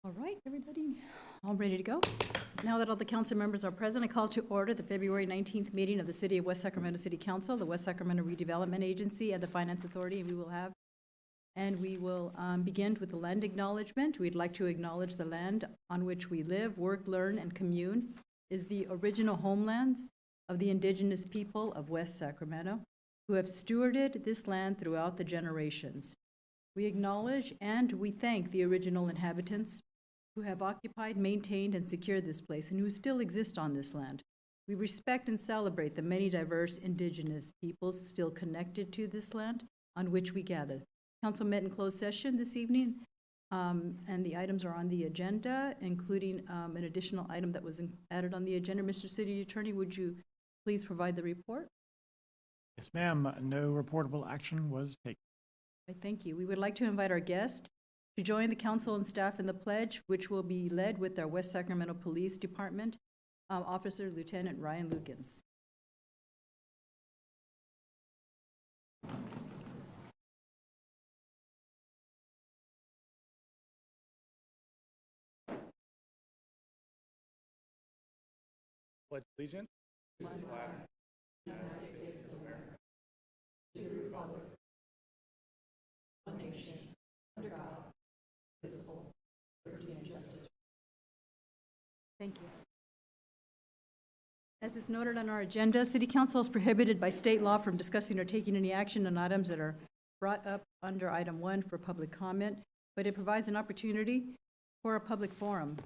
All right, everybody, all ready to go? Now that all the council members are present, I call to order the February 19th meeting of the City of West Sacramento City Council, the West Sacramento Redevelopment Agency, and the Finance Authority. We will begin with the land acknowledgement. We'd like to acknowledge the land on which we live, work, learn, and commune is the original homelands of the indigenous people of West Sacramento, who have stewarded this land throughout the generations. We acknowledge and we thank the original inhabitants who have occupied, maintained, and secured this place, and who still exist on this land. We respect and celebrate the many diverse indigenous peoples still connected to this land on which we gather. Council met in closed session this evening, and the items are on the agenda, including an additional item that was added on the agenda. Mr. City Attorney, would you please provide the report? Yes, ma'am. No reportable action was taken. Thank you. We would like to invite our guest to join the council and staff in the pledge, which will be led with our West Sacramento Police Department Officer Lieutenant Ryan Lukens. Pledge allegiance to the flag of the United States of America, to the republic, one nation, under God, indivisible, with liberty and justice. Thank you. As is noted on our agenda, City Council is prohibited by state law from discussing or taking any action on items that are brought up under item 1 for public comment, but it provides an opportunity for a public forum.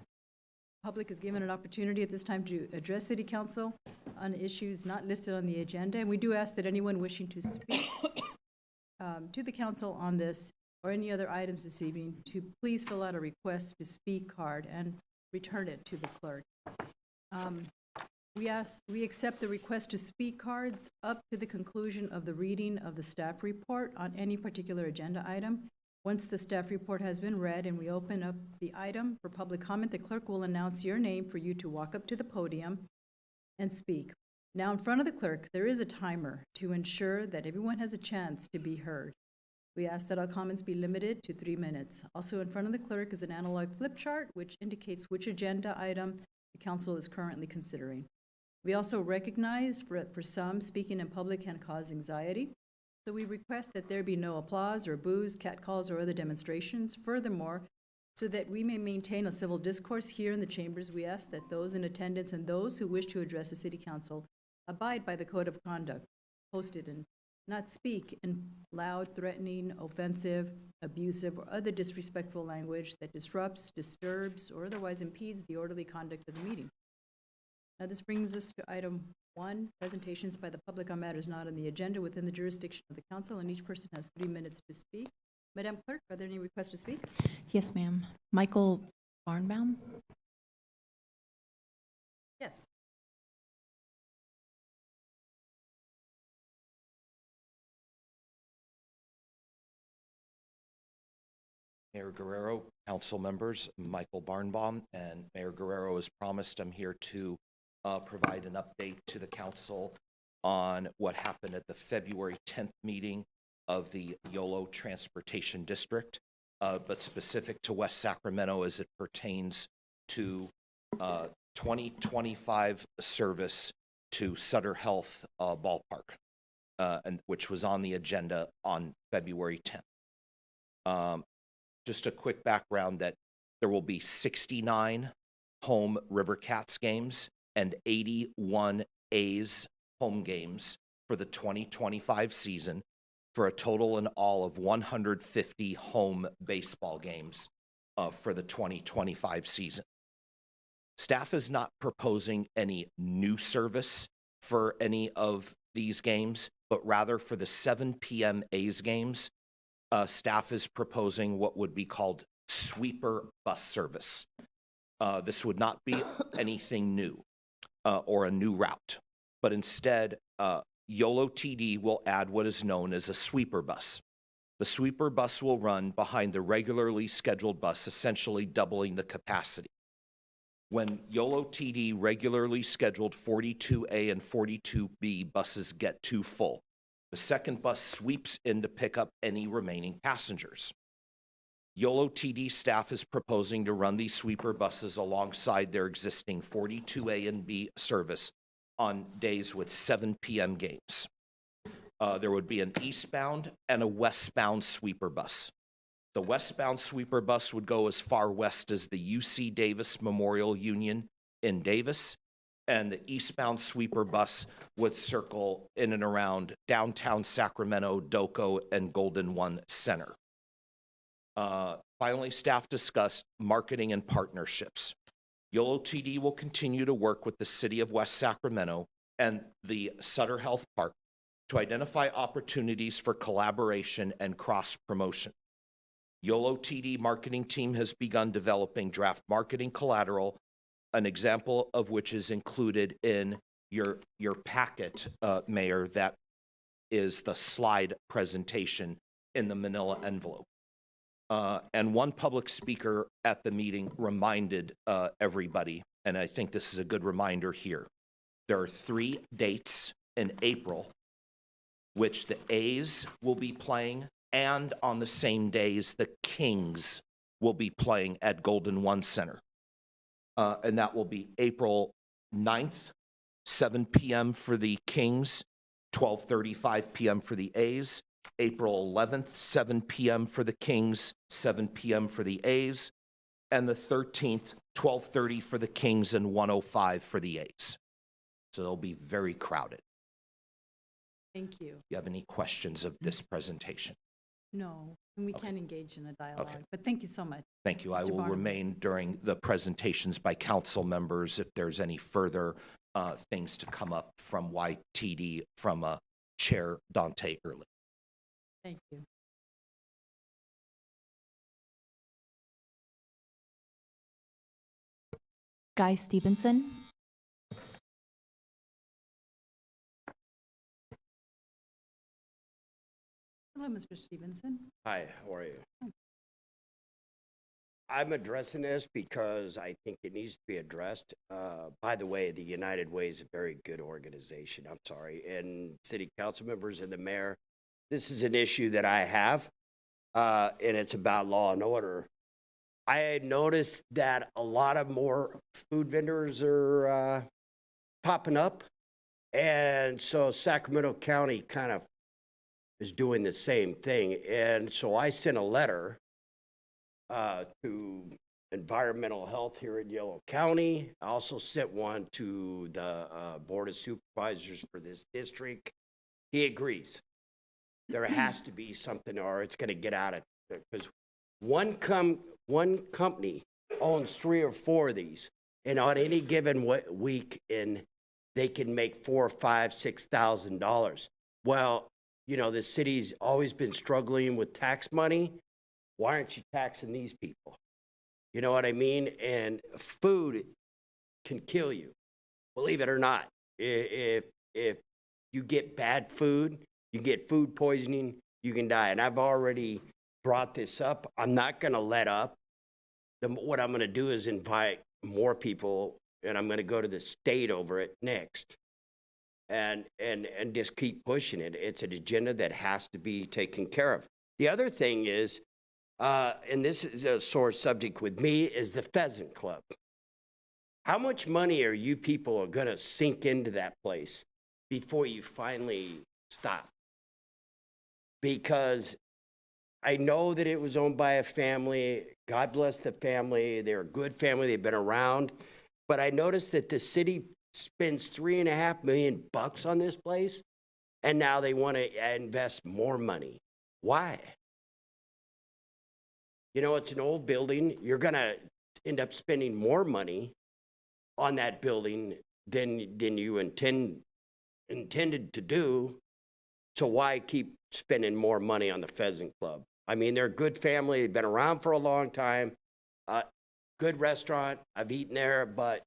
Public is given an opportunity at this time to address City Council on issues not listed on the agenda, and we do ask that anyone wishing to speak to the council on this or any other items this evening to please fill out a request to speak card and return it to the clerk. We accept the request to speak cards up to the conclusion of the reading of the staff report on any particular agenda item. Once the staff report has been read and we open up the item for public comment, the clerk will announce your name for you to walk up to the podium and speak. Now, in front of the clerk, there is a timer to ensure that everyone has a chance to be heard. We ask that all comments be limited to 3 minutes. Also, in front of the clerk is an analog flip chart, which indicates which agenda item the council is currently considering. We also recognize for some, speaking in public can cause anxiety. So we request that there be no applause or boos, catcalls, or other demonstrations. Furthermore, so that we may maintain a civil discourse here in the chambers, we ask that those in attendance and those who wish to address the City Council abide by the code of conduct posted and not speak in loud, threatening, offensive, abusive, or other disrespectful language that disrupts, disturbs, or otherwise impedes the orderly conduct of the meeting. Now, this brings us to item 1, presentations by the public on matters not on the agenda within the jurisdiction of the council, and each person has 3 minutes to speak. Madam Clerk, are there any requests to speak? Yes, ma'am. Michael Barnbaum? Yes. Mayor Guerrero, council members, Michael Barnbaum, and Mayor Guerrero has promised I'm here to provide an update to the council on what happened at the February 10th meeting of the YOLO Transportation District, but specific to West Sacramento as it pertains to 2025 service to Sutter Health Ballpark, and which was on the agenda on February 10th. Just a quick background that there will be 69 home River Cats games and 81 A's home games for the 2025 season, for a total in all of 150 home baseball games for the 2025 season. Staff is not proposing any new service for any of these games, but rather for the 7 p.m. A's games, staff is proposing what would be called sweeper bus service. This would not be anything new or a new route, but instead, YOLO TD will add what is known as a sweeper bus. The sweeper bus will run behind the regularly scheduled bus, essentially doubling the capacity. When YOLO TD regularly scheduled 42A and 42B buses get too full, the second bus sweeps in to pick up any remaining passengers. YOLO TD staff is proposing to run these sweeper buses alongside their existing 42A and B service on days with 7 p.m. games. There would be an eastbound and a westbound sweeper bus. The westbound sweeper bus would go as far west as the UC Davis Memorial Union in Davis, and the eastbound sweeper bus would circle in and around downtown Sacramento, Doco, and Golden One Center. Finally, staff discussed marketing and partnerships. YOLO TD will continue to work with the City of West Sacramento and the Sutter Health Park to identify opportunities for collaboration and cross-promotion. YOLO TD marketing team has begun developing draft marketing collateral, an example of which is included in your packet, Mayor, that is the slide presentation in the manila envelope. And one public speaker at the meeting reminded everybody, and I think this is a good reminder here, there are 3 dates in April which the A's will be playing, and on the same days the Kings will be playing at Golden One Center. And that will be April 9th, 7 p.m. for the Kings, 12:35 p.m. for the A's. April 11th, 7 p.m. for the Kings, 7 p.m. for the A's. And the 13th, 12:30 for the Kings and 1:05 for the A's. So they'll be very crowded. Thank you. You have any questions of this presentation? No, and we Okay. can engage in a dialogue, Okay. but thank you so much. Thank you. I Mr. will Barnum. remain during the presentations by council members if there's any further things to come up from YTD from Chair Dante Early. Thank you. Guy Stevenson. Hello, Mr. Stevenson. Hi, how are you? I'm addressing this because I think it needs to be addressed. By the way, the United Way is a very good organization. I'm sorry. And city council members and the mayor, this is an issue that I have, and it's about law and order. I had noticed that a lot of more food vendors are popping up. And so Sacramento County kind of is doing the same thing. And so I sent a letter to environmental health here in Yolo County. I also sent one to the Board of Supervisors for this district. He agrees. There has to be something or it's gonna get out of, because one company owns 3 or 4 of these, and on any given week they can make $4,000, $5,000, $6,000. Well, you know, the city's always been struggling with tax money. Why aren't you taxing these people? You know what I mean? And food can kill you, believe it or not. If you get bad food, you get food poisoning, you can die. And I've already brought this up. I'm not going to let up. What I'm going to do is invite more people, and I'm going to go to the state over it next. And just keep pushing it. It's an agenda that has to be taken care of. The other thing is, and this is a sore subject with me, is the Pheasant Club. How much money are you people going to sink into that place before you finally stop? Because I know that it was owned by a family. God bless the family. They're a good family. They've been around. But I noticed that the city spends $3.5 million on this place, and now they want to invest more money. Why? You know, it's an old building. You're going to end up spending more money on that building than you intended to do. So why keep spending more money on the Pheasant Club? I mean, they're a good family. They've been around for a long time. Good restaurant. I've eaten there, but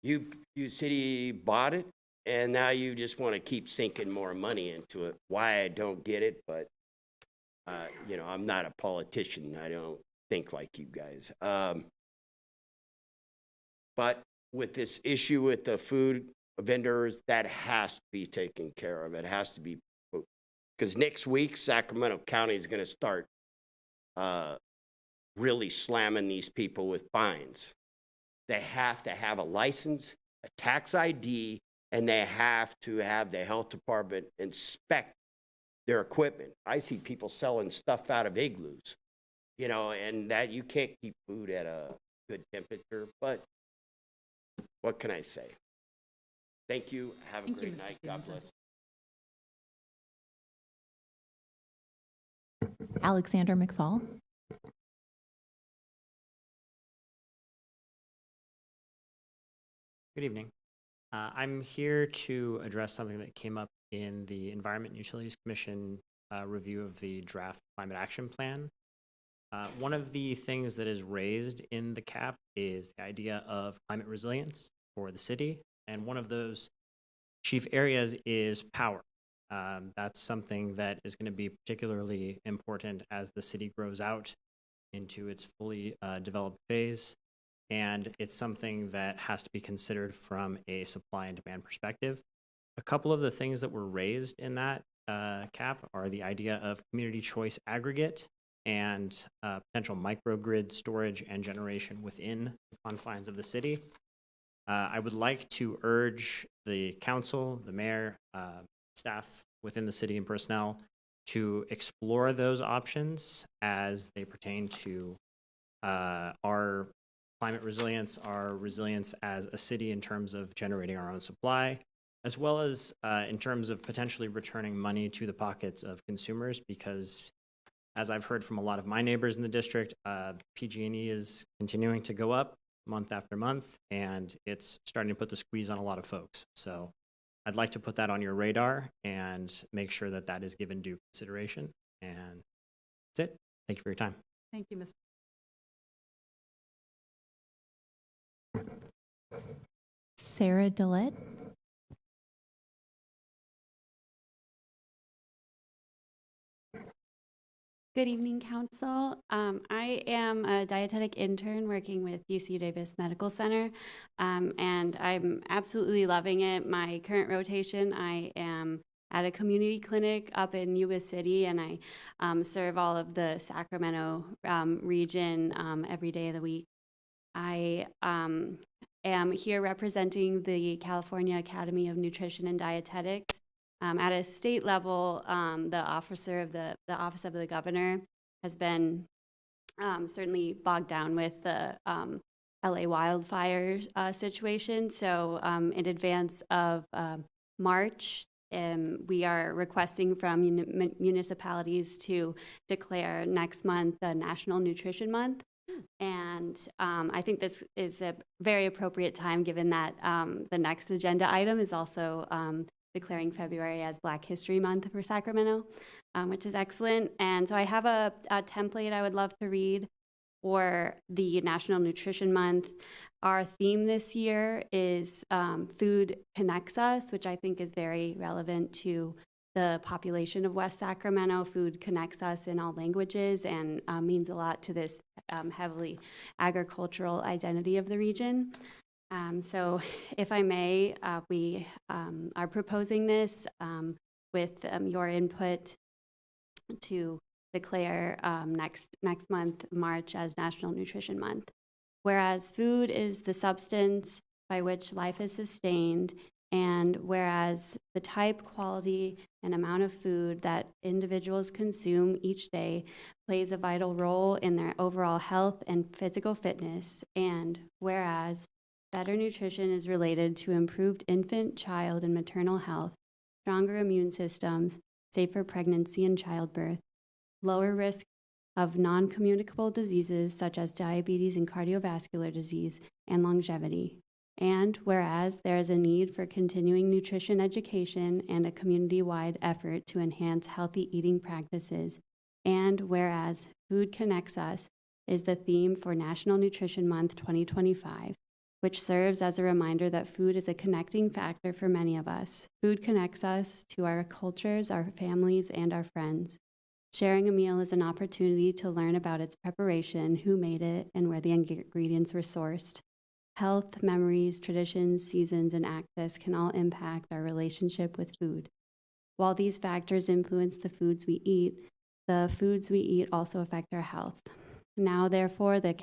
you city bought it, and now you just want to keep sinking more money into it. Why, I don't get it, but you know, I'm not a politician. I don't think like you guys. But with this issue with the food vendors, that has to be taken care of. It has to be, because next week Sacramento County is going to start really slamming these people with fines. They have to have a license, a tax ID, and they have to have the health department inspect their equipment. I see people selling stuff out of igloos, you know, and that you can't keep food at a good temperature, but what can I say? Thank you. Have a Thank you, great Mr. night. God Stevenson. bless. Alexander McFall. Good evening. I'm here to address something that came up in the Environment and Utilities Commission review of the draft climate action plan. One of the things that is raised in the CAP is the idea of climate resilience for the city, and one of those chief areas is power. That's something that is going to be particularly important as the city grows out into its fully developed phase. And it's something that has to be considered from a supply and demand perspective. A couple of the things that were raised in that CAP are the idea of community choice aggregate and potential microgrid storage and generation within the confines of the city. I would like to urge the council, the mayor, staff within the city and personnel to explore those options as they pertain to our climate resilience, our resilience as a city in terms of generating our own supply, as well as in terms of potentially returning money to the pockets of consumers, because as I've heard from a lot of my neighbors in the district, PG&E is continuing to go up month after month, and it's starting to put the squeeze on a lot of folks. So I'd like to put that on your radar and make sure that that is given due consideration. And that's it. Thank you for your time. Thank you, Mr. Sarah Dillette. Good evening, Council. I am a dietetic intern working with UC Davis Medical Center, and I'm absolutely loving it. My current rotation, I am at a community clinic up in Yuba City, and I serve all of the Sacramento region every day of the week. I am here representing the California Academy of Nutrition and Dietetics. At a state level, the Office of the Governor has been certainly bogged down with the LA wildfire situation. So in advance of March, we are requesting from municipalities to declare next month the National Nutrition Month. And I think this is a very appropriate time, given that the next agenda item is also declaring February as Black History Month for Sacramento, which is excellent. And so I have a template I would love to read for the National Nutrition Month. Our theme this year is Food Connects Us, which I think is very relevant to the population of West Sacramento. Food connects us in all languages and means a lot to this heavily agricultural identity of the region. So if I may, we are proposing this with your input to declare next month, March, as National Nutrition Month. Whereas food is the substance by which life is sustained, and whereas the type, quality, and amount of food that individuals consume each day plays a vital role in their overall health and physical fitness, and whereas better nutrition is related to improved infant, child, and maternal health, stronger immune systems, safer pregnancy and childbirth, lower risk of non-communicable diseases such as diabetes and cardiovascular disease, and longevity. And whereas there is a need for continuing nutrition education and a community-wide effort to enhance healthy eating practices, and whereas Food Connects Us is the theme for National Nutrition Month 2025, which serves as a reminder that food is a connecting factor for many of us. Food connects us to our cultures, our families, and our friends. Sharing a meal is an opportunity to learn about its preparation, who made it, and where the ingredients were sourced. Health, memories, traditions, seasons, and access can all impact our relationship with food. While these factors influence the foods we eat also affect our health. Now, therefore, the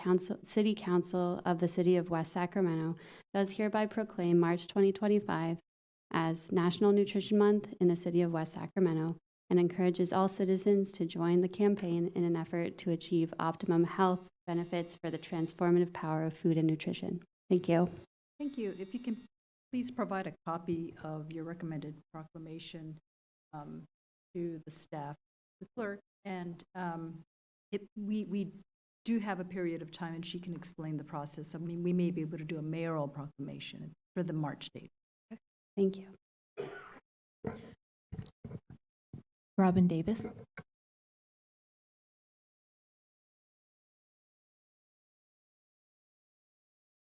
City Council of the City of West Sacramento does hereby proclaim March 2025 as National Nutrition Month in the City of West Sacramento and encourages all citizens to join the campaign in an effort to achieve optimum health benefits for the transformative power of food and nutrition. Thank you. Thank you. If you can please provide a copy of your recommended proclamation to the staff, the clerk, and we do have a period of time, and she can explain the process. I mean, we may be able to do a mayoral proclamation for the March date. Thank you. Robin Davis.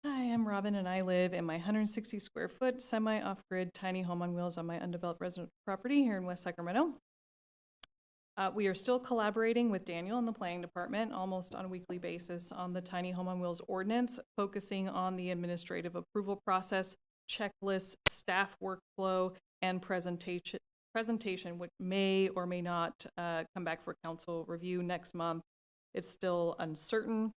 Hi, I'm Robin, and I live in my 160 square foot semi-off-grid tiny home on wheels on my undeveloped residential property here in West Sacramento. We are still collaborating with Daniel in the planning department almost on a weekly basis on the tiny home on wheels ordinance, focusing on the administrative approval process, checklists, staff workflow, and presentation, which may or may not come back for council review next month. It's still uncertain.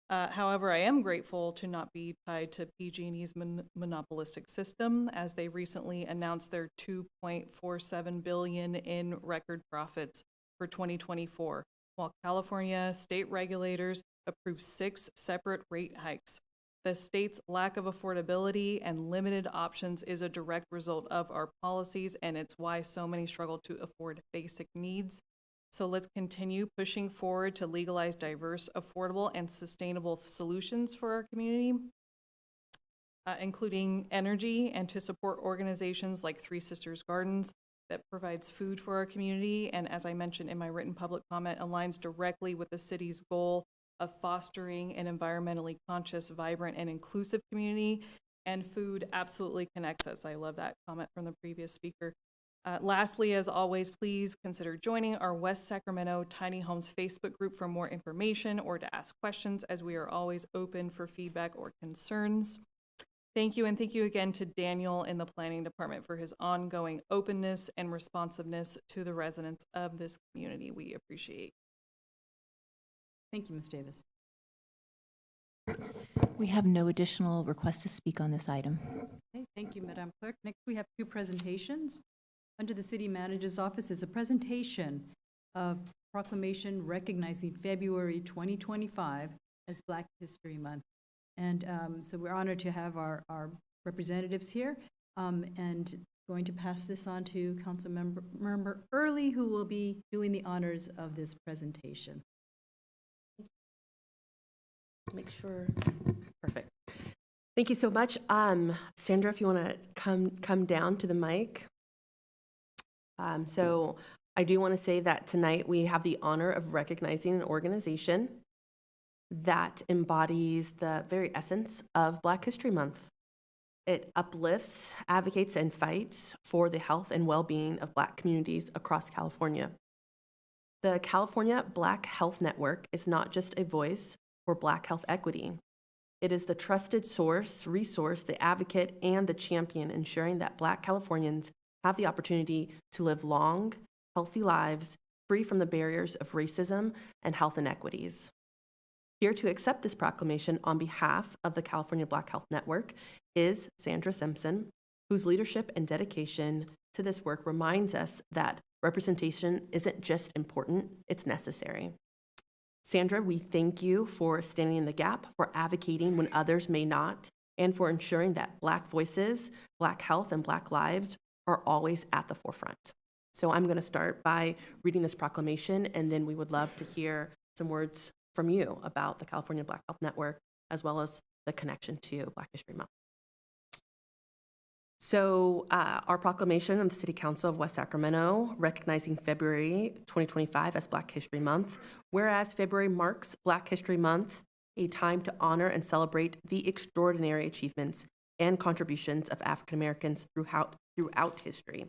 However, I am grateful to not be tied to PG&E's monopolistic system, as they recently announced their $2.47 billion in record profits for 2024, while California state regulators approved 6 separate rate hikes. The state's lack of affordability and limited options is a direct result of our policies, and it's why so many struggle to afford basic needs. So let's continue pushing forward to legalize diverse, affordable, and sustainable solutions for our community, including energy, and to support organizations like Three Sisters Gardens that provides food for our community, and as I mentioned in my written public comment, aligns directly with the city's goal of fostering an environmentally conscious, vibrant, and inclusive community. And food absolutely connects us. I love that comment from the previous speaker. Lastly, as always, please consider joining our West Sacramento Tiny Homes Facebook group for more information or to ask questions, as we are always open for feedback or concerns. Thank you, and thank you again to Daniel in the planning department for his ongoing openness and responsiveness to the residents of this community. We appreciate. Thank you, Ms. Davis. We have no additional requests to speak on this item. Okay, thank you, Madam Clerk. Next, we have 2 presentations. Under the City Manager's Office is a presentation of proclamation recognizing February 2025 as Black History Month. And so we're honored to have our representatives here, and going to pass this on to Councilmember Early, who will be doing the honors of this presentation. Make sure, perfect. Thank you so much. Sandra, if you want to come down to the mic. So I do want to say that tonight we have the honor of recognizing an organization that embodies the very essence of Black History Month. It uplifts, advocates, and fights for the health and well-being of Black communities across California. The California Black Health Network is not just a voice for Black health equity. It is the trusted resource, the advocate, and the champion ensuring that Black Californians have the opportunity to live long, healthy lives free from the barriers of racism and health inequities. Here to accept this proclamation on behalf of the California Black Health Network is Sandra Simpson, whose leadership and dedication to this work reminds us that representation isn't just important, it's necessary. Sandra, we thank you for standing in the gap, for advocating when others may not, and for ensuring that Black voices, Black health, and Black lives are always at the forefront. So I'm going to start by reading this proclamation, and then we would love to hear some words from you about the California Black Health Network, as well as the connection to Black History Month. So our proclamation of the City Council of West Sacramento recognizing February 2025 as Black History Month, whereas February marks Black History Month, a time to honor and celebrate the extraordinary achievements and contributions of African Americans throughout history.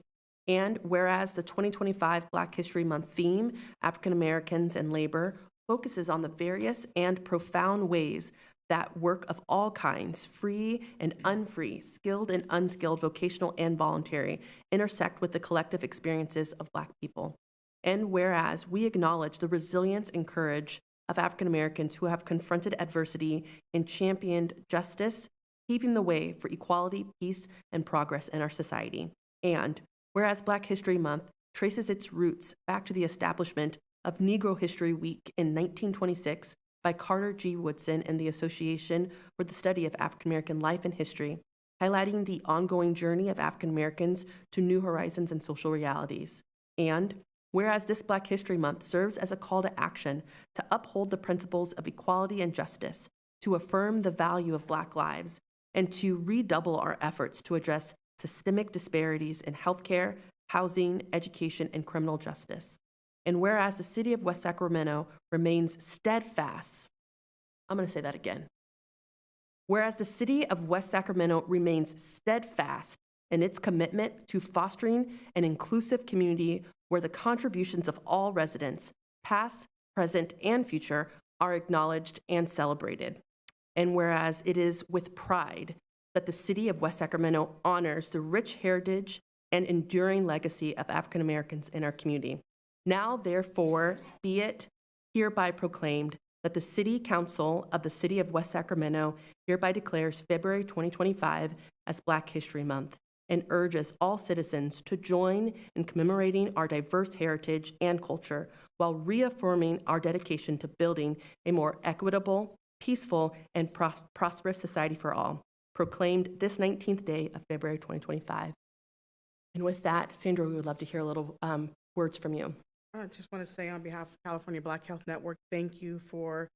And whereas the 2025 Black History Month theme, African Americans and Labor, focuses on the various and profound ways that work of all kinds, free and unfree, skilled and unskilled, vocational and voluntary, intersect with the collective experiences of Black people. And whereas we acknowledge the resilience and courage of African Americans who have confronted adversity and championed justice, paving the way for equality, peace, and progress in our society. And whereas Black History Month traces its roots back to the establishment of Negro History Week in 1926 by Carter G. Woodson and the Association for the Study of African American Life and History, highlighting the ongoing journey of African Americans to new horizons and social realities. And whereas this Black History Month serves as a call to action to uphold the principles of equality and justice, to affirm the value of Black lives, and to redouble our efforts to address systemic disparities in healthcare, housing, education, and criminal justice. And whereas the city of West Sacramento remains steadfast, I'm going to say that again. Whereas the city of West Sacramento remains steadfast in its commitment to fostering an inclusive community where the contributions of all residents, past, present, and future, are acknowledged and celebrated. And whereas it is with pride that the city of West Sacramento honors the rich heritage and enduring legacy of African Americans in our community. Now, therefore, be it hereby proclaimed that the City Council of the City of West Sacramento hereby declares February 2025 as Black History Month and urges all citizens to join in commemorating our diverse heritage and culture while reaffirming our dedication to building a more equitable, peaceful, and prosperous society for all, proclaimed this 19th day of February 2025. And with that, Sandra, we would love to hear a little words from you. I just want to say on behalf of California Black Health Network, thank you for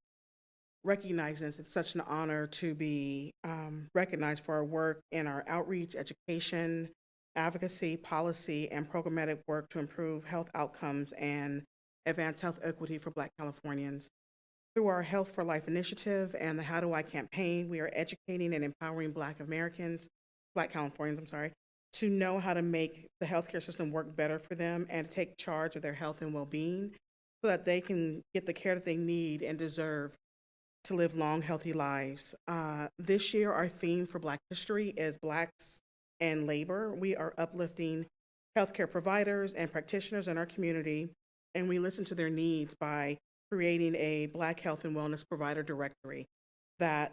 recognizing us. It's such an honor to be recognized for our work in our outreach, education, advocacy, policy, and programmatic work to improve health outcomes and advance health equity for Black Californians. Through our Health for Life initiative and the How Do I campaign, we are educating and empowering Black Californians, to know how to make the healthcare system work better for them and to take charge of their health and well-being so that they can get the care that they need and deserve to live long, healthy lives. This year, our theme for Black History is Blacks and Labor. We are uplifting healthcare providers and practitioners in our community, and we listen to their needs by creating a Black health and wellness provider directory that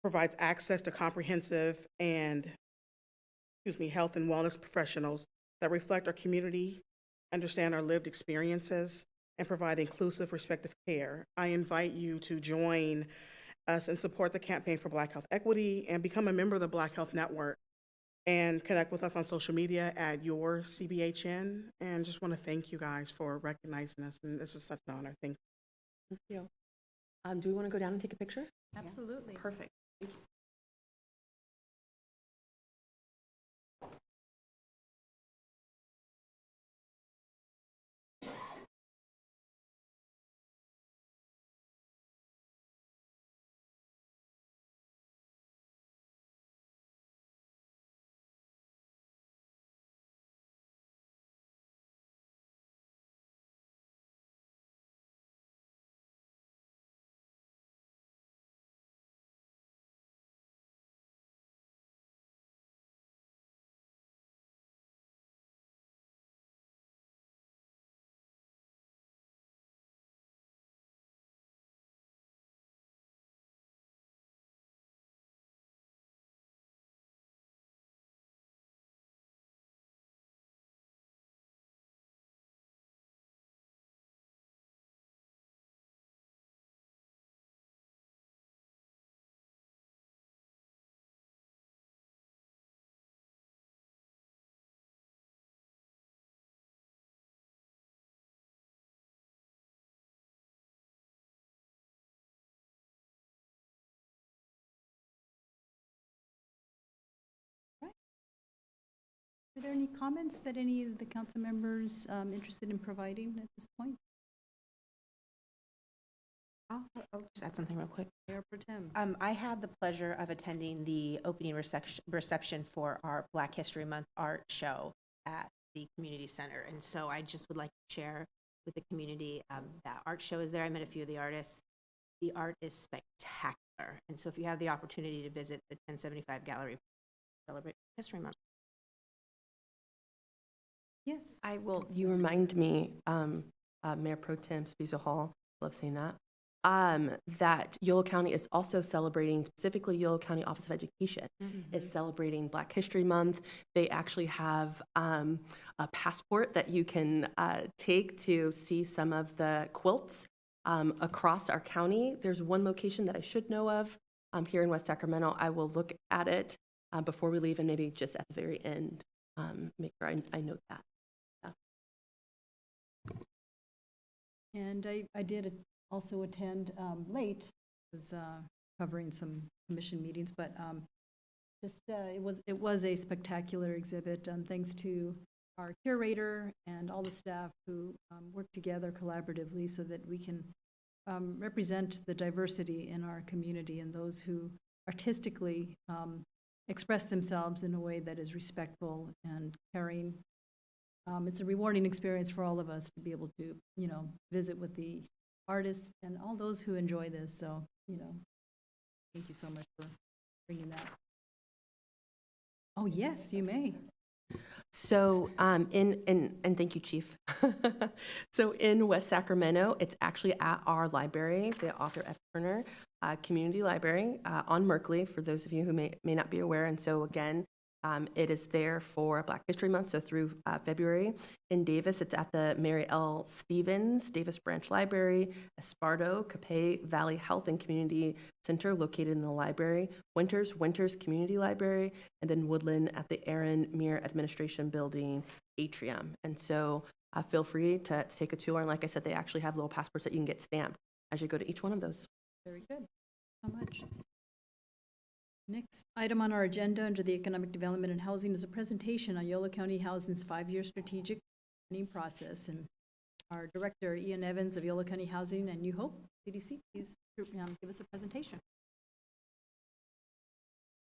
provides access to comprehensive and health and wellness professionals that reflect our community, understand our lived experiences, and provide inclusive, respectful care. I invite you to join us and support the campaign for Black Health Equity and become a member of the Black Health Network and connect with us on social media at your CBHN. And just want to thank you guys for recognizing us. And this is such an honor. Thank you. Thank you. Do we want to go down and take a picture? Absolutely. Perfect. Are there any comments that any of the council members interested in providing at this point? I'll just add something real quick. Mayor Pro Tem. I had the pleasure of attending the opening reception for our Black History Month art show at the community center. And so I just would like to share with the community that art show is there. I met a few of the artists. The art is spectacular. And so if you have the opportunity to visit the 1075 Gallery, celebrate History Month. Yes. I will. You remind me, Mayor Pro Tem Spiegel Hall, love saying that. That Yolo County is also celebrating, specifically Yolo County Office of Education is celebrating Black History Month. They actually have a passport that you can take to see some of the quilts across our county. There's one location that I should know of here in West Sacramento. I will look at it before we leave and maybe just at the very end, make sure I note that. Yeah. And I did also attend late, was covering some commission meetings, but it was a spectacular exhibit. Thanks to our curator and all the staff who work together collaboratively so that we can represent the diversity in our community and those who artistically express themselves in a way that is respectful and caring. It's a rewarding experience for all of us to be able to, visit with the artists and all those who enjoy this. So, thank you so much for bringing that. Oh, yes, you may. So, and thank you, Chief. So in West Sacramento, it's actually at our library, the Arthur F. Turner Community Library on Merkley, for those of you who may not be aware. And so again, it is there for Black History Month, so through February. In Davis, it's at the Mary L. Stevens Davis Branch Library, Esparto, Capay Valley Health and Community Center located in the library, Winters Community Library, and then Woodland at the Aaron Muir Administration Building atrium. And so feel free to take a tour. And like I said, they actually have little passports that you can get stamped as you go to each one of those. Very good. So much. Next item on our agenda under the Economic Development and Housing is a presentation on Yolo County Housing's 5-year strategic planning process. And our director, Ian Evans of Yolo County Housing and New Hope, CDC, please give us a presentation.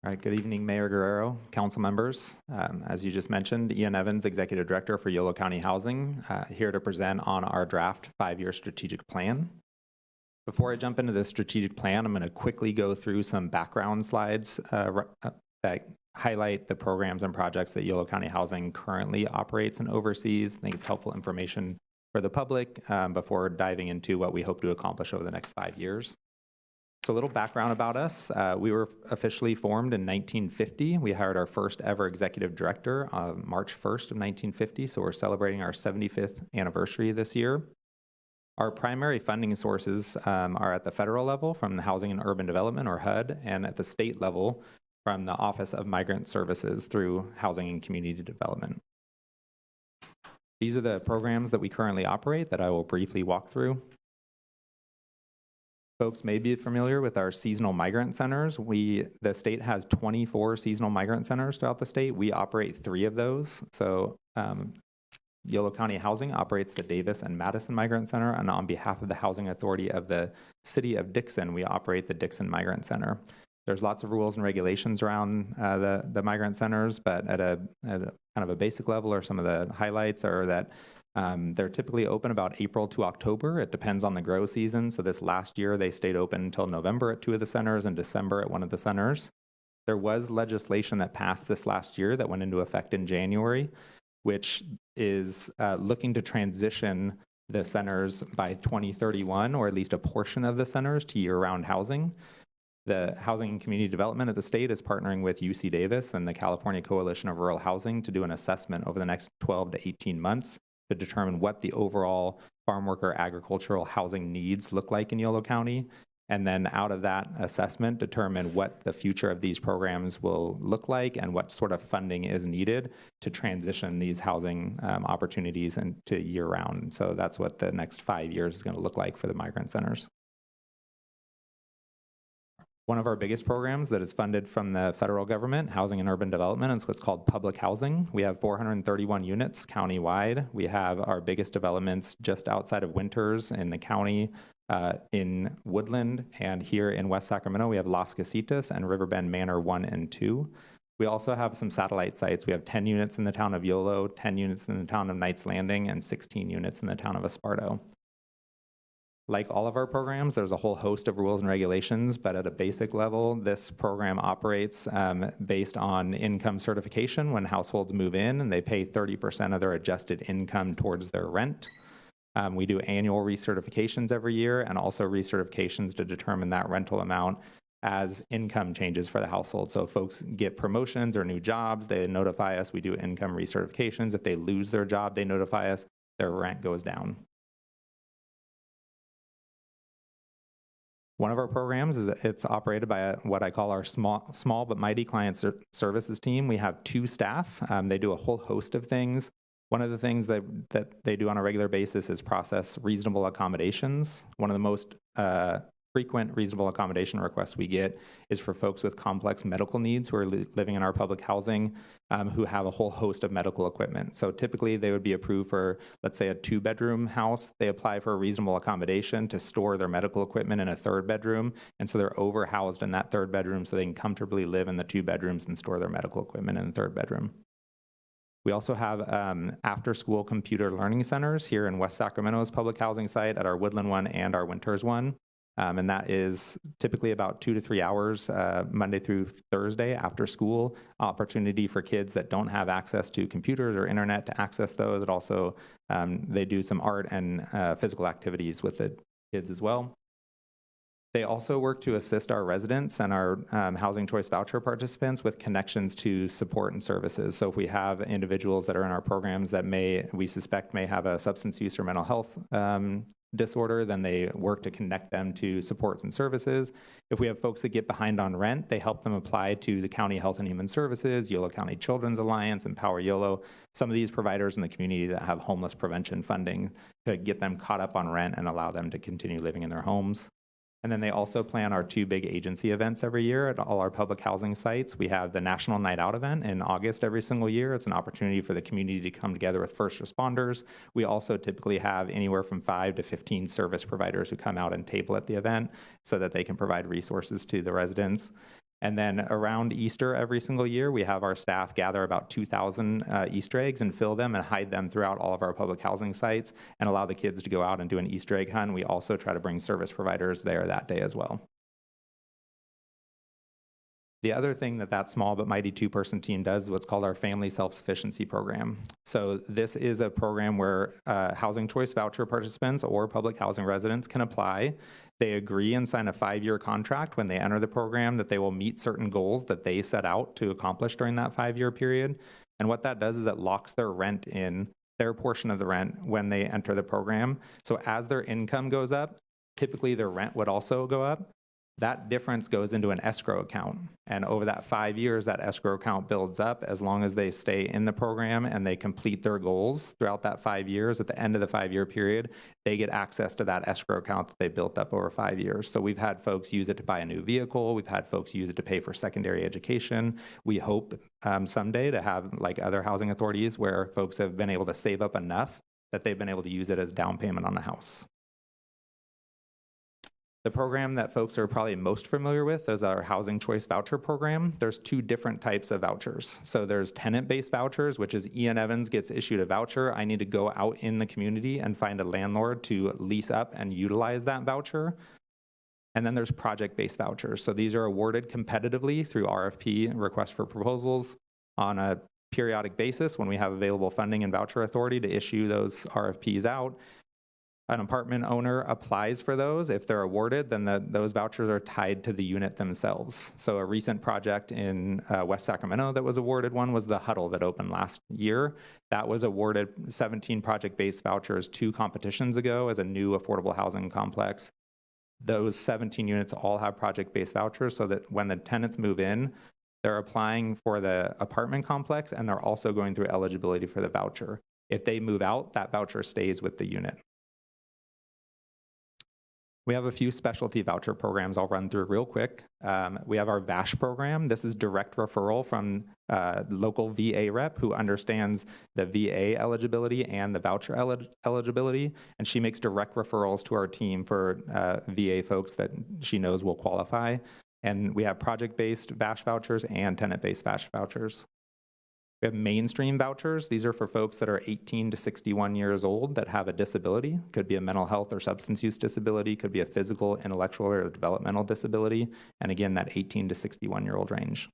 All right, good evening, Mayor Guerrero, council members. As you just mentioned, Ian Evans, Executive Director for Yolo County Housing, here to present on our draft 5-year strategic plan. Before I jump into the strategic plan, I'm going to quickly go through some background slides that highlight the programs and projects that Yolo County Housing currently operates and oversees. I think it's helpful information for the public before diving into what we hope to accomplish over the next 5 years. So a little background about us. We were officially formed in 1950. We hired our first ever executive director on March 1st of 1950, so we're celebrating our 75th anniversary this year. Our primary funding sources are at the federal level from the Housing and Urban Development, or HUD, and at the state level from the Office of Migrant Services through Housing and Community Development. These are the programs that we currently operate that I will briefly walk through. Folks may be familiar with our seasonal migrant centers. The state has 24 seasonal migrant centers throughout the state. We operate 3 of those. So Yolo County Housing operates the Davis and Madison Migrant Center, and on behalf of the Housing Authority of the City of Dixon, we operate the Dixon Migrant Center. There's lots of rules and regulations around the migrant centers, but at a kind of a basic level, or some of the highlights are that they're typically open about April to October. It depends on the grow season. So this last year, they stayed open until November at 2 of the centers and December at 1 of the centers. There was legislation that passed this last year that went into effect in January, which is looking to transition the centers by 2031, or at least a portion of the centers, to year-round housing. The Housing and Community Development at the state is partnering with UC Davis and the California Coalition of Rural Housing to do an assessment over the next 12 to 18 months to determine what the overall farm worker agricultural housing needs look like in Yolo County. And then out of that assessment, determine what the future of these programs will look like and what sort of funding is needed to transition these housing opportunities into year-round. So that's what the next 5 years is going to look like for the migrant centers. One of our biggest programs that is funded from the federal government, Housing and Urban Development, is what's called public housing. We have 431 units countywide. We have our biggest developments just outside of Winters in the county, in Woodland, and here in West Sacramento, we have Las Casitas and Riverbend Manor 1 and 2. We also have some satellite sites. We have 10 units in the town of Yolo, 10 units in the town of Knights Landing, and 16 units in the town of Esparto. Like all of our programs, there's a whole host of rules and regulations, but at a basic level, this program operates based on income certification when households move in, and they pay 30% of their adjusted income towards their rent. We do annual recertifications every year and also recertifications to determine that rental amount as income changes for the household. So if folks get promotions or new jobs, they notify us. We do income recertifications. If they lose their job, they notify us. Their rent goes down. One of our programs is it's operated by what I call our small but mighty client services team. We have 2 staff. They do a whole host of things. One of the things that they do on a regular basis is process reasonable accommodations. One of the most frequent reasonable accommodation requests we get is for folks with complex medical needs who are living in our public housing who have a whole host of medical equipment. So typically they would be approved for, let's say, a 2-bedroom house. They apply for a reasonable accommodation to store their medical equipment in a 3rd bedroom. And so they're overhoused in that 3rd bedroom so they can comfortably live in the 2 bedrooms and store their medical equipment in the 3rd bedroom. We also have after-school computer learning centers here in West Sacramento's public housing site at our Woodland one and our Winters one. And that is typically about 2 to 3 hours, Monday through Thursday after school, opportunity for kids that don't have access to computers or internet to access those. It also, they do some art and physical activities with the kids as well. They also work to assist our residents and our Housing Choice Voucher participants with connections to support and services. So if we have individuals that are in our programs that we suspect may have a substance use or mental health disorder, then they work to connect them to supports and services. If we have folks that get behind on rent, they help them apply to the County Health and Human Services, Yolo County Children's Alliance, Empower Yolo, some of these providers in the community that have homeless prevention funding to get them caught up on rent and allow them to continue living in their homes. And then they also plan our 2 big agency events every year at all our public housing sites. We have the National Night Out event in August every single year. It's an opportunity for the community to come together with first responders. We also typically have anywhere from 5 to 15 service providers who come out and table at the event so that they can provide resources to the residents. And then around Easter every single year, we have our staff gather about 2,000 Easter eggs and fill them and hide them throughout all of our public housing sites and allow the kids to go out and do an Easter egg hunt. We also try to bring service providers there that day as well. The other thing that small but mighty 2-person team does is what's called our Family Self-Sufficiency Program. So this is a program where Housing Choice Voucher participants or public housing residents can apply. They agree and sign a 5-year contract when they enter the program that they will meet certain goals that they set out to accomplish during that 5-year period. And what that does is it locks their rent in, their portion of the rent, when they enter the program. So as their income goes up, typically their rent would also go up. That difference goes into an escrow account. And over that 5 years, that escrow account builds up as long as they stay in the program and they complete their goals throughout that 5 years. At the end of the 5-year period, they get access to that escrow account that they built up over 5 years. So we've had folks use it to buy a new vehicle. We've had folks use it to pay for secondary education. We hope someday to have, like other housing authorities, where folks have been able to save up enough that they've been able to use it as down payment on the house. The program that folks are probably most familiar with is our Housing Choice Voucher Program. There's 2 different types of vouchers. So there's tenant-based vouchers, which is Ian Evans gets issued a voucher. I need to go out in the community and find a landlord to lease up and utilize that voucher. And then there's project-based vouchers. So these are awarded competitively through RFP, request for proposals, on a periodic basis when we have available funding and voucher authority to issue those RFPs out. An apartment owner applies for those. If they're awarded, then those vouchers are tied to the unit themselves. So a recent project in West Sacramento that was awarded one was the Huddle that opened last year. That was awarded 17 project-based vouchers 2 competitions ago as a new affordable housing complex. Those 17 units all have project-based vouchers so that when the tenants move in, they're applying for the apartment complex and they're also going through eligibility for the voucher. If they move out, that voucher stays with the unit. We have a few specialty voucher programs I'll run through real quick. We have our VASH program. This is direct referral from local VA rep who understands the VA eligibility and the voucher eligibility, and she makes direct referrals to our team for VA folks that she knows will qualify. And we have project-based VASH vouchers and tenant-based VASH vouchers. We have mainstream vouchers. These are for folks that are 18 to 61 years old that have a disability. Could be a mental health or substance use disability, could be a physical, intellectual, or developmental disability. And again, that 18 to 61-year-old range.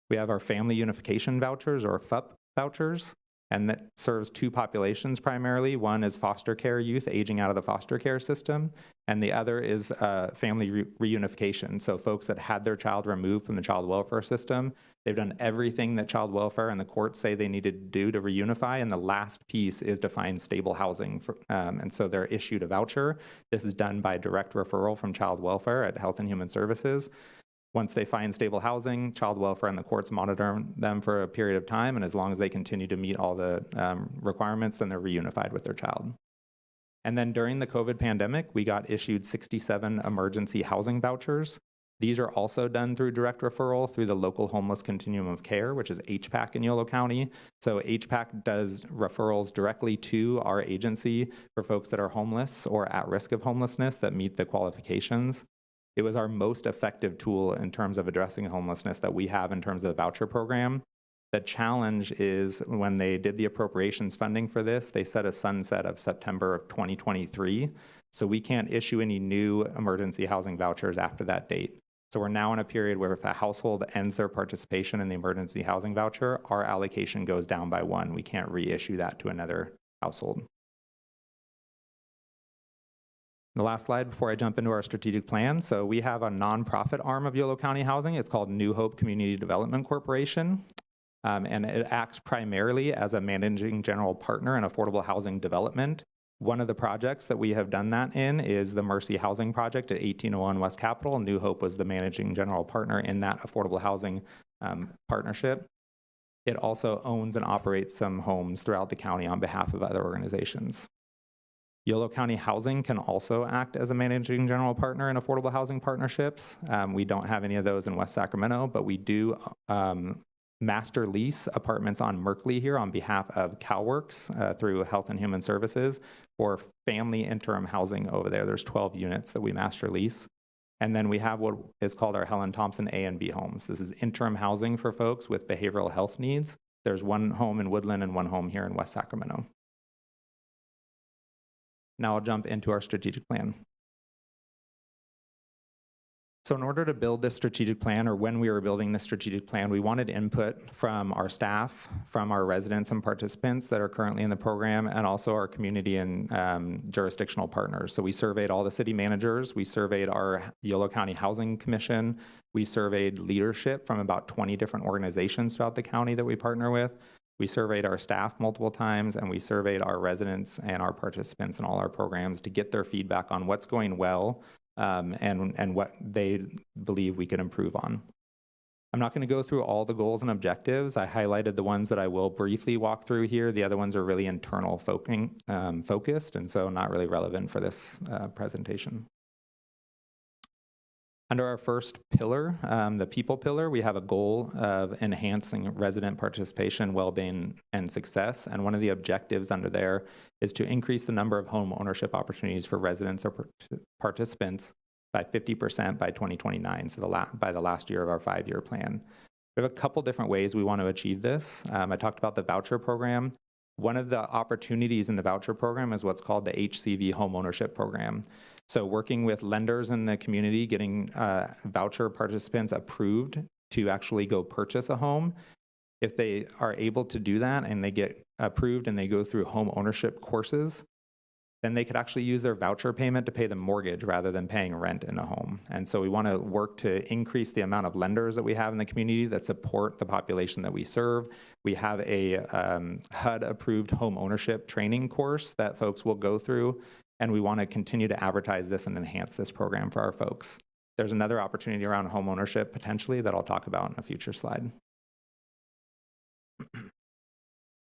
We have our family unification vouchers or FUP vouchers. and that serves two populations primarily. One is foster care youth aging out of the foster care system, and the other is family reunification. So folks that had their child removed from the child welfare system, they've done everything that child welfare and the courts say they needed to do to reunify, and the last piece is to find stable housing. And so they're issued a voucher. This is done by direct referral from child welfare at Health and Human Services. Once they find stable housing, child welfare and the courts monitor them for a period of time, and as long as they continue to meet all the requirements, then they're reunified with their child. And then during the COVID pandemic, we got issued 67 emergency housing vouchers. These are also done through direct referral through the local homeless continuum of care, which is HPAC in Yolo County. So HPAC does referrals directly to our agency for folks that are homeless or at risk of homelessness that meet the qualifications. It was our most effective tool in terms of addressing homelessness that we have in terms of the voucher program. The challenge is when they did the appropriations funding for this, they set a sunset of September of 2023. So we can't issue any new emergency housing vouchers after that date. So we're now in a period where if a household ends their participation in the emergency housing voucher, our allocation goes down by 1. We can't reissue that to another household. The last slide before I jump into our strategic plan. So we have a nonprofit arm of Yolo County Housing. It's called New Hope Community Development Corporation. And it acts primarily as a managing general partner in affordable housing development. One of the projects that we have done that in is the Mercy Housing Project at 1801 West Capitol. New Hope was the managing general partner in that affordable housing partnership. It also owns and operates some homes throughout the county on behalf of other organizations. Yolo County Housing can also act as a managing general partner in affordable housing partnerships. We don't have any of those in West Sacramento, but we do master lease apartments on Merkley here on behalf of CalWorks through Health and Human Services for family interim housing over there. There's 12 units that we master lease. And then we have what is called our Helen Thompson A and B homes. This is interim housing for folks with behavioral health needs. There's one home in Woodland and one home here in West Sacramento. Now I'll jump into our strategic plan. So in order to build this strategic plan, or when we were building this strategic plan, we wanted input from our staff, from our residents and participants that are currently in the program, and also our community and jurisdictional partners. So we surveyed all the city managers, we surveyed our Yolo County Housing Commission, we surveyed leadership from about 20 different organizations throughout the county that we partner with. We surveyed our staff multiple times, and we surveyed our residents and our participants in all our programs to get their feedback on what's going well and what they believe we could improve on. I'm not going to go through all the goals and objectives. I highlighted the ones that I will briefly walk through here. The other ones are really internal focused, and so not really relevant for this presentation. Under our first pillar, the people pillar, we have a goal of enhancing resident participation, well-being, and success. And one of the objectives under there is to increase the number of home ownership opportunities for residents or participants by 50% by 2029, so by the last year of our 5-year plan. We have a couple different ways we want to achieve this. I talked about the voucher program. One of the opportunities in the voucher program is what's called the HCV home ownership program. So working with lenders in the community, getting voucher participants approved to actually go purchase a home. If they are able to do that and they get approved and they go through home ownership courses, then they could actually use their voucher payment to pay the mortgage rather than paying rent in a home. And so we want to work to increase the amount of lenders that we have in the community that support the population that we serve. We have a HUD-approved home ownership training course that folks will go through, and we want to continue to advertise this and enhance this program for our folks. There's another opportunity around home ownership potentially that I'll talk about in a future slide.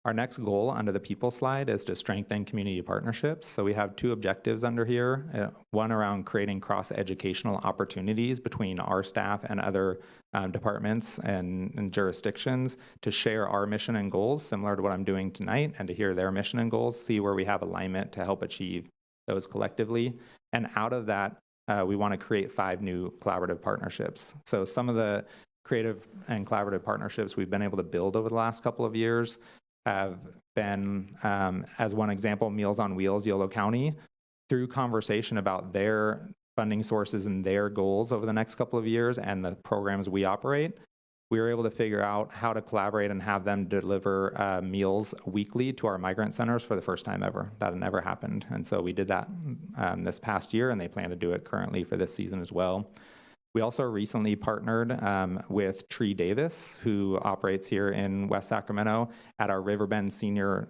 Our next goal under the people slide is to strengthen community partnerships. So we have 2 objectives under here. One around creating cross-educational opportunities between our staff and other departments and jurisdictions to share our mission and goals, similar to what I'm doing tonight, and to hear their mission and goals, see where we have alignment to help achieve those collectively. And out of that, we want to create 5 new collaborative partnerships. So some of the creative and collaborative partnerships we've been able to build over the last couple of years have been, as one example, Meals on Wheels, Yolo County, through conversation about their funding sources and their goals over the next couple of years and the programs we operate, we were able to figure out how to collaborate and have them deliver meals weekly to our migrant centers for the first time ever. That had never happened. And so we did that this past year, and they plan to do it currently for this season as well. We also recently partnered with Tree Davis, who operates here in West Sacramento at our Riverbend Senior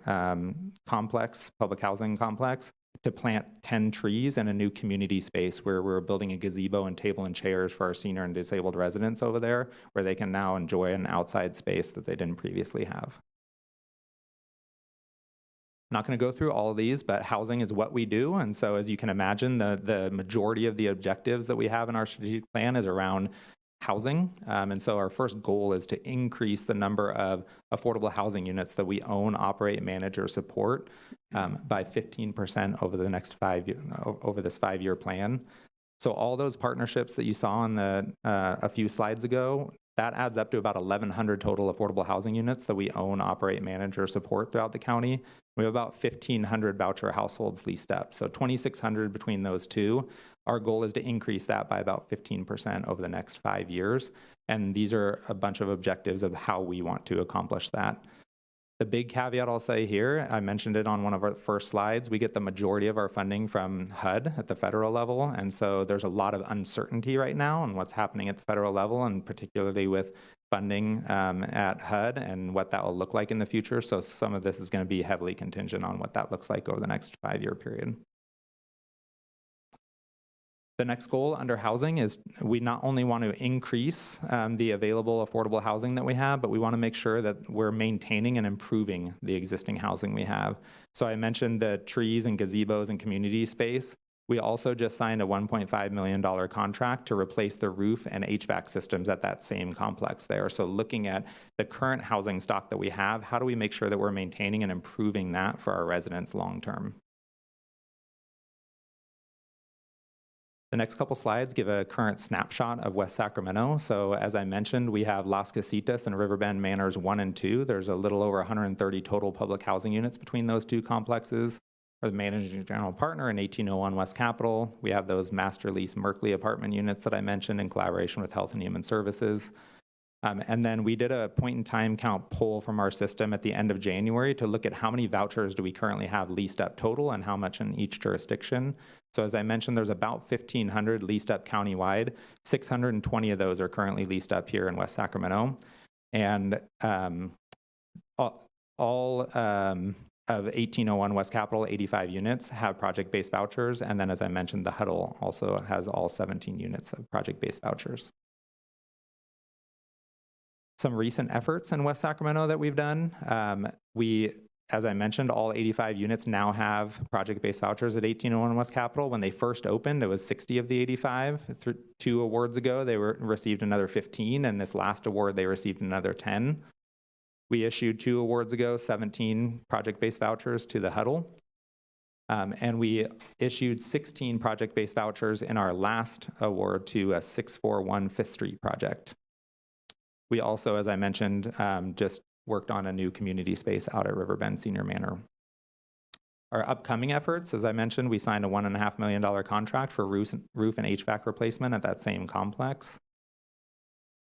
Complex, public housing complex, to plant 10 trees in a new community space where we're building a gazebo and table and chairs for our senior and disabled residents over there, where they can now enjoy an outside space that they didn't previously have. Not going to go through all of these, but housing is what we do. And so as you can imagine, the majority of the objectives that we have in our strategic plan is around housing. And so our first goal is to increase the number of affordable housing units that we own, operate, manage, or support by 15% over the next over this 5-year plan. So all those partnerships that you saw on a few slides ago, that adds up to about 1,100 total affordable housing units that we own, operate, manage, or support throughout the county. We have about 1,500 voucher households leased up. So 2,600 between those two. Our goal is to increase that by about 15% over the next 5 years. And these are a bunch of objectives of how we want to accomplish that. The big caveat I'll say here, I mentioned it on one of our first slides, we get the majority of our funding from HUD at the federal level. And so there's a lot of uncertainty right now on what's happening at the federal level, and particularly with funding at HUD and what that will look like in the future. So some of this is going to be heavily contingent on what that looks like over the next 5-year period. The next goal under housing is we not only want to increase the available affordable housing that we have, but we want to make sure that we're maintaining and improving the existing housing we have. So I mentioned the trees and gazebos and community space. We also just signed a $1.5 million contract to replace the roof and HVAC systems at that same complex there. So looking at the current housing stock that we have, how do we make sure that we're maintaining and improving that for our residents long term? The next couple slides give a current snapshot of West Sacramento. So as I mentioned, we have Las Casitas and Riverbend Manors 1 and 2. There's a little over 130 total public housing units between those two complexes. We're the managing general partner in 1801 West Capitol. We have those master lease Merkley apartment units that I mentioned in collaboration with Health and Human Services. And then we did a point-in-time count poll from our system at the end of January to look at how many vouchers do we currently have leased up total and how much in each jurisdiction. So as I mentioned, there's about 1,500 leased up countywide. 620 of those are currently leased up here in West Sacramento. And all of 1801 West Capitol, 85 units have project-based vouchers. And then as I mentioned, the Huddle also has all 17 units of project-based vouchers. Some recent efforts in West Sacramento that we've done. As I mentioned, all 85 units now have project-based vouchers at 1801 West Capitol. When they first opened, it was 60 of the 85. 2 awards ago, they received another 15, and this last award, they received another 10. We issued 2 awards ago, 17 project-based vouchers to the Huddle. And we issued 16 project-based vouchers in our last award to a 641 5th Street project. We also, as I mentioned, just worked on a new community space out at Riverbend Senior Manor. Our upcoming efforts, as I mentioned, we signed a $1.5 million contract for roof and HVAC replacement at that same complex.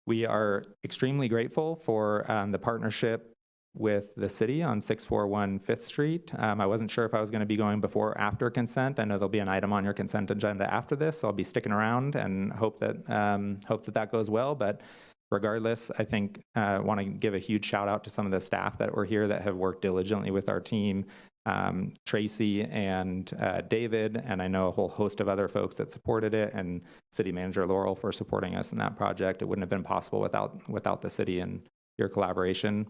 We are extremely grateful for the partnership with the city on 641 5th Street. I wasn't sure if I was going to be going before or after consent. I know there'll be an item on your consent agenda after this, so I'll be sticking around and hope that that goes well. But regardless, I think I want to give a huge shout out to some of the staff that were here that have worked diligently with our team, Tracy and David, and I know a whole host of other folks that supported it, and City Manager Laurel for supporting us in that project. It wouldn't have been possible without the city and your collaboration.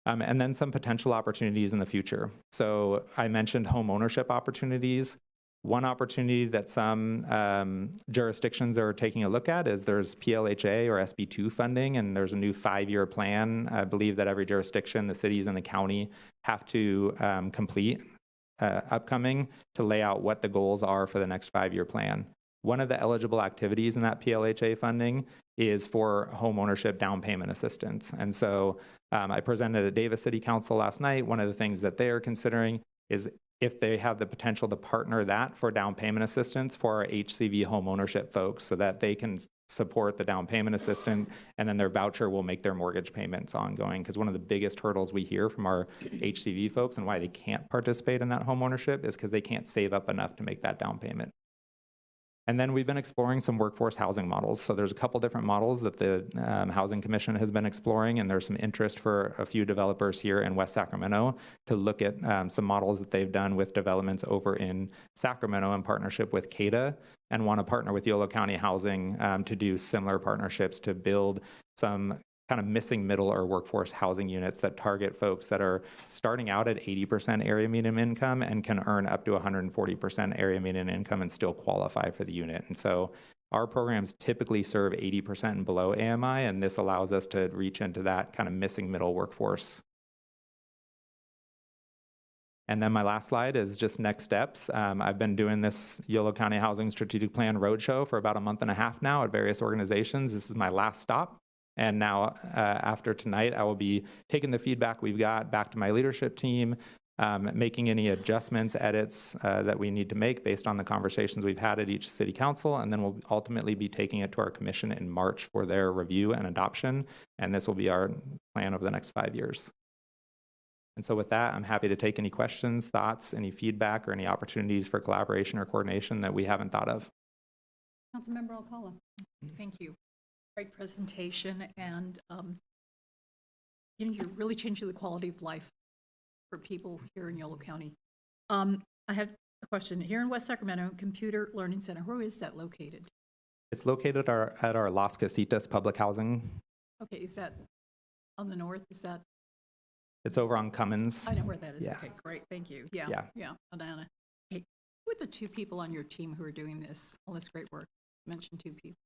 And then some potential opportunities in the future. So I mentioned home ownership opportunities. One opportunity that some jurisdictions are taking a look at is there's PLHA or SB2 funding, and there's a new 5-year plan. I believe that every jurisdiction, the cities and the county, have to complete upcoming to lay out what the goals are for the next 5-year plan. One of the eligible activities in that PLHA funding is for home ownership down payment assistance. And so I presented at Davis City Council last night. One of the things that they are considering is if they have the potential to partner that for down payment assistance for our HCV home ownership folks so that they can support, the down payment assistance, and then their voucher will make their mortgage payments ongoing. Because one of the biggest hurdles we hear from our HCV folks and why they can't participate in that home ownership is because they can't save up enough to make that down payment. And then we've been exploring some workforce housing models. So there's a couple different models that the Housing Commission has been exploring, and there's some interest for a few developers here in West Sacramento to look at some models that they've done with developments over in Sacramento in partnership with CADA, and want to partner with Yolo County Housing to do similar partnerships to build some kind of missing middle or workforce housing units that target folks that are starting out at 80% area median income and can earn up to 140% area median income and still qualify for the unit. And so our programs typically serve 80% and below AMI, and this allows us to reach into that kind of missing middle workforce. And then my last slide is just next steps. I've been doing this Yolo County Housing Strategic Plan Roadshow for about a month and a half now at various organizations. This is my last stop. And now, after tonight, I will be taking the feedback we've got back to my leadership team, making any adjustments, edits that we need to make based on the conversations we've had at each city council, and then we'll ultimately be taking it to our commission in March for their review and adoption, and this will be our plan over the next 5 years. And so with that, I'm happy to take any questions, thoughts, any feedback, or any opportunities for collaboration or coordination that we haven't thought of. Councilmember Alcala. Thank you. Great presentation, and you're really changing the quality of life for people here in Yolo County. I had a question. Here in West Sacramento, Computer Learning Center, where is that located? It's located at our Las Casitas public housing. Okay, is that on the north? Is that? It's over on Cummins. I know where that is. Yeah. Okay, great. Thank you. Yeah. Adana. Hey, who are the two people on your team who are doing all this great work? You mentioned two people.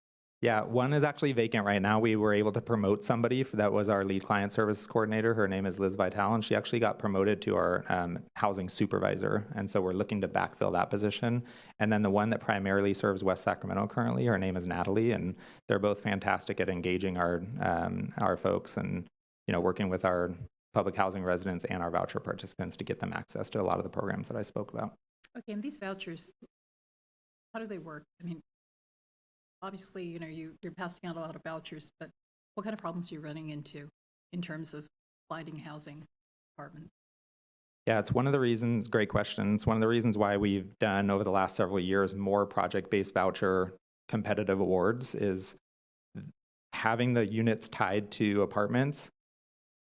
Yeah, one is actually vacant right now. We were able to promote somebody that was our lead client services coordinator. Her name is Liz Vitale, and she actually got promoted to our housing supervisor. And so we're looking to backfill that position. And then the one that primarily serves West Sacramento currently, her name is Natalie, and they're both fantastic at engaging our folks and working with our public housing residents and our voucher participants to get them access to a lot of the programs that I spoke about. Okay, and these vouchers, how do they work? I mean, obviously, you're passing out a lot of vouchers, but what kind of problems are you running into in terms of finding housing apartments? Yeah, it's one of the reasons, great question. It's one of the reasons why we've done over the last several years more project-based voucher competitive awards is having the units tied to apartments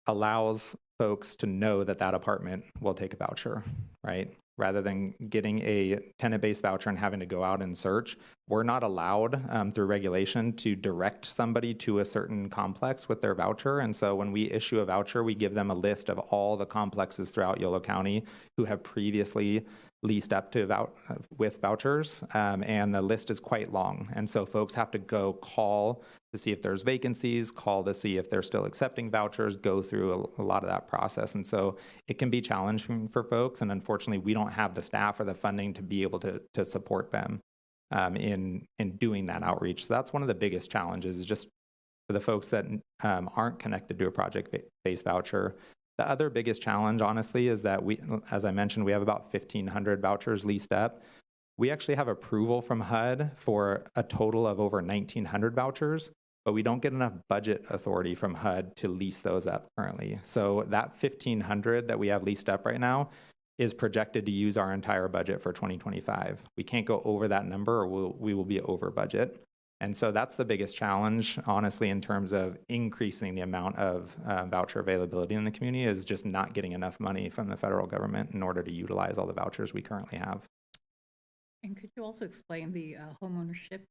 allows folks to know that that apartment will take a voucher, right? Rather than getting a tenant-based voucher and having to go out and search. We're not allowed through regulation to direct somebody to a certain complex with their voucher. And so when we issue a voucher, we give them a list of all the complexes throughout Yolo County who have previously leased up to with vouchers, and the list is quite long. And so folks have to go call to see if there's vacancies, call to see if they're still accepting vouchers, go through a lot of that process. And so it can be challenging for folks, and unfortunately we don't have the staff or the funding to be able to support them in doing that outreach. So that's one of the biggest challenges, is just for the folks that aren't connected to a project-based voucher. The other biggest challenge, honestly, is that as I mentioned, we have about 1,500 vouchers leased up. We actually have approval from HUD for a total of over 1,900 vouchers, but we don't get enough budget authority from HUD to lease those up currently. So that 1,500 that we have leased up right now is projected to use our entire budget for 2025. We can't go over that number, or we will be over budget. And so that's the biggest challenge, honestly, in terms of increasing the amount of voucher availability in the community, is just not getting enough money from the federal government in order to utilize all the vouchers we currently have. And could you also explain the homeownership?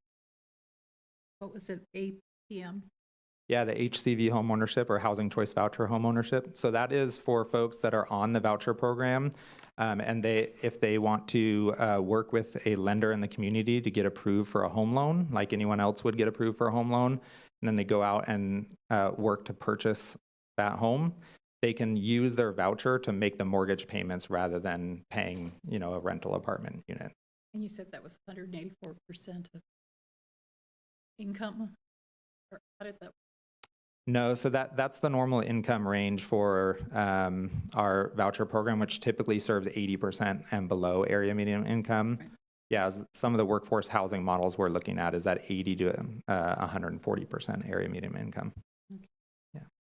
What was it, APM? Yeah, the HCV homeownership, or Housing Choice Voucher homeownership. So that is for folks that are on the voucher program, and if they want to work with a lender in the community to get approved for a home loan, like anyone else would get approved for a home loan, and then they go out and work to purchase that home, they can use their voucher to make the mortgage payments rather than paying, a rental apartment unit. And you said that was 184% of income? Or how did that work? No, so that's the normal income range for our voucher program, which typically serves 80% and below area median income. Right. yeah, some of the workforce housing models we're looking at is at 80 to 140% area median income.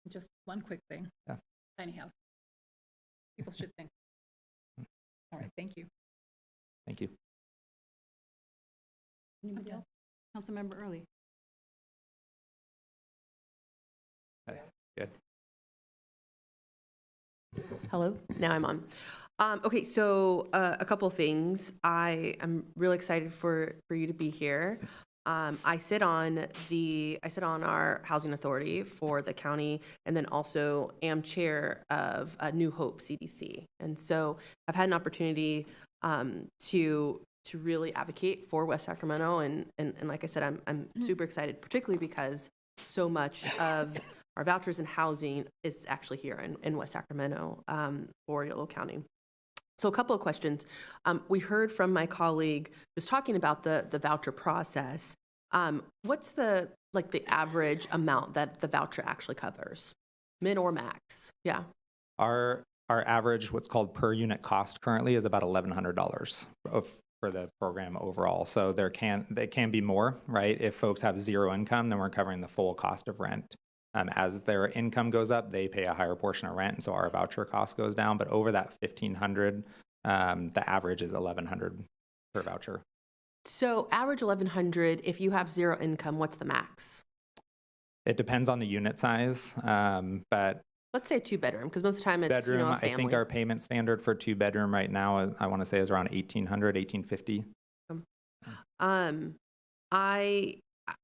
Just one quick thing. Yeah. Tiny house. People should think. All right, thank you. Thank you. Anybody else? Councilmember Early. Okay, good. Hello, now I'm on. Okay, so a couple things. I am really excited for you to be here. I sit on our housing authority for the county, and then also am chair of New Hope CDC. And so I've had an opportunity to really advocate for West Sacramento, and like I said, I'm super excited, particularly because so much of our vouchers and housing is actually here in West Sacramento for Yolo County. So a couple of questions. We heard from my colleague just talking about the voucher process. What's the average amount that the voucher actually covers, min or max? Yeah. Our average, what's called per unit cost currently, is about $1,100 for the program overall. So they can be more, right? If folks have zero income, then we're covering the full cost of rent. As their income goes up, they pay a higher portion of rent, and so our voucher cost goes down. But over that $1,500, the average is $1,100 per voucher. So average $1,100. If you have zero income, what's the max? It depends on the unit size, but Let's say 2-bedroom, because most of the time it's bedroom, a family. I think our payment standard for 2-bedroom right now, I want to say, is around $1,800, $1,850.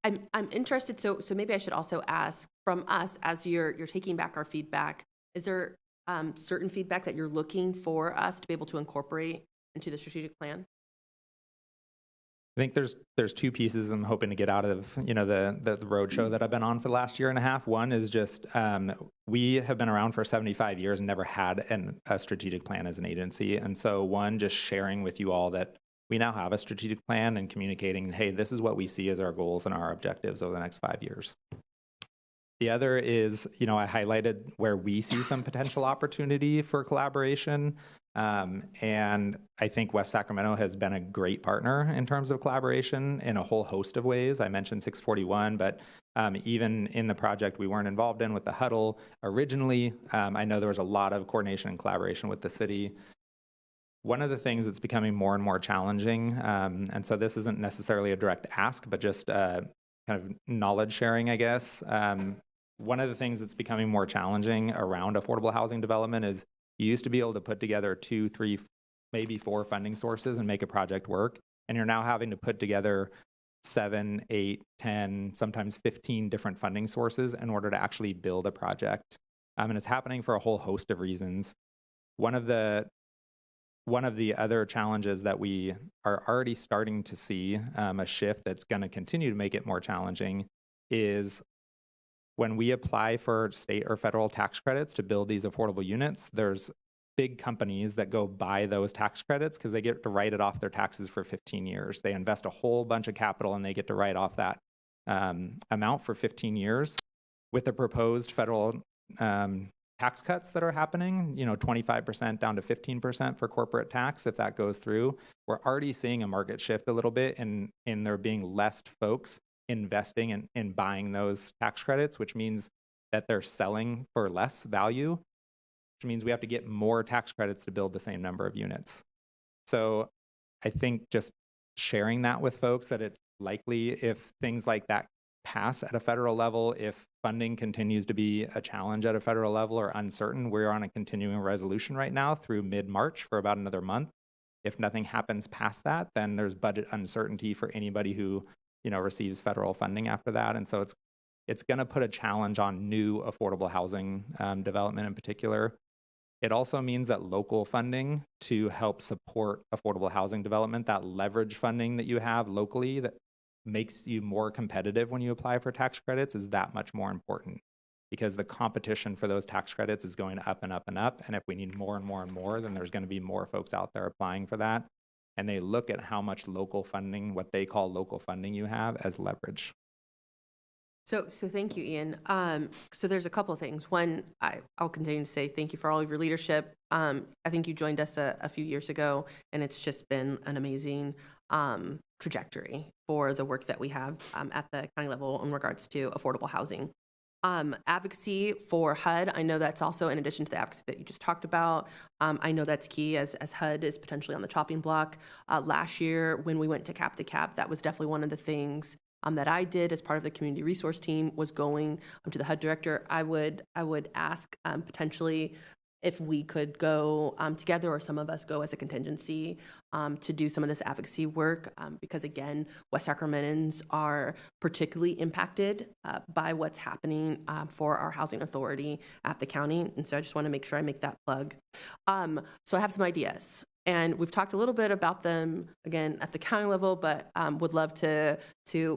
I'm interested. So maybe I should also ask from us, as you're taking back our feedback, is there certain feedback that you're looking for us to be able to incorporate into the strategic plan? I think there's two pieces I'm hoping to get out of the roadshow that I've been on for the last year and a half. One is just we have been around for 75 years and never had a strategic plan as an agency, and so one, just sharing with you all that we now have a strategic plan and communicating, hey, this is what we see as our goals and our objectives over the next 5 years. The other is, I highlighted where we see some potential opportunity for collaboration. And I think West Sacramento has been a great partner in terms of collaboration in a whole host of ways. I mentioned 641, but even in the project we weren't involved in with the huddle originally, I know there was a lot of coordination and collaboration with the city. One of the things that's becoming more and more challenging, and so this isn't necessarily a direct ask, but just kind of knowledge sharing, I guess. One of the things that's becoming more challenging around affordable housing development is you used to be able to put together 2, 3, maybe 4 funding sources and make a project work. And you're now having to put together 7, 8, 10, sometimes 15 different funding sources in order to actually build a project. And it's happening for a whole host of reasons. One of the other challenges that we are already starting to see, a shift that's going to continue to make it more challenging, is when we apply for state or federal tax credits to build these affordable units, there's big companies that go buy those tax credits because they get to write it off their taxes for 15 years. They invest a whole bunch of capital and they get to write off that amount for 15 years. With the proposed federal tax cuts that are happening, 25% down to 15% for corporate tax, if that goes through, we're already seeing a market shift a little bit in there being less folks investing in buying those tax credits, which means that they're selling for less value, which means we have to get more tax credits to build the same number of units. So I think just sharing that with folks, that it's likely, if things like that pass at a federal level, if funding continues to be a challenge at a federal level or uncertain, we're on a continuing resolution right now through mid-March for about another month. If nothing happens past that, then there's budget uncertainty for anybody who receives federal funding after that. And so it's going to put a challenge on new affordable housing development in particular. It also means that local funding to help support affordable housing development, that leverage funding that you have locally that makes you more competitive when you apply for tax credits, is that much more important, because the competition for those tax credits is going up and up and up. And if we need more and more and more, then there's going to be more folks out there applying for that. And they look at how much local funding, what they call local funding, you have as leverage. So thank you, Ian. So there's a couple of things. One, I'll continue to say thank you for all of your leadership. I think you joined us a few years ago, and it's just been an amazing trajectory for the work that we have at the county level in regards to affordable housing. Advocacy for HUD, I know that's also in addition to the advocacy that you just talked about. I know that's key as HUD is potentially on the chopping block. Last year, when we went to cap, that was definitely one of the things that I did as part of the community resource team, was going to the HUD director. I would ask potentially if we could go together, or some of us go as a contingency to do some of this advocacy work, because again, West Sacramentans are particularly impacted by what's happening for our housing authority at the county. And so I just want to make sure I make that plug. So I have some ideas. And we've talked a little bit about them, again, at the county level, but would love to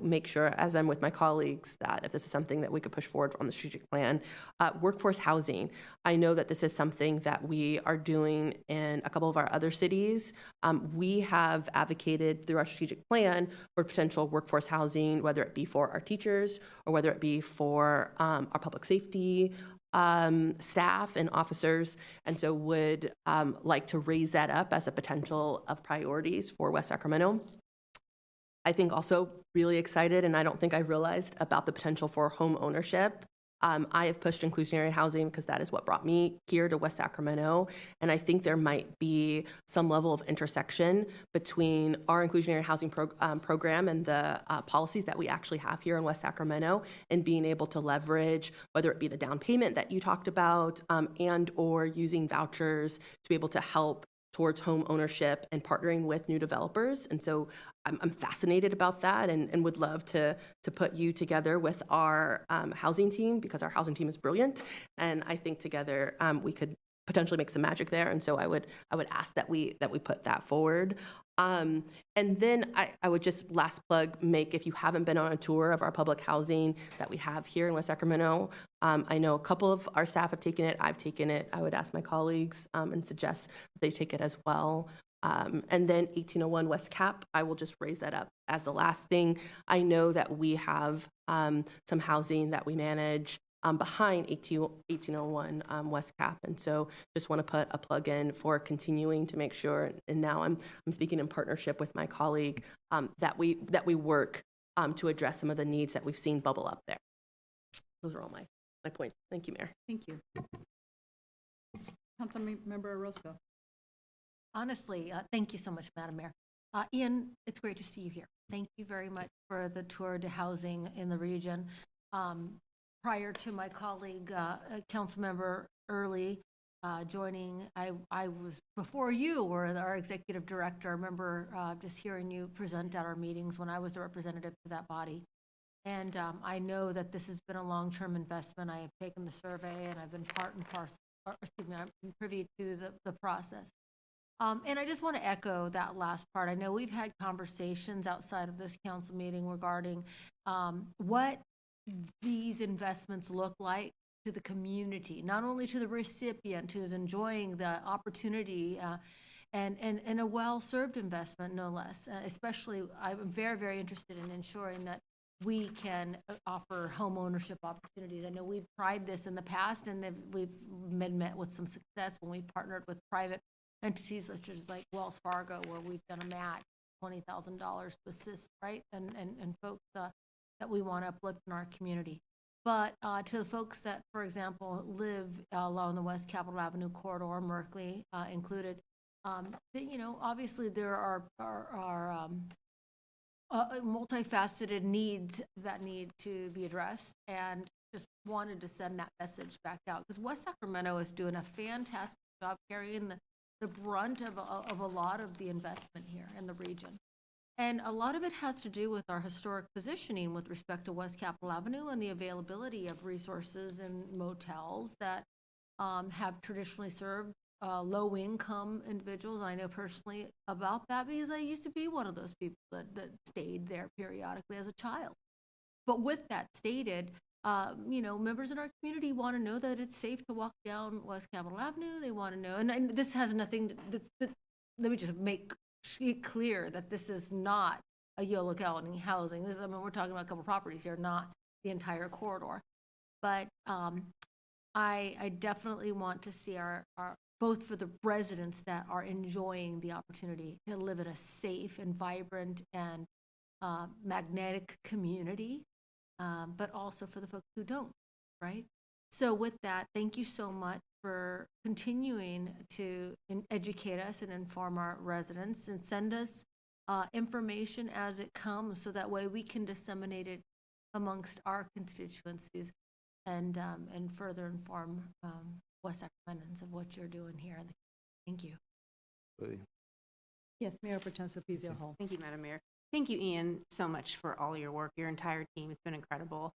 make sure, as I'm with my colleagues, that if this is something that we could push forward on the strategic plan. Workforce housing. I know that this is something that we are doing in a couple of our other cities. We have advocated through our strategic plan for potential workforce housing, whether it be for our teachers or whether it be for our public safety staff and officers, and so would like to raise that up as a potential of priorities for West Sacramento. I think also really excited, and I don't think I realized about the potential for home ownership. I have pushed inclusionary housing because that is what brought me here to West Sacramento. And I think there might be some level of intersection between our inclusionary housing program and the policies that we actually have here in West Sacramento, and being able to leverage, whether it be the down payment that you talked about, and or using vouchers to be able to help towards home ownership and partnering with new developers. And so I'm fascinated about that, and would love to put you together with our housing team, because our housing team is brilliant. And I think together we could potentially make some magic there. And so I would ask that we put that forward. And then I would just last plug, if you haven't been on a tour of our public housing that we have here in West Sacramento, I know a couple of our staff have taken it. I've taken it. I would ask my colleagues and suggest that they take it as well. And then 1801 West Cap, I will just raise that up as the last thing. I know that we have some housing that we manage behind 1801 West Cap, and so just want to put a plug in for continuing to make sure, and now I'm speaking in partnership with my colleague, that we work to address some of the needs that we've seen bubble up there. Those are all my points. Thank you, Mayor. Thank you. Councilmember Orozco. Honestly, thank you so much, Madam Mayor. Ian, it's great to see you here. Thank you very much for the tour to housing in the region. Prior to my colleague, Councilmember Early, joining, I was, before you were our executive director. I remember just hearing you present at our meetings when I was the representative to that body. And I know that this has been a long-term investment. I have taken the survey, and I've been part and parcel, I'm privy to the process. And I just want to echo that last part. I know we've had conversations outside of this council meeting regarding what these investments look like to the community, not only to the recipient who's enjoying the opportunity and a well-served investment, no less. Especially, I'm very, very interested in ensuring that we can offer home ownership opportunities. I know we've tried this in the past, and we've been met with some success when we've partnered with private entities such as like Wells Fargo, where we've done a match, $20,000 to assist, right, and folks that we want to uplift in our community. But to the folks that, for example, live along the West Capitol Avenue corridor, Merkley included, obviously there are multifaceted needs that need to be addressed, and just wanted to send that message back out, because West Sacramento is doing a fantastic job carrying the brunt of a lot of the investment here in the region. And a lot of it has to do with our historic positioning with respect to West Capitol Avenue and the availability of resources and motels that have traditionally served low-income individuals. And I know personally about that because I used to be one of those people that stayed there periodically as a child. But with that stated, members in our community want to know that it's safe to walk down West Capitol Avenue. They want to know, and this has nothing to, let me just make it clear that this is not a Yolo County housing. We're talking about a couple properties here, not the entire corridor. But I definitely want to see our both for the residents that are enjoying the opportunity to live in a safe and vibrant and magnetic community, but also for the folks who don't, right? So with that, thank you so much for continuing to educate us and inform our residents and send us information as it comes so that way we can disseminate it amongst our constituencies and further inform West Sacramentans of what you're doing here. Thank you. Yes, Mayor Pro Tem Sophia Hall. Thank you, Madam Mayor. Thank you, Ian, so much for all your work, your entire team. It's been incredible.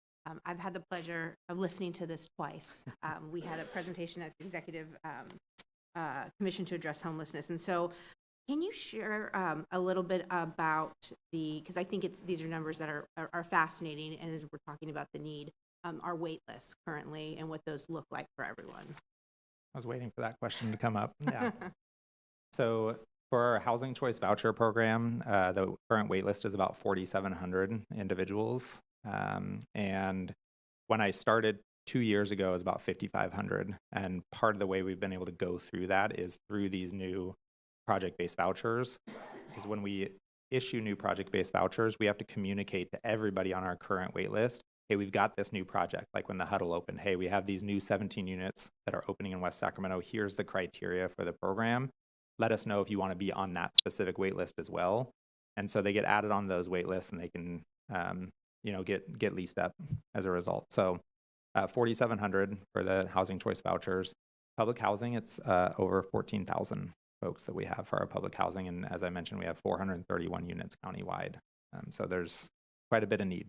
I've had the pleasure of listening to this twice. We had a presentation at the Executive Commission to Address Homelessness. And so can you share a little bit about because I think these are numbers that are fascinating, and as we're talking about the need, our wait lists currently and what those look like for everyone. I was waiting for that question to come up. Yeah. So for our Housing Choice Voucher Program, the current wait list is about 4,700 individuals. And when I started 2 years ago, it was about 5,500. And part of the way we've been able to go through that is through these new project-based vouchers. Because when we issue new project-based vouchers, we have to communicate to everybody on our current wait list, hey, we've got this new project. Like when the huddle opened, hey, we have these new 17 units that are opening in West Sacramento. Here's the criteria for the program. Let us know if you want to be on that specific wait list as well. And so they get added on those wait lists, and they can get leased up as a result. So 4,700 for the Housing Choice Vouchers. Public housing, it's over 14,000 folks that we have for our public housing. And as I mentioned, we have 431 units countywide. So there's quite a bit of need.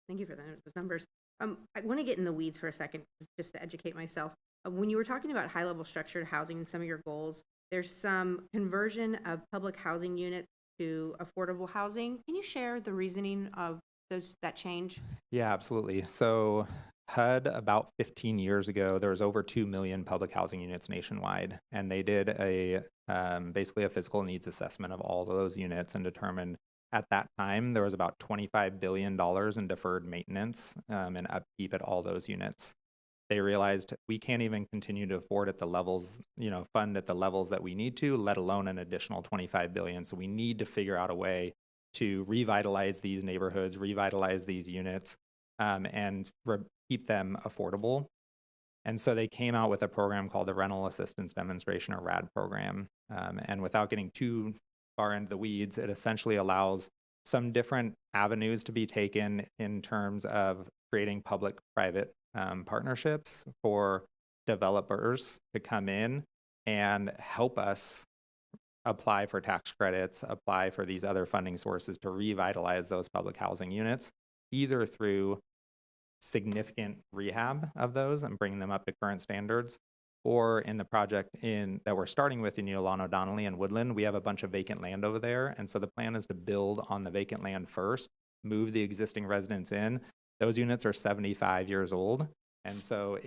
Thank you for those numbers. I want to get in the weeds for a second, just to educate myself. When you were talking about high-level structured housing and some of your goals, there's some conversion of public housing units to affordable housing. Can you share the reasoning of that change? Yeah, absolutely. So HUD, about 15 years ago, there was over 2 million public housing units nationwide, and they did basically a physical needs assessment of all of those units and determined at that time there was about $25 billion in deferred maintenance and upkeep at all those units. They realized we can't even continue to afford at the levels, fund at the levels that we need to, let alone an additional $25 billion. So we need to figure out a way to revitalize these neighborhoods, revitalize these units, and keep them affordable. And so they came out with a program called the Rental Assistance Demonstration, or RAD program. And without getting too far into the weeds, it essentially allows some different avenues to be taken in terms of creating public-private partnerships for developers to come in and help us apply for tax credits, apply for these other funding sources to revitalize those public housing units, either through significant rehab of those and bringing them up to current standards, or in the project that we're starting with in Yolano Donnelly and Woodland, we have a bunch of vacant land over there. And so the plan is to build on the vacant land first, move the existing residents in. Those units are 75 years old. And so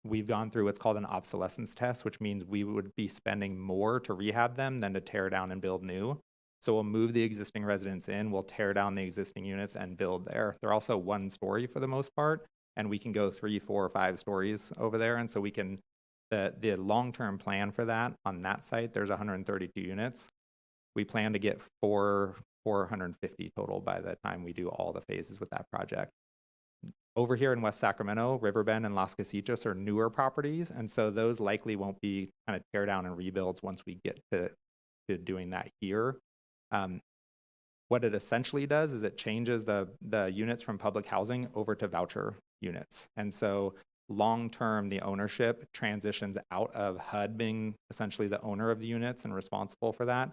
we've gone through what's called an obsolescence test, which means we would be spending more to rehab them than to tear down and build new. So we'll move the existing residents in, we'll tear down the existing units and build there. They're also one story for the most part, and we can go 3, 4, or 5 stories over there. And so we can, the long-term plan for that on that site, there's 132 units. We plan to get 450 total by the time we do all the phases with that project. Over here in West Sacramento, Riverbend and Las Casitas are newer properties, and so those likely won't be kind of tear down and rebuilds once we get to doing that here. What it essentially does is it changes the units from public housing over to voucher units. And so long-term, the ownership transitions out of HUD being essentially the owner of the units and responsible for that,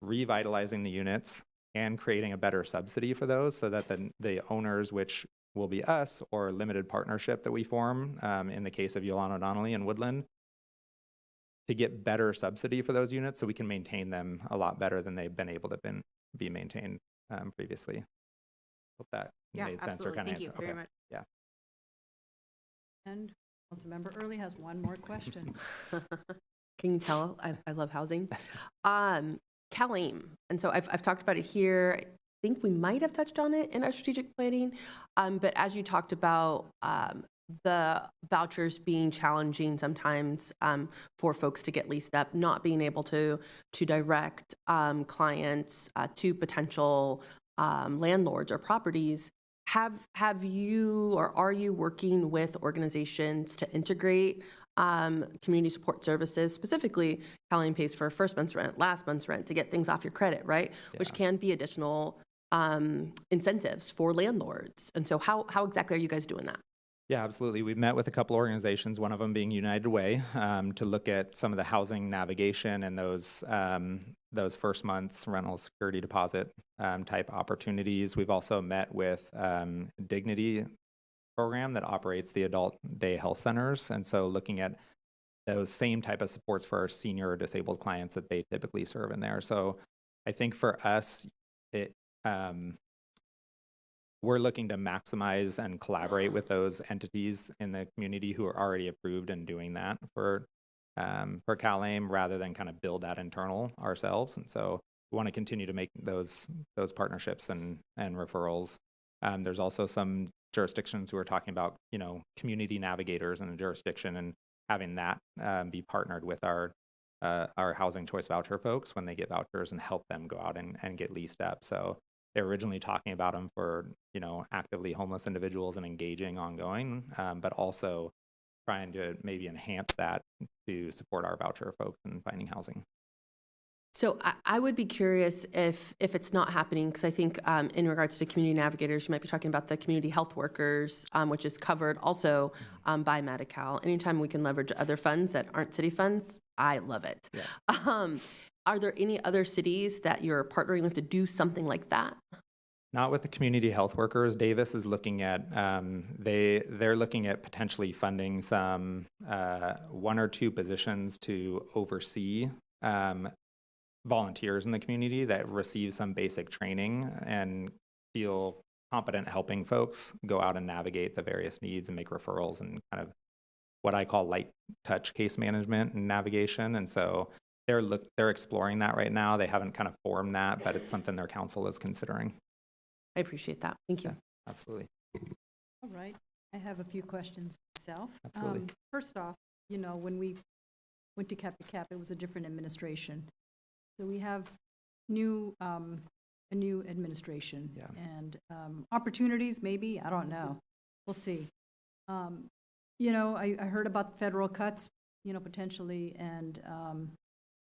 revitalizing the units and creating a better subsidy for those so that the owners, which will be us or limited partnership that we form in the case of Yolano Donnelly and Woodland, to get better subsidy for those units so we can maintain them a lot better than they've been able to be maintained previously. Hope that made sense or kind of. Thank you very much. Yeah. And Councilmember Early has one more question. Can you tell I love housing? CalAIM. And so I've talked about it here. I think we might have touched on it in our strategic planning. But as you talked about the vouchers being challenging sometimes for folks to get leased up, not being able to direct clients to potential landlords or properties. Have you or are you working with organizations to integrate community support services? Specifically, Colleen pays for first month's rent, last month's rent to get things off your credit, right? Which can be additional incentives for landlords. And so how exactly are you guys doing that? Yeah, absolutely. We've met with a couple organizations, one of them being United Way, to look at some of the housing navigation and those first month's rental security deposit type opportunities. We've also met with Dignity program that operates the adult day health centers, and so looking at those same type of supports for our senior or disabled clients that they typically serve in there. So I think for us, we're looking to maximize and collaborate with those entities in the community who are already approved and doing that for CalAIM, rather than kind of build that internal ourselves. And so we want to continue to make those partnerships and referrals. There's also some jurisdictions who are talking about, community navigators in a jurisdiction and having that be partnered with our housing choice voucher folks when they get vouchers and help them go out and get leased up. So they're originally talking about them for, actively homeless individuals and engaging ongoing, but also trying to maybe enhance that to support our voucher folks in finding housing. So I would be curious if it's not happening, because I think in regards to community navigators, you might be talking about the community health workers, which is covered also by Medi-Cal. Anytime we can leverage other funds that aren't city funds, I love it. Yeah. Are there any other cities that you're partnering with to do something like that? Not with the community health workers. Davis is looking at, they're looking at potentially funding some one or two positions to oversee volunteers in the community that receive some basic training and feel competent helping folks go out and navigate the various needs and make referrals and kind of what I call light touch case management and navigation. And so they're exploring that right now. They haven't kind of formed that, but it's something their council is considering. I appreciate that. Thank you. Yeah, absolutely. All right. I have a few questions myself. Absolutely. First off, when we went to Cap to Cap, it was a different administration. So we have a new administration. Yeah. And opportunities, maybe, I don't know. We'll see. I heard about federal cuts, potentially, and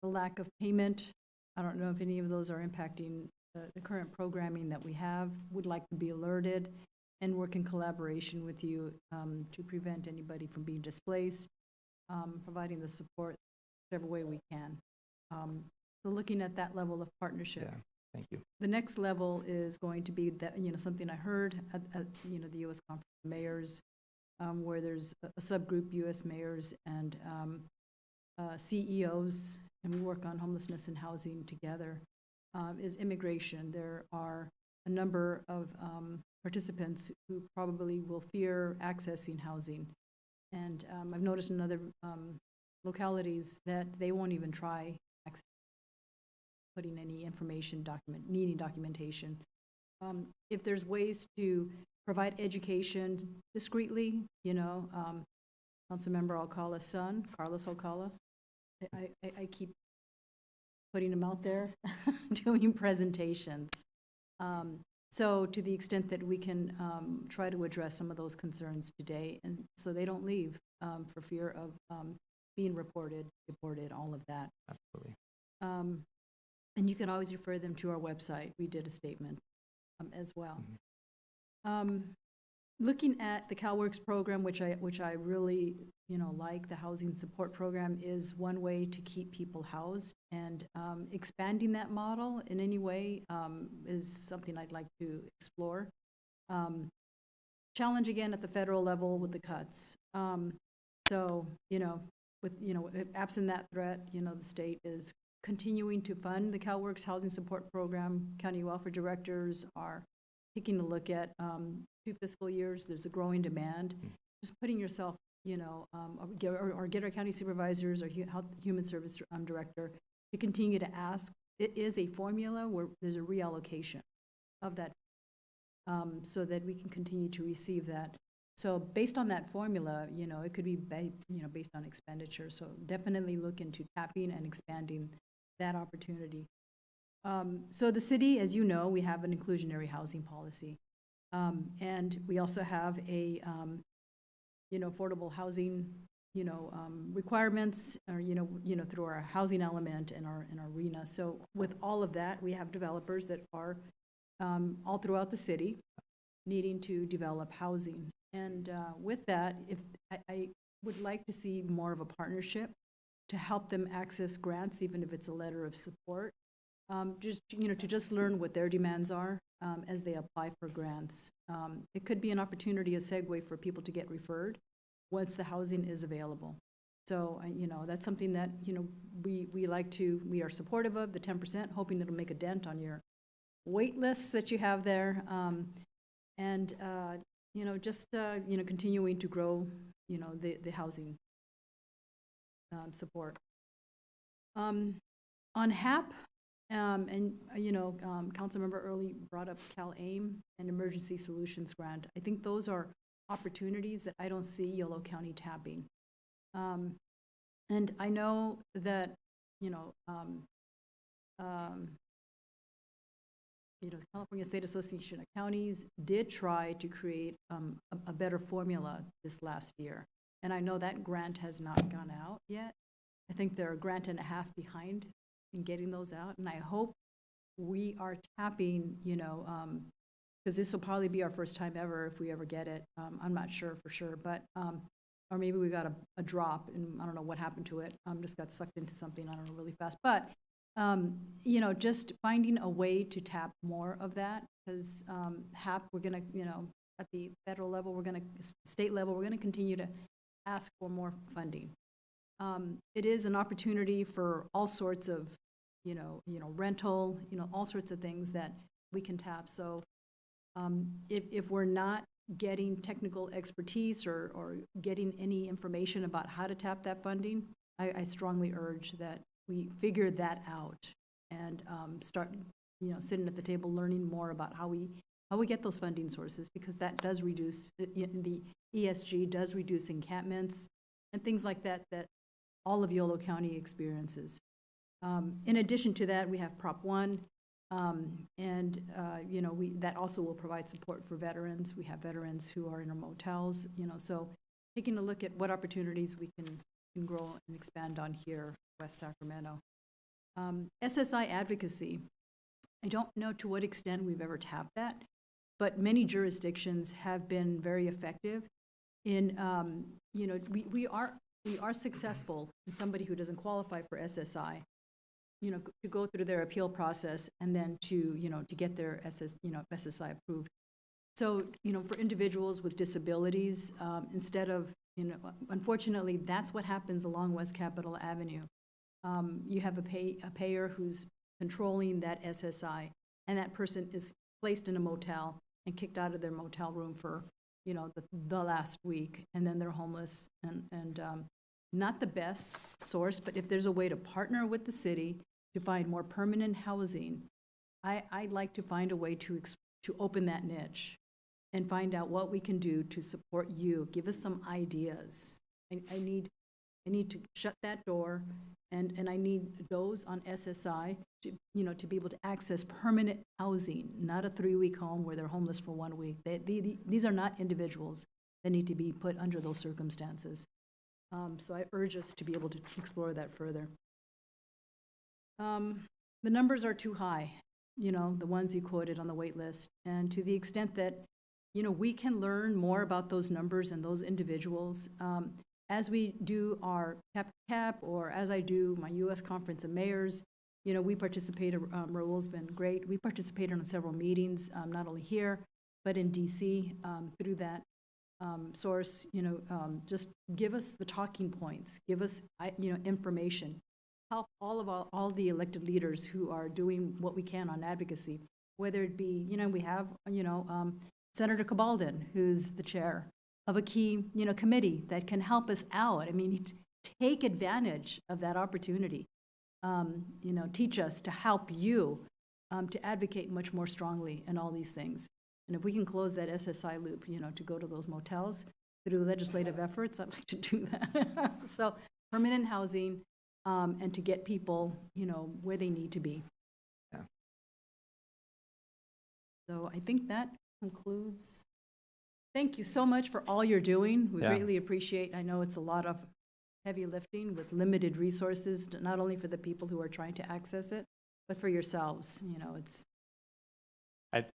the lack of payment. I don't know if any of those are impacting the current programming that we have. Would like to be alerted and work in collaboration with you to prevent anybody from being displaced, providing the support whichever way we can. So looking at that level of partnership. Yeah, thank you. The next level is going to be that, something I heard at the U.S. Conference of Mayors, where there's a subgroup, U.S. mayors and CEOs, and we work on homelessness and housing together, is immigration. There are a number of participants who probably will fear accessing housing. And I've noticed in other localities that they won't even try putting any information needing documentation. If there's ways to provide education discreetly, Councilmember Alcala's son, Carlos Alcala, I keep putting him out there doing presentations. So to the extent that we can try to address some of those concerns today, and so they don't leave for fear of being deported, all of that. Absolutely. And you can always refer them to our website. We did a statement as well. Mm-hmm. Looking at the CalWorks program, which I really like, the housing support program is one way to keep people housed, and expanding that model in any way is something I'd like to explore. Challenge again at the federal level with the cuts. So absent that threat, the state is continuing to fund the CalWorks housing support program. County welfare directors are taking a look at 2 fiscal years. There's a growing demand. Just putting yourself, or get our county supervisors or human service director to continue to ask. It is a formula where there's a reallocation of that so that we can continue to receive that. So based on that formula, you know, it could be, based on expenditure. So definitely look into tapping and expanding that opportunity. So the city, as you know, we have an inclusionary housing policy. And we also have a, affordable housing, requirements, or, through our housing element and our arena. So with all of that, we have developers that are all throughout the city needing to develop housing. And with that, I would like to see more of a partnership to help them access grants, even if it's a letter of support. To just learn what their demands are as they apply for grants. It could be an opportunity, a segue for people to get referred once the housing is available. So, that's something that, we are supportive of, the 10%, hoping it'll make a dent on your wait lists that you have there. Continuing to grow, the housing support. On HAP, Councilmember Early brought up CalAIM and Emergency Solutions Grant. I think those are opportunities that I don't see Yolo County tapping. And I know that, California State Association of Counties did try to create a better formula this last year. And I know that grant has not gone out yet. I think they're a grant and a half behind in getting those out. And I hope we are tapping, because this will probably be our first time ever if we ever get it. I'm not sure for sure, but, or maybe we got a drop and I don't know what happened to it. Just got sucked into something, I don't know, really fast. But, just finding a way to tap more of that, because HAP, we're going to, at the federal level, state level, we're going to continue to ask for more funding. It is an opportunity for all sorts of, rental, all sorts of things that we can tap. So if we're not getting technical expertise or getting any information about how to tap that funding, I strongly urge that we figure that out and start, sitting at the table learning more about how we get those funding sources, because that does reduce, the ESG does reduce encampments and things like that all of Yolo County experiences. In addition to that, we have Prop 1, that also will provide support for veterans. We have veterans who are in our motels, so taking a look at what opportunities we can grow and expand on here, West Sacramento. SSI advocacy. I don't know to what extent we've ever tapped that, but many jurisdictions have been very effective in, we are successful in somebody who doesn't qualify for SSI, to go through their appeal process and then to get their SSI approved. So, for individuals with disabilities, instead of, unfortunately, that's what happens along West Capitol Avenue. You have a payer who's controlling that SSI, and that person is placed in a motel and kicked out of their motel room for, the last week, and then they're homeless and not the best source. But if there's a way to partner with the city to find more permanent housing, I'd like to find a way to open that niche and find out what we can do to support you. Give us some ideas. I need to shut that door, and I need those on SSI to be able to access permanent housing, not a 3-week home where they're homeless for 1 week. These are not individuals that need to be put under those circumstances. So I urge us to be able to explore that further. The numbers are too high, the ones you quoted on the wait list. And to the extent that, we can learn more about those numbers and those individuals, as we do our CAP, or as I do my U.S. Conference of Mayors, we participated, Raul's been great. We participated in several meetings, not only here, but in D.C. Through that source, just give us the talking points, give us, information, help all the elected leaders who are doing what we can on advocacy, whether it be, we have, Senator Cabaldon, who's the chair of a key, committee that can help us out. I mean, take advantage of that opportunity. Teach us to help you to advocate much more strongly in all these things. And if we can close that SSI loop, to go to those motels through legislative efforts, I'd like to do that. So permanent housing, and to get people, where they need to be. Yeah. So I think that concludes. Thank you so much for all you're doing. We Yeah. greatly appreciate, I know it's a lot of heavy lifting with limited resources, not only for the people who are trying to access it, but for yourselves. It's,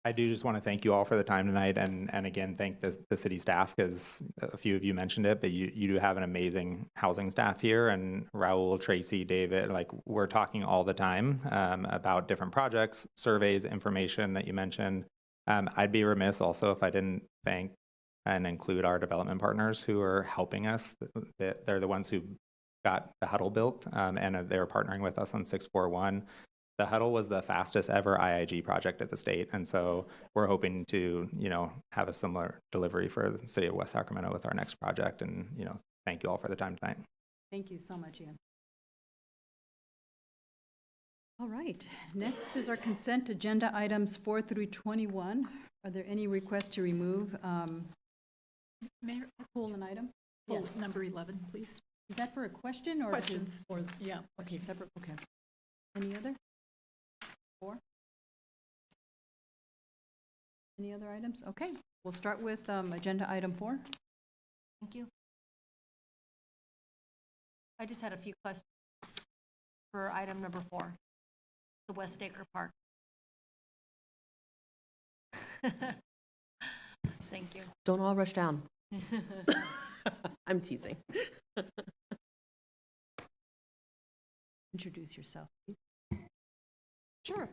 I do just want to thank you all for the time tonight, and again, thank the city staff, because a few of you mentioned it, but you do have an amazing housing staff here, and Raul, Tracy, David, like, we're talking all the time about different projects, surveys, information that you mentioned. I'd be remiss also if I didn't thank and include our development partners who are helping us. They're the ones who got the huddle built, and they're partnering with us on 641. The huddle was the fastest ever IIG project at the state, and so we're hoping to, have a similar delivery for the city of West Sacramento with our next project. And, thank you all for the time tonight. thank you so much, Ian. All right, next is our consent agenda items 4 through 21. Are there any requests to remove, Mayor, pull an item? pull Yes. number 11, please. Is that for a question or? to- Questions for, yeah. Okay, questions. separate, okay. Any other? 4? Any other items? Okay, we'll start with agenda item 4. Thank you. I just had a few questions for item number 4, the West Acre Park. Thank you. Don't all rush down. I'm teasing. Introduce yourself. Sure.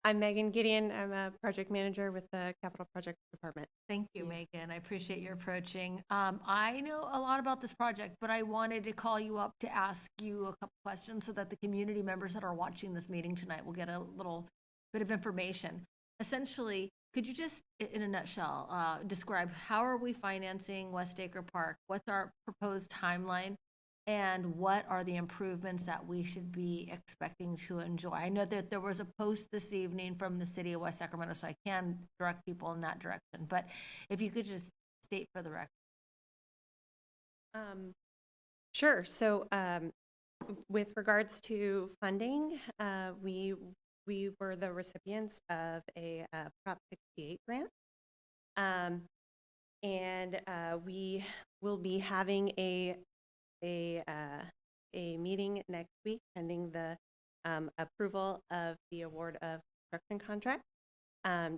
I'm Megan Gideon. I'm a project manager with the Capital Project Department. Thank you, Megan. I appreciate your approaching. I know a lot about this project, but I wanted to call you up to ask you a couple questions so that the community members that are watching this meeting tonight will get a little bit of information. Essentially, could you just, in a nutshell, describe how are we financing West Acre Park? What's our proposed timeline? And what are the improvements that we should be expecting to enjoy? I know that there was a post this evening from the city of West Sacramento, so I can direct people in that direction. But if you could just state for the record. Sure. So with regards to funding, we were the recipients of a Prop 68 grant. And we will be having a meeting next week pending the approval of the award of construction contract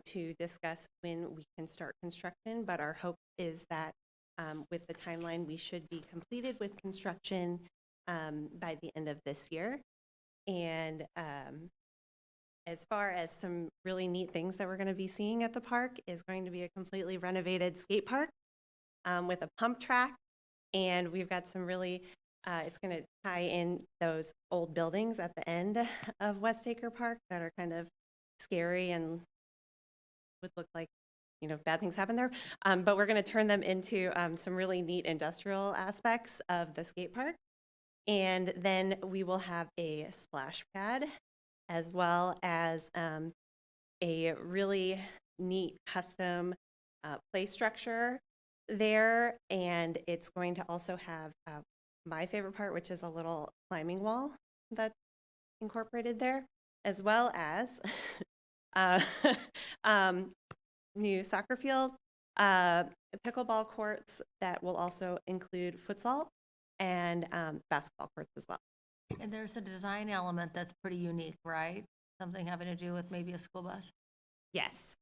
to discuss when we can start construction. But our hope is that with the timeline, we should be completed with construction by the end of this year. And as far as some really neat things that we're going to be seeing at the park is going to be a completely renovated skate park with a pump track. And we've got some really, it's going to tie in those old buildings at the end of West Acre Park that are kind of scary and would look like, bad things happen there. But we're going to turn them into some really neat industrial aspects of the skate park. And then we will have a splash pad as well as a really neat custom play structure there, and it's going to also have my favorite part, which is a little climbing wall that's incorporated there, as well as new soccer field, pickleball courts that will also include futsal and basketball courts as well. And there's a design element that's pretty unique, right? Something having to do with maybe a school bus? Yes.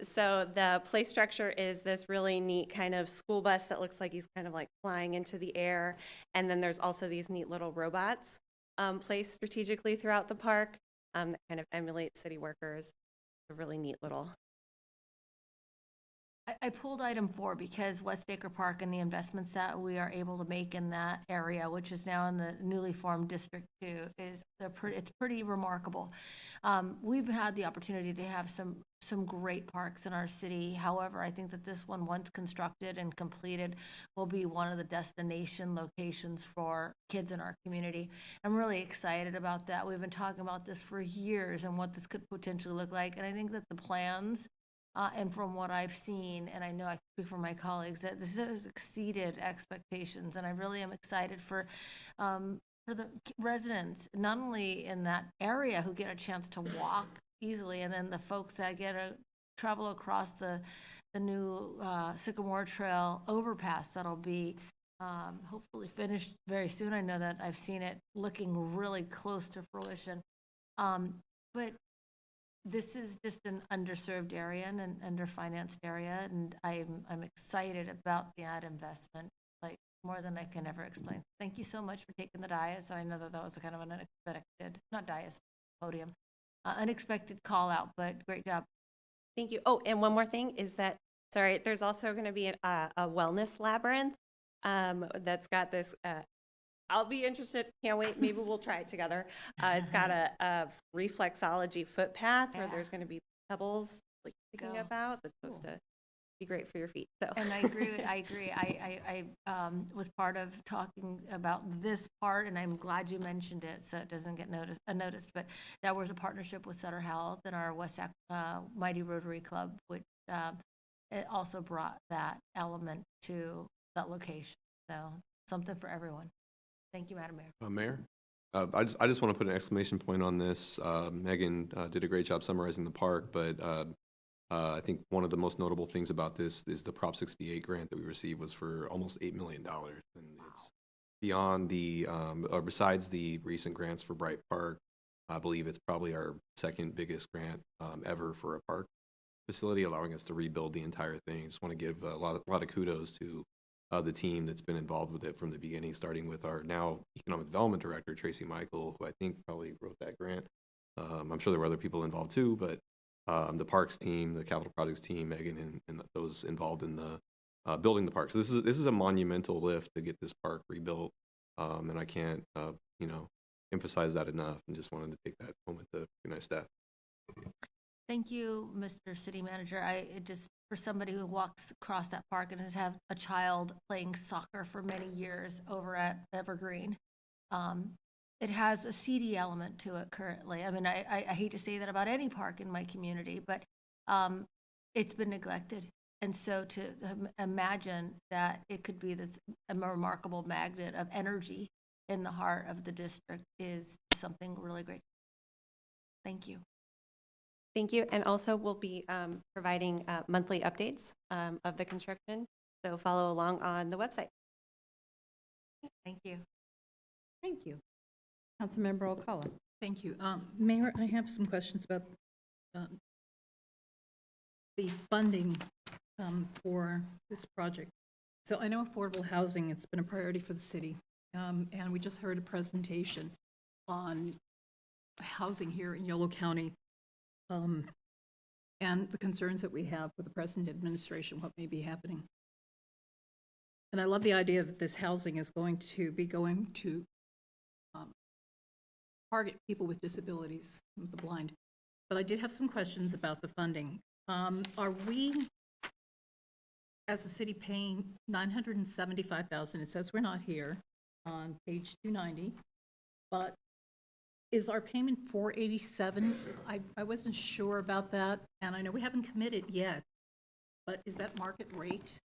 So the play structure is this really neat kind of school bus that looks like he's kind of like flying into the air. And then there's also these neat little robots placed strategically throughout the park that kind of emulate city workers. A really neat little. I pulled item 4 because West Acre Park and the investments that we are able to make in that area, which is now in the newly formed District 2, it's pretty remarkable. We've had the opportunity to have some great parks in our city. However, I think that this one, once constructed and completed, will be one of the destination locations for kids in our community. I'm really excited about that. We've been talking about this for years and what this could potentially look like. And I think that the plans And from what I've seen, and I know I speak for my colleagues, that this has exceeded expectations. And I really am excited for the residents, not only in that area who get a chance to walk easily, and then the folks that get to travel across the new Sycamore Trail overpass that'll be hopefully finished very soon. I know that I've seen it looking really close to fruition. But this is just an underserved area and an underfinanced area, and I'm excited about that investment, like more than I can ever explain. Thank you so much for taking the dais. I know that that was kind of an unexpected, not dais, podium, unexpected call out, but great job. Thank you. Oh, and one more thing is that, sorry, there's also going to be a wellness labyrinth that's got this, I'll be interested, can't wait, maybe we'll try it together. It's got a reflexology footpath where there's going to be pebbles like sticking up out that's supposed to be great for your feet. So. And I agree. I was part of talking about this part, and I'm glad you mentioned it so it doesn't get unnoticed. But that was a partnership with Sutter Health and our West Mighty Rotary Club, which it also brought that element to that location. So something for everyone. Thank you, Madam Mayor. Mayor, I just want to put an exclamation point on this. Megan did a great job summarizing the park, but I think one of the most notable things about this is the Prop 68 grant that we received was for almost $8 million. And it's beyond or besides the recent grants for Bright Park. I believe it's probably our second biggest grant ever for a park facility, allowing us to rebuild the entire thing. Just want to give a lot of kudos to the team that's been involved with it from the beginning, starting with our now Economic Development Director, Tracy Michael, who I think probably wrote that grant. I'm sure there were other people involved too, but the parks team, the capital projects team, Megan, and those involved in the building the park. So this is a monumental lift to get this park rebuilt, and I can't emphasize that enough. And just wanted to take that moment to recognize staff. Thank you, Mr. City Manager. For somebody who walks across that park and has had a child playing soccer for many years over at Evergreen, it has a seedy element to it currently. I mean, I hate to say that about any park in my community, but it's been neglected. And so to imagine that it could be this remarkable magnet of energy in the heart of the district is something really great. Thank you. Thank you. And also we'll be providing monthly updates of the construction. So follow along on the website. Thank you. Thank you. Councilmember O'Connor. Thank you. Mayor, I have some questions about the funding for this project. So I know affordable housing, it's been a priority for the city. And we just heard a presentation on housing here in Yolo County. And the concerns that we have with the present administration, what may be happening. And I love the idea that this housing is going to target people with disabilities, with the blind. But I did have some questions about the funding. Are we, as a city, paying $975,000? It says we're not here on page 290, but is our payment $487? I wasn't sure about that, and I know we haven't committed yet, but is that market rate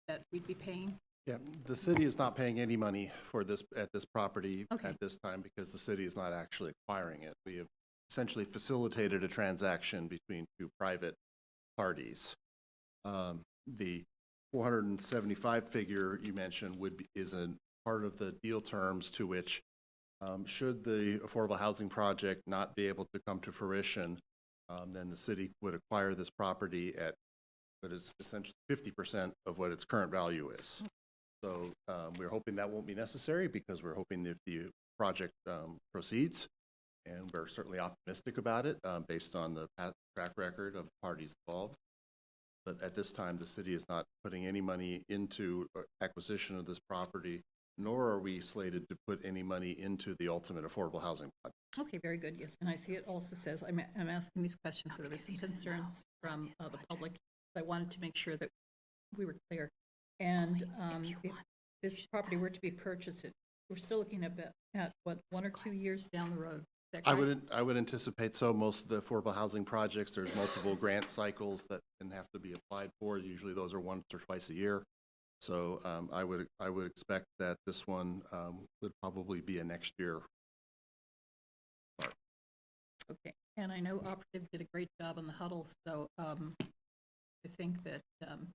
that we'd be paying? Yeah, the city is not paying any money for this at this property Okay. at this time because the city is not actually acquiring it. We have essentially facilitated a transaction between two private parties. The 475 figure you mentioned is a part of the deal terms to which should the affordable housing project not be able to come to fruition, then the city would acquire this property at what is essentially 50% of what its current value is. So we're hoping that won't be necessary because we're hoping that the project proceeds, and we're certainly optimistic about it based on the past track record of parties involved. But at this time, the city is not putting any money into acquisition of this property, nor are we slated to put any money into the ultimate affordable housing project. Okay, very good, yes. And I see it also says, I'm asking these questions so there was some concerns from the public. I wanted to make sure that we were clear. And if this property were to be purchased, we're still looking at what, 1 or 2 years down the road that correct? I would anticipate so. Most of the affordable housing projects, there's multiple grant cycles that can have to be applied for. Usually those are once or twice a year. So I would expect that this one would probably be a next year. Okay, and I know Operative did a great job on the huddle, so I think that I'm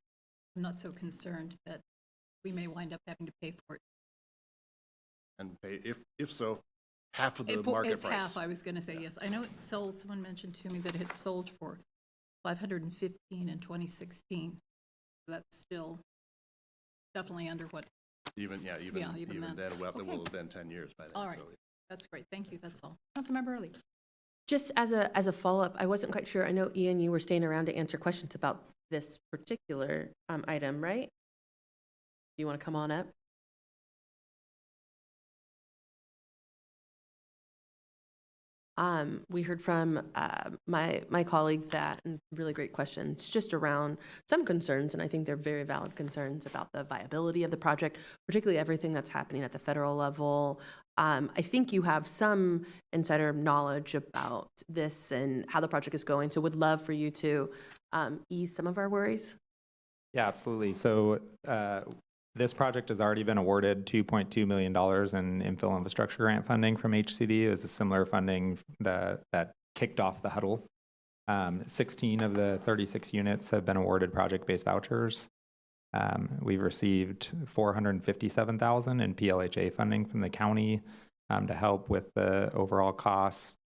not so concerned that we may wind up having to pay for it. And pay, if so, half of the It's market price. half, I was gonna say, yes. I know it sold, someone mentioned to me that it sold for $515 in 2016. That's still definitely under what, Even Yeah, even then. then, well, it Okay. will have been 10 years by then. all right, So that's great, thank you, that's all. Councilmember Early. Just as a follow-up, I wasn't quite sure. I know, Ian, you were staying around to answer questions about this particular item, right? Do you want to come on up? We heard from my colleague that, and really great questions, just around some concerns, and I think they're very valid concerns about the viability of the project, particularly everything that's happening at the federal level. I think you have some insider knowledge about this and how the project is going, so would love for you to ease some of our worries. Yeah, absolutely. So this project has already been awarded $2.2 million in infill infrastructure grant funding from HCD. It was a similar funding that kicked off the huddle. 16 of the 36 units have been awarded project-based vouchers. We've received $457,000 in PLHA funding from the county to help with the overall costs.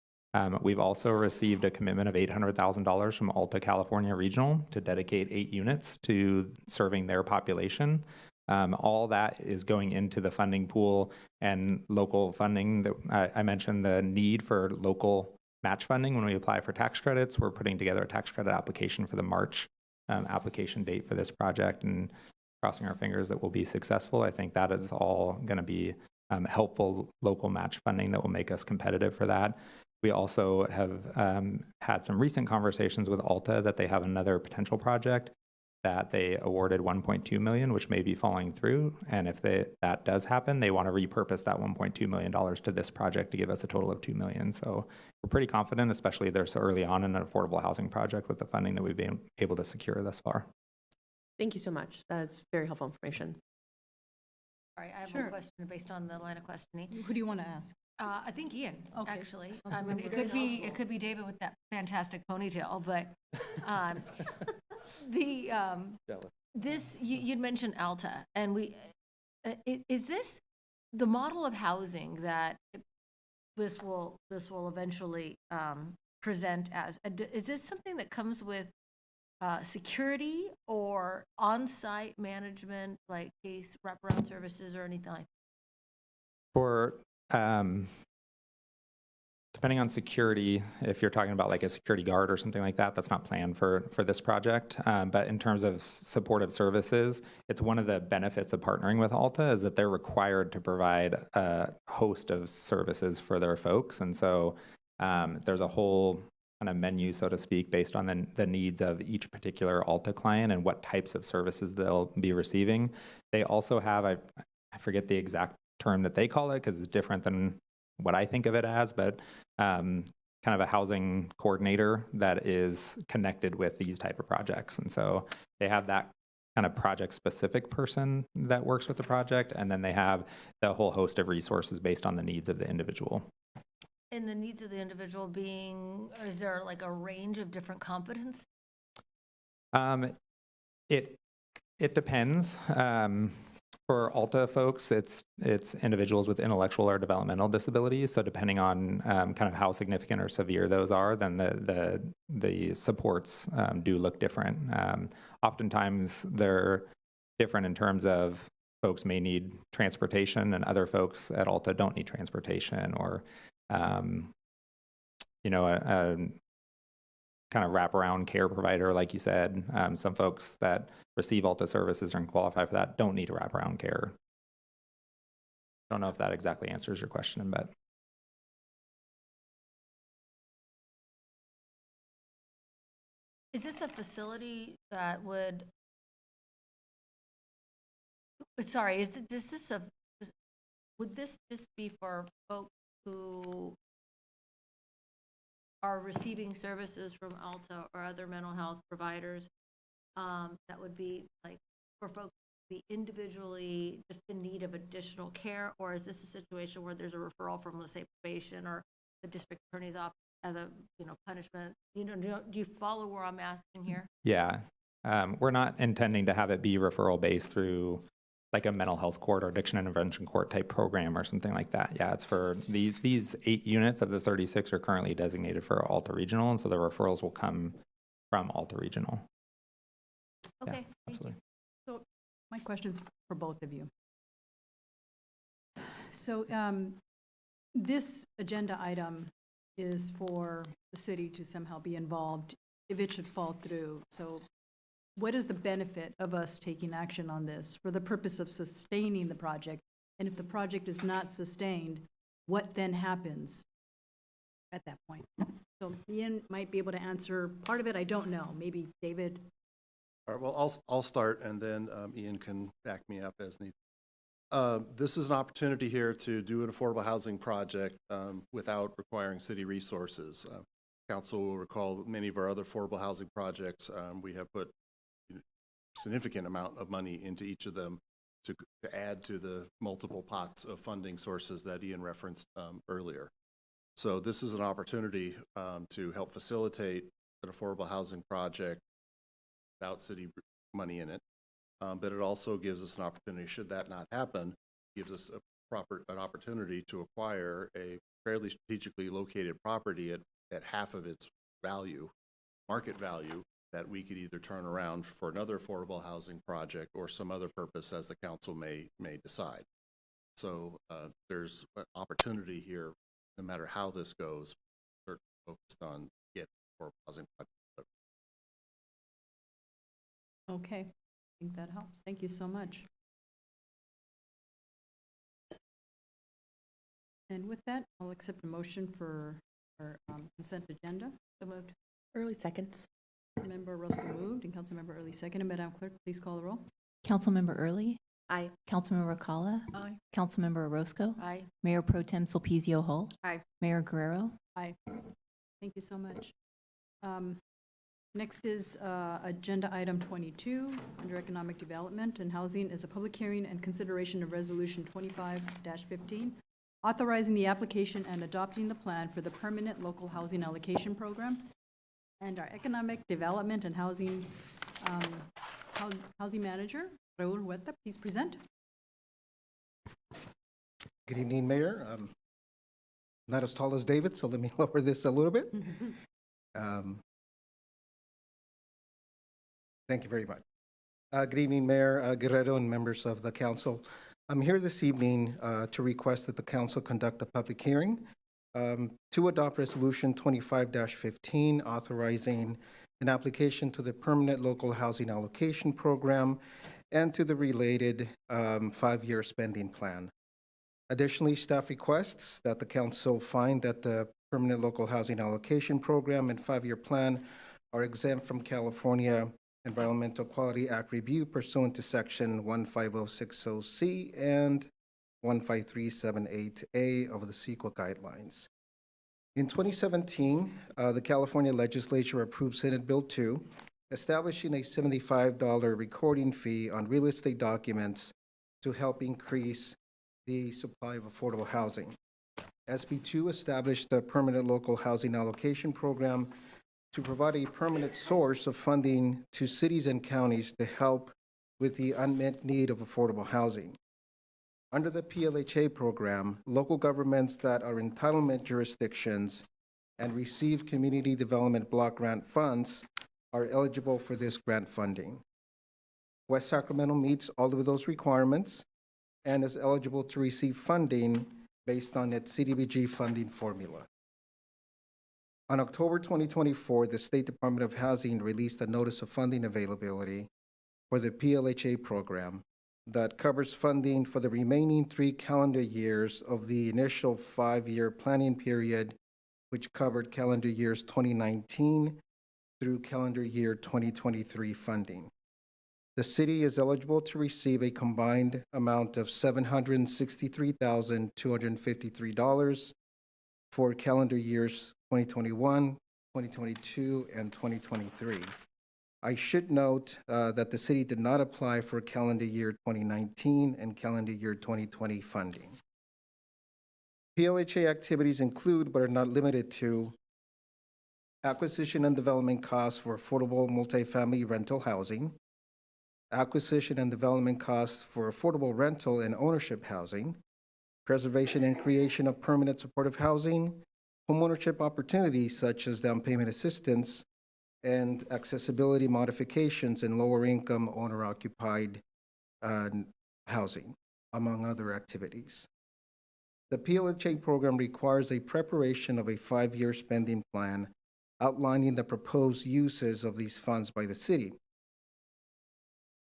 We've also received a commitment of $800,000 from Alta California Regional to dedicate 8 units to serving their population. All that is going into the funding pool and local funding. That I mentioned the need for local match funding when we apply for tax credits. We're putting together a tax credit application for the March application date for this project, and crossing our fingers that we'll be successful. I think that is all going to be helpful local match funding that will make us competitive for that. We also have had some recent conversations with Alta that they have another potential project that they awarded $1.2 million, which may be falling through. And if that does happen, they want to repurpose that $1.2 million to this project to give us a total of $2 million. So we're pretty confident, especially they're so early on in an affordable housing project with the funding that we've been able to secure thus far. Thank you so much. That is very helpful information. All right, I have Sure. one question based on the line of questioning. Who do you want to ask? I think Ian, Okay. actually. I Councilmember mean, it could be David with that fantastic ponytail, but you'd mentioned Alta, and is this the model of housing that this will eventually present as? Is this something that comes with security or on-site management, like case wraparound services or anything like that? For depending on security, if you're talking about like a security guard or something like that, that's not planned for this project. But in terms of supportive services, it's one of the benefits of partnering with Alta is that they're required to provide a host of services for their folks. And so there's a whole kind of menu, so to speak, based on the needs of each particular Alta client and what types of services they'll be receiving. They also have, I forget the exact term that they call it because it's different than what I think of it as, but kind of a housing coordinator that is connected with these type of projects. And so they have that kind of project-specific person that works with the project, and then they have the whole host of resources based on the needs of the individual. And the needs of the individual being, is there like a range of different competence? It depends. For Alta folks, it's individuals with intellectual or developmental disabilities. So depending on kind of how significant or severe those are, then the supports do look different. Oftentimes they're different in terms of folks may need transportation and other folks at Alta don't need transportation, or a kind of wraparound care provider, like you said. Some folks that receive Alta services and qualify for that don't need wraparound care. I don't know if that exactly answers your question, but. Is this a facility that would, sorry, would this just be for folks who are receiving services from Alta or other mental health providers, that would be like for folks to be individually just in need of additional care? Or is this a situation where there's a referral from, let's say, probation or the district attorney's office as a, punishment? Do you follow where I'm asking here? Yeah. We're not intending to have it be referral based through like a mental health court or addiction intervention court type program or something like that. Yeah, it's for these 8 units of the 36 are currently designated for Alta Regional, and so the referrals will come from Alta Regional. Okay, Yeah, thank absolutely. So my question's for both of you. So this agenda item is for the city to somehow be involved if it should fall through. So what is the benefit of us taking action on this for the purpose of sustaining the project? And if the project is not sustained, what then happens at that point? So Ian might be able to answer part of it. I don't know. Maybe David. All right, well, I'll start, and then Ian can back me up as needed. This is an opportunity here to do an affordable housing project without requiring city resources. Council will recall many of our other affordable housing projects, we have put significant amount of money into each of them to add to the multiple pots of funding sources that Ian referenced earlier. So this is an opportunity to help facilitate an affordable housing project without city money in it. But it also gives us an opportunity, should that not happen, gives us an opportunity to acquire a fairly strategically located property at half of its value, market value, that we could either turn around for another affordable housing project or some other purpose as the council may decide. So there's an opportunity here, no matter how this goes, we're focused on getting affordable housing project. Okay, I think that helps. Thank you so much. And with that, I'll accept a motion for our consent agenda. So moved. Early seconds. Councilmember Orozco moved and Councilmember Early seconded. Madam Clerk, please call the roll. Councilmember Early, Aye. Councilmember Racala, Aye. Councilmember Orozco, Aye. Mayor Pro Tem Sulpicio Hull, Aye. Mayor Guerrero. Aye. Thank you so much. Next is agenda item 22 under Economic Development and Housing is a public hearing and consideration of Resolution 25-15, authorizing the application and adopting the plan for the permanent local housing allocation program. And our Economic Development and Housing Housing Manager, Raul Huerta, please present. Good evening, Mayor. Not as tall as David, so let me lower this a little bit. Thank you very much. Good evening, Mayor Guerrero and members of the council. I'm here this evening to request that the council conduct a public hearing to adopt Resolution 25-15, authorizing an application to the Permanent Local Housing Allocation Program and to the related 5-year spending plan. Additionally, staff requests that the council find that the Permanent Local Housing Allocation Program and 5-year plan are exempt from California Environmental Quality Act review pursuant to Section 15060C and 15378A of the CEQA guidelines. In 2017, the California legislature approved Senate Bill 2, establishing a $75 recording fee on real estate documents to help increase the supply of affordable housing. SB 2 established the Permanent Local Housing Allocation Program to provide a permanent source of funding to cities and counties to help with the unmet need of affordable housing. Under the PLHA program, local governments that are entitlement jurisdictions and receive community development block grant funds are eligible for this grant funding. West Sacramento meets all of those requirements and is eligible to receive funding based on its CDBG funding formula. On October 2024, the State Department of Housing released a notice of funding availability for the PLHA program that covers funding for the remaining 3 calendar years of the initial 5-year planning period, which covered calendar years 2019 through calendar year 2023 funding. The city is eligible to receive a combined amount of $763,253 for calendar years 2021, 2022, and 2023. I should note that the city did not apply for calendar year 2019 and calendar year 2020 funding. PLHA activities include, but are not limited to, acquisition and development costs for affordable multifamily rental housing, acquisition and development costs for affordable rental and ownership housing, preservation and creation of permanent supportive housing, homeownership opportunities such as down payment assistance, and accessibility modifications in lower-income owner-occupied housing, among other activities. The PLHA program requires a preparation of a 5-year spending plan outlining the proposed uses of these funds by the city.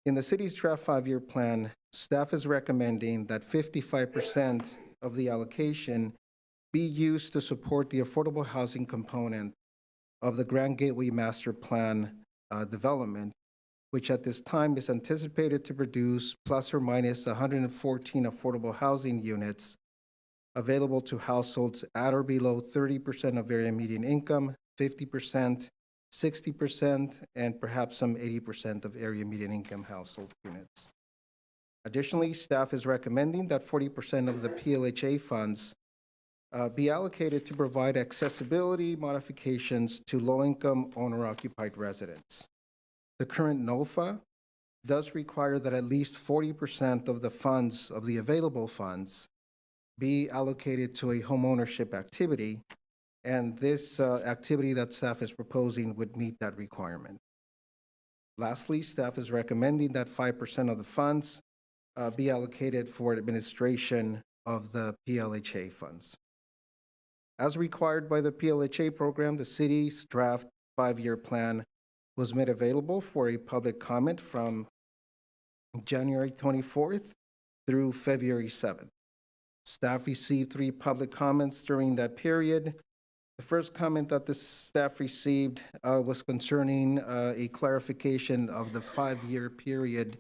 In the city's draft 5-year plan, staff is recommending that 55% of the allocation be used to support the affordable housing component of the Grand Gateway Master Plan development, which at this time is anticipated to produce plus or minus 114 affordable housing units available to households at or below 30% of area median income, 50%, 60%, and perhaps some 80% of area median income household units. Additionally, staff is recommending that 40% of the PLHA funds be allocated to provide accessibility modifications to low-income owner-occupied residents. The current NOFA does require that at least 40% of the funds, of the available funds, be allocated to a homeownership activity, and this activity that staff is proposing would meet that requirement. Lastly, staff is recommending that 5% of the funds be allocated for administration of the PLHA funds. As required by the PLHA program, the city's draft 5-year plan was made available for a public comment from January 24th through February 7th. Staff received 3 public comments during that period. The first comment that the staff received was concerning a clarification of the 5-year period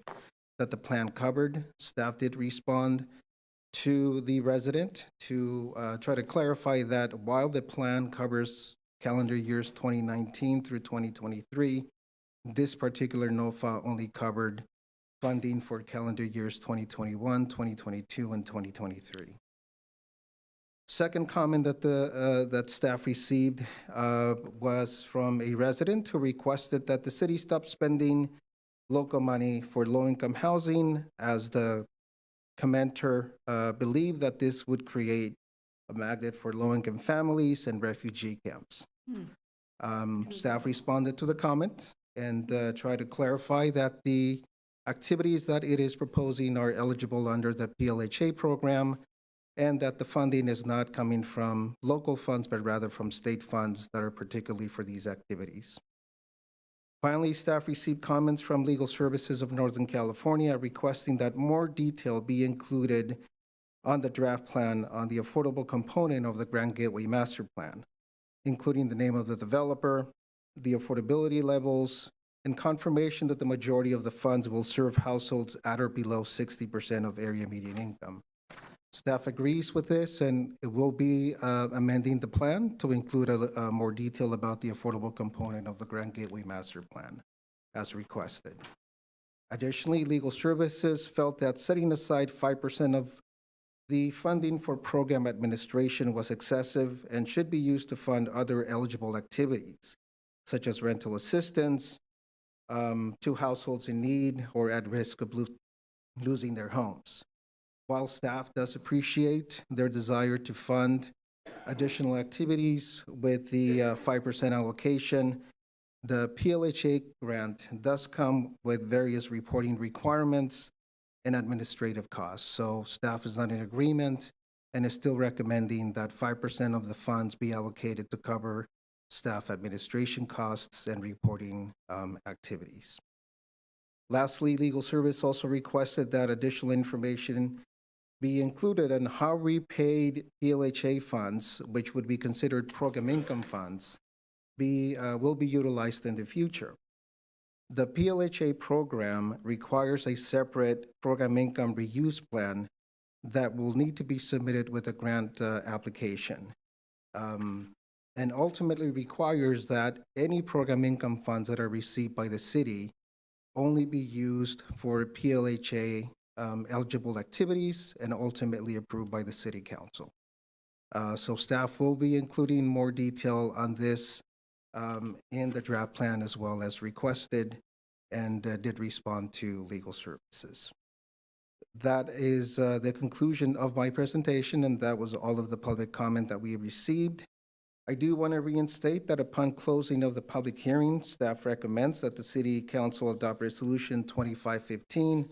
that the plan covered. Staff did respond to the resident to try to clarify that while the plan covers calendar years 2019 through 2023, this particular NOFA only covered funding for calendar years 2021, 2022, and 2023. Second comment that that staff received was from a resident who requested that the city stop spending local money for low-income housing, as the commenter believed that this would create a magnet for low-income families and refugee camps. Staff responded to the comment and tried to clarify that the activities that it is proposing are eligible under the PLHA program, and that the funding is not coming from local funds, but rather from state funds that are particularly for these activities. Finally, staff received comments from Legal Services of Northern California requesting that more detail be included on the draft plan on the affordable component of the Grand Gateway Master Plan, including the name of the developer, the affordability levels, and confirmation that the majority of the funds will serve households at or below 60% of area median income. Staff agrees with this, and it will be amending the plan to include more detail about the affordable component of the Grand Gateway Master Plan, as requested. Additionally, Legal Services felt that setting aside 5% of the funding for program administration was excessive and should be used to fund other eligible activities, such as rental assistance to households in need or at risk of losing their homes. While staff does appreciate their desire to fund additional activities with the 5% allocation, the PLHA grant does come with various reporting requirements and administrative costs. So staff is not in agreement and is still recommending that 5% of the funds be allocated to cover staff administration costs and reporting activities. Lastly, Legal Service also requested that additional information be included on how repaid PLHA funds, which would be considered program income funds, will be utilized in the future. The PLHA program requires a separate program income reuse plan that will need to be submitted with a grant application. and ultimately requires that any program income funds that are received by the city only be used for PLHA eligible activities and ultimately approved by the city council. So staff will be including more detail on this in the draft plan as well as requested, and did respond to legal services. That is the conclusion of my presentation, and that was all of the public comment that we received. I do want to reinstate that upon closing of the public hearing, staff recommends that the City Council adopt Resolution 2515,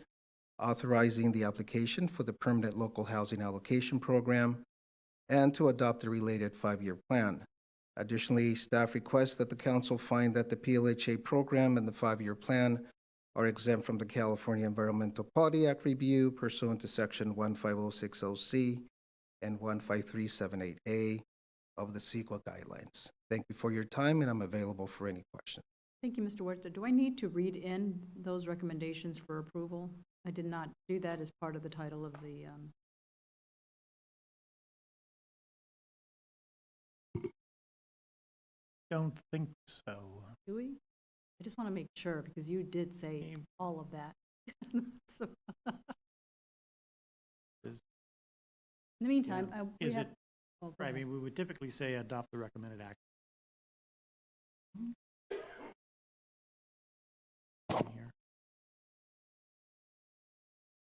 authorizing the application for the Permanent Local Housing Allocation Program, and to adopt a related 5-year plan. Additionally, staff requests that the council find that the PLHA program and the 5-year plan are exempt from the California Environmental Quality Act review pursuant to Section 15060C and 15378A of the CEQA guidelines. Thank you for your time, and I'm available for any questions. Thank you, Mr. Huerta. Do I need to read in those recommendations for approval? I did not do that as part of the title of the, Don't think so. do we? I just want to make sure, because you did say all of that. So- In the meantime, we Is have. it, oh, go right, I ahead. mean, we would typically say adopt the recommended action. Here.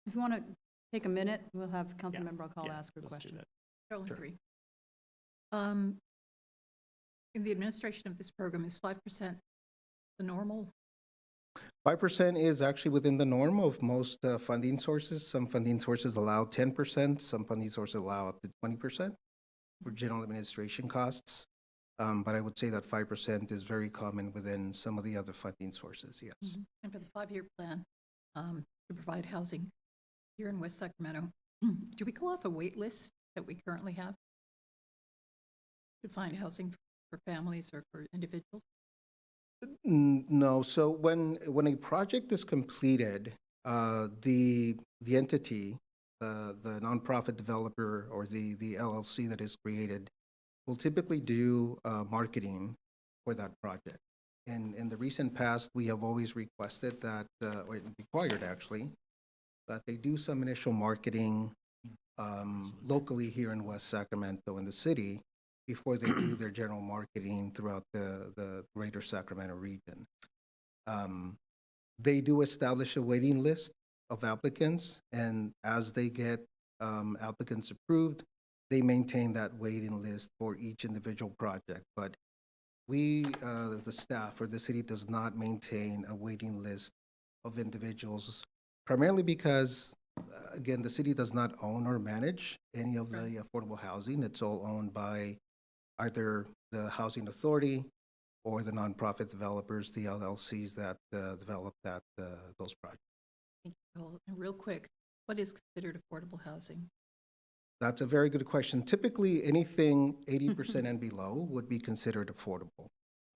If you want to take a minute, we'll have Yeah, Councilmember Alcala yeah, ask her let's do question. that. There are only Sure. 3. In the administration of this program, is 5% the normal? 5% is actually within the norm of most funding sources. Some funding sources allow 10%, some funding sources allow up to 20% for general administration costs. But I would say that 5% is very common within some of the other funding sources, yes. And for the 5-year plan to provide housing here in West Sacramento, do we go off a wait list that we currently have to find housing for families or for individuals? No, so when a project is completed, the entity, the nonprofit developer or the LLC that is created will typically do marketing for that project. And in the recent past, we have always requested that, or required actually, that they do some initial marketing locally here in West Sacramento in the city before they do their general marketing throughout the greater Sacramento region. They do establish a waiting list of applicants, and as they get applicants approved, they maintain that waiting list for each individual project. But we, the staff or the city, does not maintain a waiting list of individuals, primarily because, again, the city does not own or manage any of the affordable housing. It's all owned by either the housing authority or the nonprofit developers, the LLCs that develop those projects. Thank you, Paul. And real quick, what is considered affordable housing? That's a very good question. Typically, anything 80% and below would be considered affordable,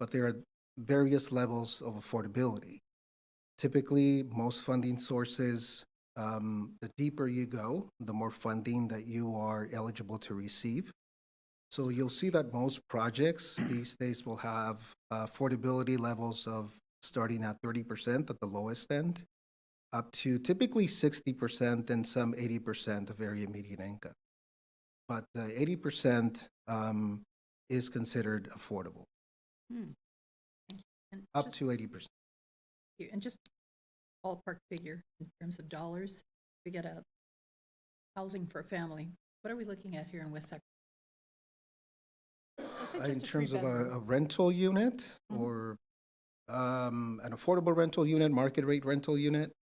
but there are various levels of affordability. Typically, most funding sources, the deeper you go, the more funding that you are eligible to receive. So you'll see that most projects these days will have affordability levels of starting at 30% at the lowest end, up to typically 60% and some 80% of area median income. But 80% is considered affordable, And up just- to 80%. And just ballpark figure in terms of dollars, we get a housing for a family. What are we looking at here in West Sacramento? Let's say In just a terms of three-bedroom. a rental unit or an affordable rental unit, market rate rental unit,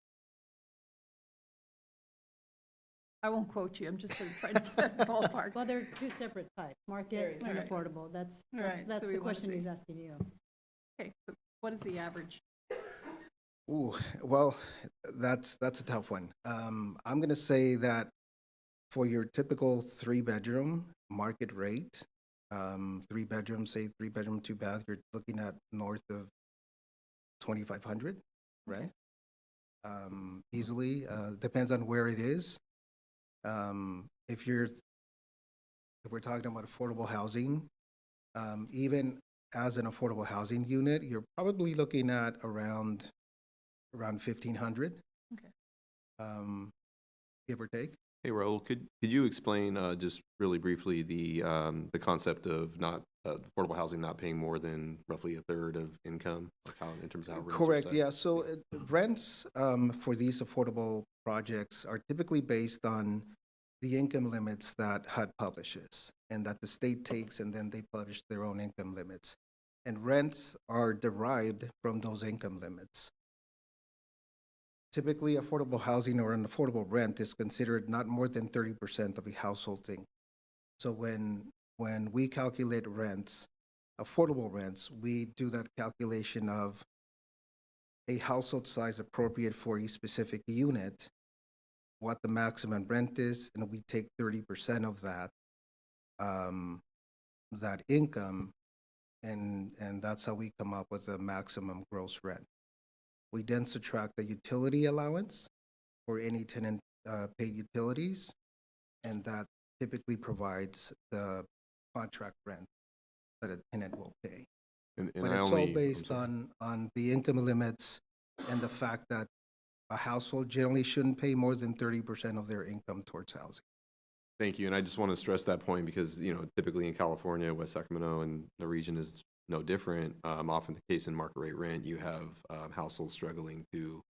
I won't quote you, I'm just sort of trying to get a ballpark. Well, they're two separate types, market and Alright. affordable. That's Alright, that's so the we wanna question he's see. asking you. Okay, so what is the average? ooh, well, that's a tough one. I'm gonna say that for your typical 3-bedroom market rate, 3-bedroom, say 3-bedroom, 2-bath, you're looking at north of 2,500, right? Easily, depends on where it is. If you're if we're talking about affordable housing, even as an affordable housing unit, you're probably looking at around 1,500. Okay. Give or take. Hey, Raul, could you explain just really briefly the concept of not affordable housing not paying more than roughly a third of income, like how in terms of how rents are Correct, set? yeah. So rents for these affordable projects are typically based on the income limits that HUD publishes and that the state takes, and then they publish their own income limits. And rents are derived from those income limits. Typically, affordable housing or an affordable rent is considered not more than 30% of a household's income. So when we calculate rents, affordable rents, we do that calculation of a household size appropriate for a specific unit, what the maximum rent is, and we take 30% of that that income, and that's how we come up with the maximum gross rent. We then subtract the utility allowance for any tenant paid utilities, and that typically provides the contract rent that a tenant will pay. And But I it's only, all based on the income limits and the fact that a household generally shouldn't pay more than 30% of their income towards housing. Thank you, and I just want to stress that point because, typically in California, West Sacramento and the region is no different. Often the case in market rate rent, you have households struggling to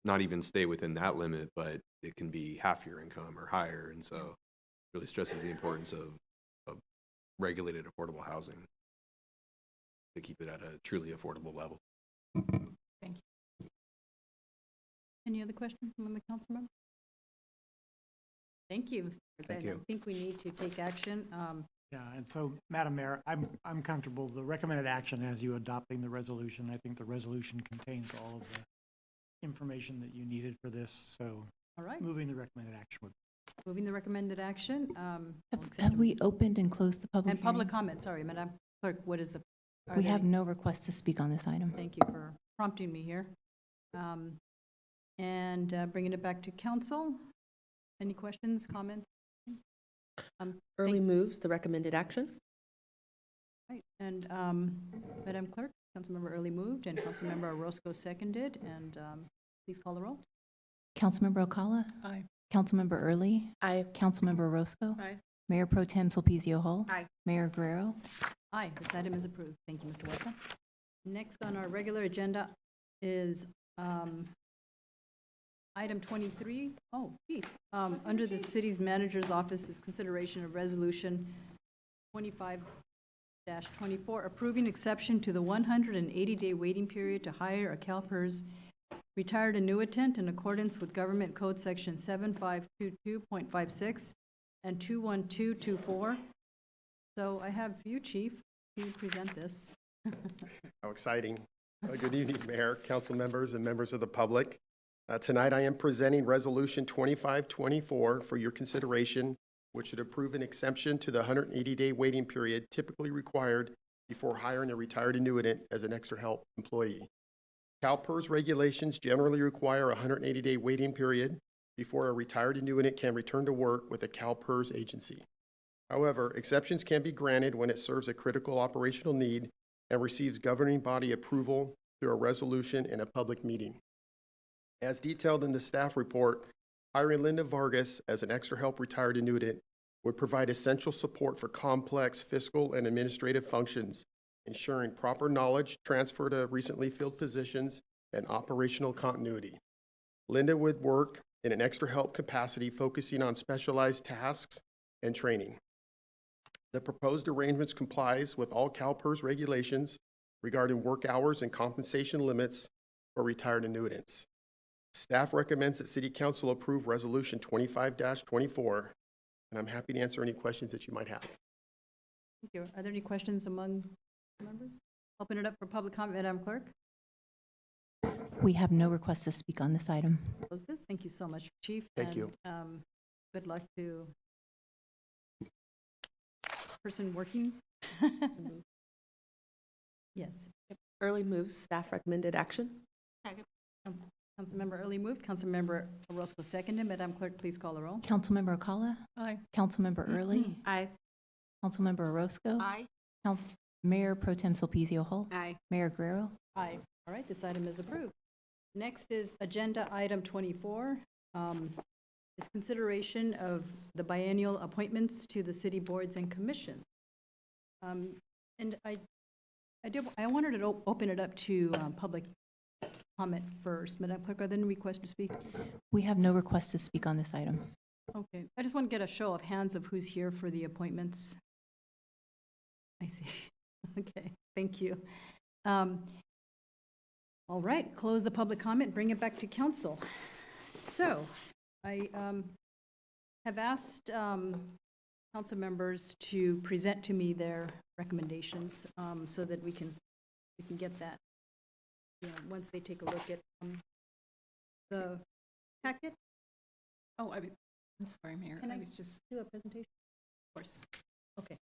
not even stay within that limit, but it can be half your income or higher, and so it really stresses the importance of regulated affordable housing to keep it at a truly affordable level. Thank you. Any other questions from the council member? Thank you, Mr. Thank President. you. I think we need to take action. Yeah, and so, Madam Mayor, I'm comfortable, the recommended action as you adopting the resolution, I think the resolution contains all of the information that you needed for this, so All right, moving the recommended action would. moving the recommended action. I'll accept Have a- we opened and closed the public And public hearing? comment, sorry, Madam Clerk, what is the? are We there have any- no request to speak on this item. Thank you for prompting me here. And bringing it back to council. Any questions, comments? Early moves the recommended action. Right, and Madam Clerk, Councilmember Early moved and Councilmember Orozco seconded, and please call the roll. Councilmember Ocala? Aye. Councilmember Early? Aye. Councilmember Orozco? Aye. Mayor Pro Tem Sulpicio Hull? Aye. Mayor Guerrero? Aye, this item is approved. Thank you, Mr. Huerta. Next on our regular agenda is item 23. Oh, Chief. Under the city's manager's office is consideration of resolution 25-24, approving exception to the 180-day waiting period to hire a CalPERS retired annuitant in accordance with Government Code Section 7522.56 and 21224. So I have you, Chief, to present this. How exciting. Good evening, Mayor, council members, and members of the public. Tonight, I am presenting Resolution 2524 for your consideration, which should approve an exemption to the 180-day waiting period typically required before hiring a retired annuitant as an extra help employee. CalPERS regulations generally require a 180-day waiting period before a retired annuitant can return to work with a CalPERS agency. However, exceptions can be granted when it serves a critical operational need and receives governing body approval through a resolution in a public meeting. As detailed in the staff report, hiring Linda Vargas as an extra help retired annuitant would provide essential support for complex fiscal and administrative functions, ensuring proper knowledge transfer to recently filled positions and operational continuity. Linda would work in an extra help capacity focusing on specialized tasks and training. The proposed arrangements complies with all CalPERS regulations regarding work hours and compensation limits for retired annuitants. Staff recommends that City Council approve Resolution 25-24, and I'm happy to answer any questions that you might have. Thank you. Are there any questions among members? Open it up for public comment, Madam Clerk. We have no request to speak on this item. Close this. Thank you so much, Chief. Thank you. Good luck to person working. Yes. Early moves staff recommended action. Councilmember Councilmember Early moved, Councilmember Orozco seconded. Madam Clerk, please call the roll. Councilmember Acala? Aye. Councilmember Early? Aye. Councilmember Orozco? Aye. Mayor Pro Tem Sulpicio Hull? Aye. Mayor Guerrero? Aye. All right, this item is approved. Next is agenda item 24, is consideration of the biennial appointments to the city boards and commissions. And I wanted to open it up to public comment first. Madam Clerk, are there any requests to speak? We have no request to speak on this item. Okay, I just want to get a show of hands of who's here for the appointments. I see. Okay, thank you. All right, close the public comment, bring it back to council. So, I have asked council members to present to me their recommendations so that we can get that, once they take a look at the packet. Oh, I'm sorry, Mayor. Can I was just, do a presentation? Of course. Okay.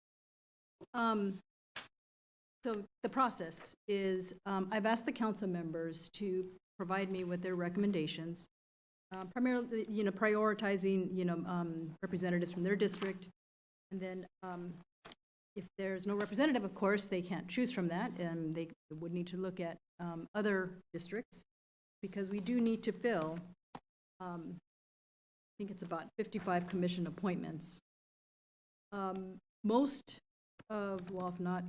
So the process is, I've asked the council members to provide me with their recommendations, primarily, prioritizing, representatives from their district. And then if there's no representative, of course, they can't choose from that, and they would need to look at other districts, because we do need to fill, I think it's about 55 commission appointments. Most of, well, if not,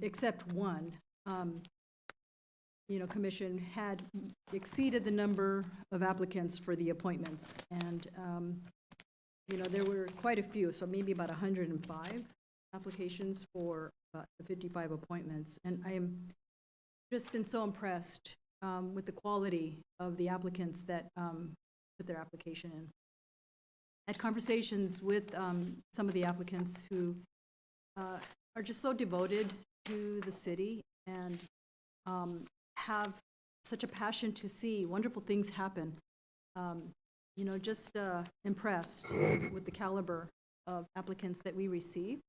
except one, commission had exceeded the number of applicants for the appointments. And, there were quite a few, so maybe about 105 applications for about the 55 appointments. And I am just been so impressed with the quality of the applicants that put their application in. I had conversations with some of the applicants who are just so devoted to the city and have such a passion to see wonderful things happen. Just impressed with the caliber of applicants that we receive.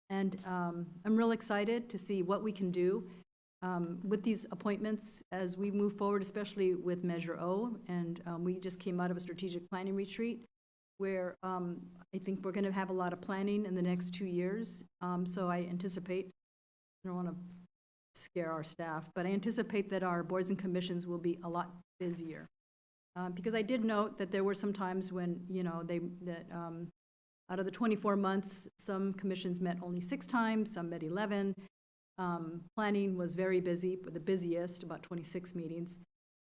And I'm real excited to see what we can do with these appointments as we move forward, especially with Measure O. And we just came out of a strategic planning retreat where I think we're going to have a lot of planning in the next 2 years. So I anticipate, I don't want to scare our staff, but I anticipate that our boards and commissions will be a lot busier. Because I did note that there were some times when, out of the 24 months, some commissions met only 6 times, some met 11. Planning was very busy, the busiest, about 26 meetings.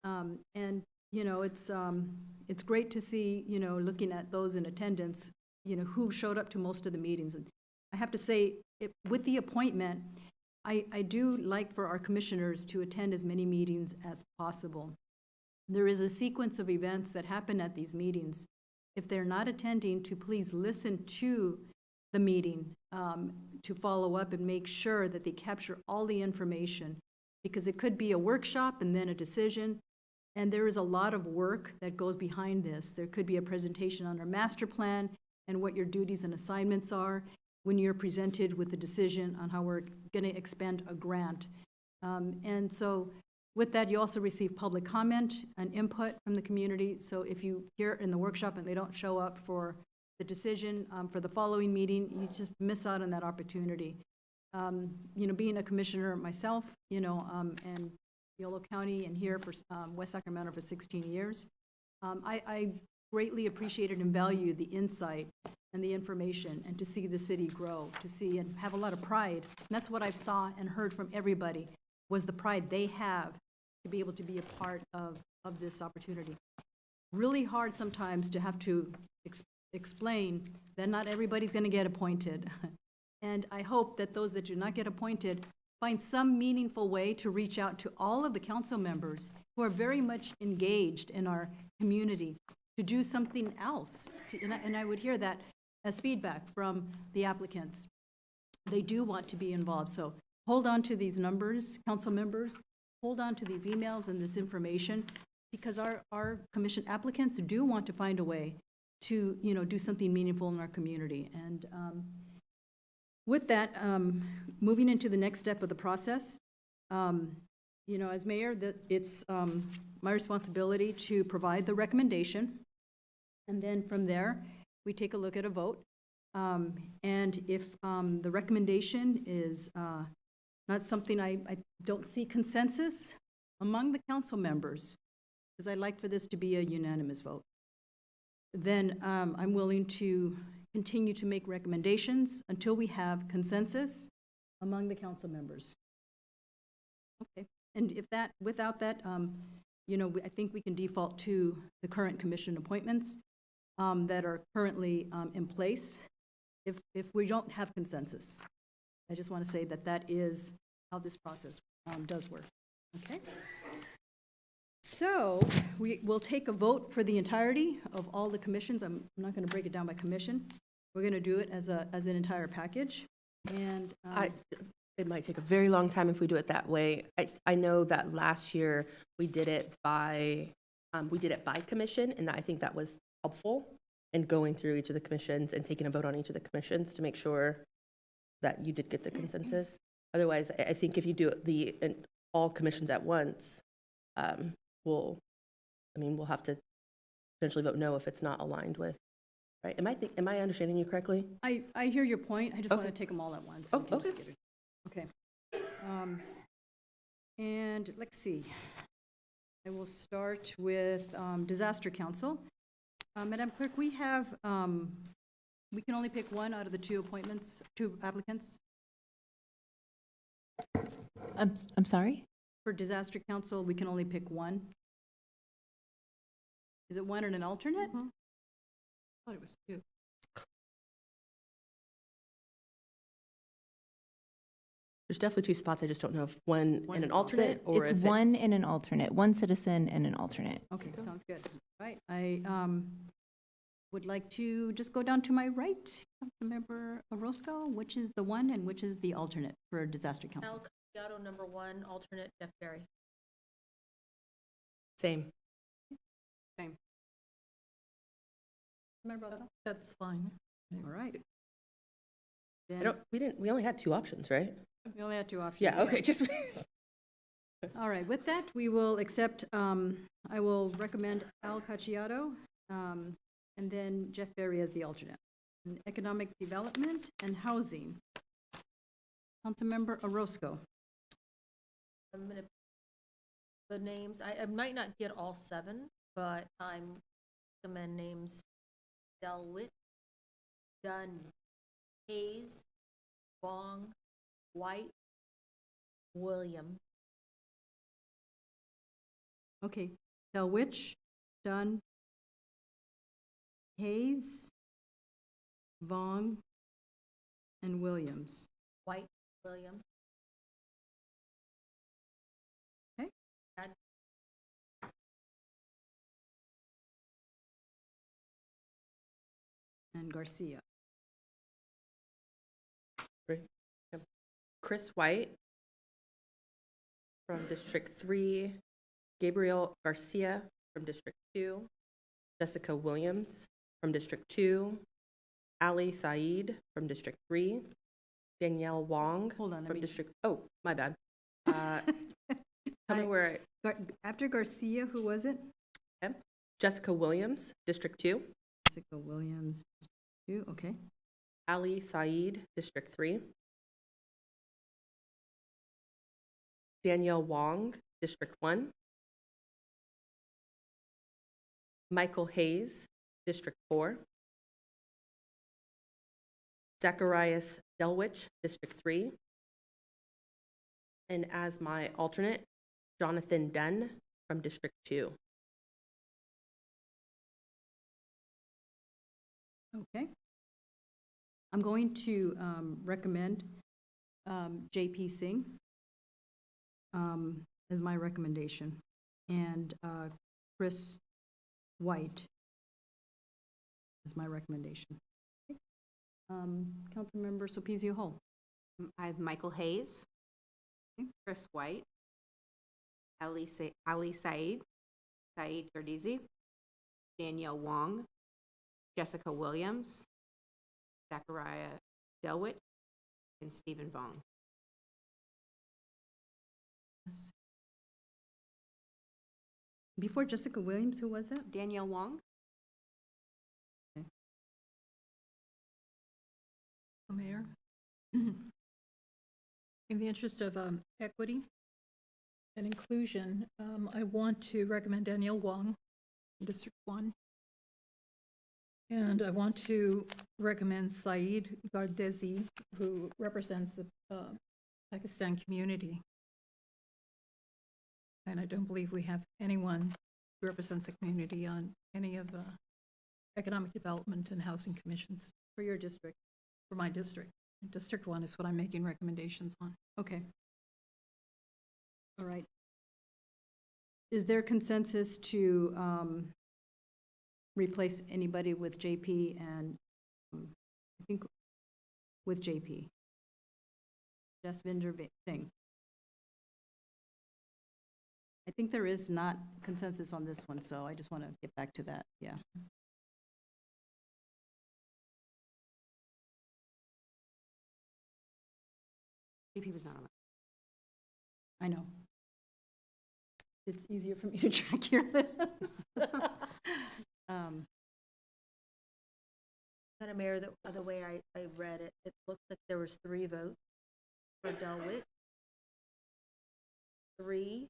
And it's great to see, looking at those in attendance, who showed up to most of the meetings. And I have to say, with the appointment, I do like for our commissioners to attend as many meetings as possible. There is a sequence of events that happen at these meetings. If they're not attending, to please listen to the meeting, to follow up and make sure that they capture all the information, because it could be a workshop and then a decision. And there is a lot of work that goes behind this. There could be a presentation on our master plan and what your duties and assignments are when you're presented with the decision on how we're going to expend a grant. And so with that, you also receive public comment and input from the community. So if you hear in the workshop and they don't show up for the decision for the following meeting, you just miss out on that opportunity. Being a commissioner myself, and Yolo County and here for West Sacramento for 16 years. I greatly appreciated and valued the insight and the information, and to see the city grow, to see and have a lot of pride. And that's what I saw and heard from everybody, was the pride they have to be able to be a part of this opportunity. Really hard sometimes to have to explain that not everybody's going to get appointed. And I hope that those that do not get appointed find some meaningful way to reach out to all of the council members who are very much engaged in our community to do something else. And I would hear that as feedback from the applicants. They do want to be involved. So hold on to these numbers, council members, hold on to these emails and this information, because our commission applicants do want to find a way to, do something meaningful in our community. And with that, moving into the next step of the process, you know, as mayor, that it's my responsibility to provide the recommendation. And then from there, we take a look at a vote. And if the recommendation is not something I don't see consensus among the council members, because I'd like for this to be a unanimous vote, then I'm willing to continue to make recommendations until we have consensus among the council members. Okay, and if that, without that, you know, I think we can default to the current commission appointments that are currently in place if we don't have consensus. I just want to say that that is how this process does work, okay? So we will take a vote for the entirety of all the commissions. I'm not going to break it down by commission. We're going to do it as an entire package. And It might take a very long time if we do it that way. I know that last year we did it by commission, and I think that was helpful in going through each of the commissions and taking a vote on each of the commissions to make sure that you did get the consensus. Otherwise, I think if you do all commissions at once, we'll have to potentially vote no if it's not aligned with, right? Am I understanding you correctly? I hear your point. I just want to take them all at once. So we can just get it. Okay. And let's see. I will start with Disaster Council. Madam Clerk, we have, we can only pick one out of the two applicants. I'm sorry? For Disaster Council, we can only pick one. Is it one and an alternate? I thought it was two. There's definitely two spots. I just don't know if one and an alternate or It's if one and an alternate, one citizen and an alternate. Okay, sounds good. Right, I would like to just go down to my right, Councilmember Orozco, which is the one and which is the alternate for Disaster Council. Al Cagliato, number one, alternate Jeff Berry. Same. Same. That's fine. All right. We only had two options, right? We only had two options. Yeah, okay, just. All right, with that, we will accept, I will recommend Al Cagliato, and then Jeff Berry as the alternate. And Economic Development and Housing. Councilmember Orozco. I'm gonna, the names, I might not get all seven, but I'm recommend names Delwitt, Dunn, Hayes, Bong, White, William. Okay, Delwich, Dunn, Hayes, Vaughn, and Williams. White, William. Okay. And Garcia. Chris White from District 3, Gabriel Garcia from District 2, Jessica Williams from District 2, Ali Said from District 3, Danielle Wong from District, oh, my bad. Tell me where After Garcia, who was it? Okay. Jessica Williams, District 2. Jessica Williams, District 2, okay. Ali Said, District 3. Danielle Wong, District 1. Michael Hayes, District 4. Zacharias Delwich, District 3. And as my alternate, Jonathan Dunn from District 2. Okay. I'm going to recommend J.P. Singh as my recommendation, and Chris White as my recommendation. Okay. Councilmember Sopizio Hull. I have Michael Hayes, Chris White, Ali Said, Said Gardizi, Danielle Wong, Jessica Williams, Zachariah Delwitt, and Stephen Vaughn. Before Jessica Williams, who was that? Danielle Wong? Mayor, in the interest of equity and inclusion, I want to recommend Danielle Wong, District 1. And I want to recommend Saeed Gardezi, who represents the Pakistan community. And I don't believe we have anyone who represents the community on any of economic development and housing commissions For your district? for my district. District 1 is what I'm making recommendations on. Okay. All right. Is there consensus to replace anybody with JP and, I think, with JP? Jasvinder Singh. I think there is not consensus on this one, so I just want to get back to that, yeah. JP was not on it. I know. It's easier for me to track your list. Madam Mayor, the way I read it, it looked like there was 3 votes for Delwitt, 3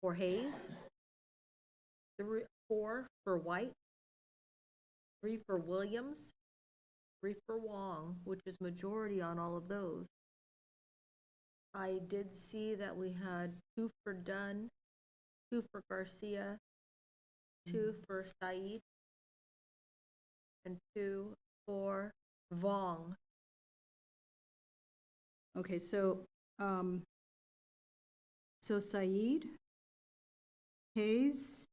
for Hayes, 4 for White, 3 for Williams, 3 for Wong, which is majority on all of those. I did see that we had 2 for Dunn, 2 for Garcia, 2 for Said, and 2 for Vong. Okay, so, so Saeed, Hayes,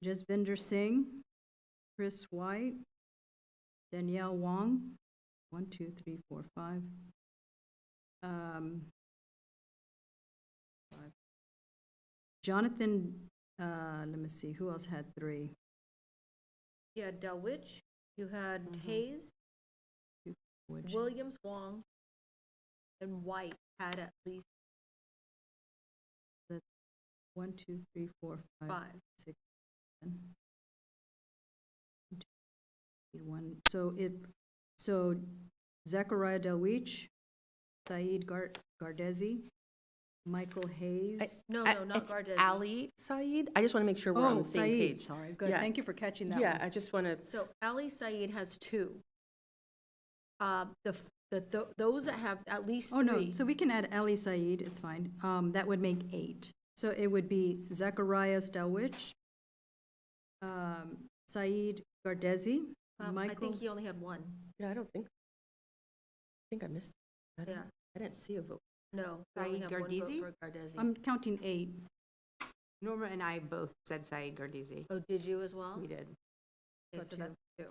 Jasvinder Singh, Chris White, Danielle Wong, 1, 2, 3, 4, 5. 5. Jonathan, let me see, who else had 3? You had Delwich, you had Hayes, Which, Williams, Wong, and White had at least 1, 2, 3, 4, 5, 5. 6, 7. 1. So Zachariah Delwich, Saeed Gardezi, Michael Hayes. No, not It's Gardezi. Ali Saeed. I just want to make sure we're on the same Saeed, page. sorry, good, Yeah. thank you for catching that Yeah, one. I just want to, So Ali Saeed has 2. Those that have at least 3. Oh, no, so we can add Ali Saeed, it's fine. That would make 8. So it would be Zacharias Delwich, Saeed Gardezi, I Michael. think he only had 1. yeah, I don't think so. I think I missed. Yeah. I didn't see a vote. No, we only Saeed have 1 vote Gardezi? for Gardezi. I'm counting 8. Norma and I both said Saeed Gardezi. Oh, did you as well? We did. Okay, So so that's 2.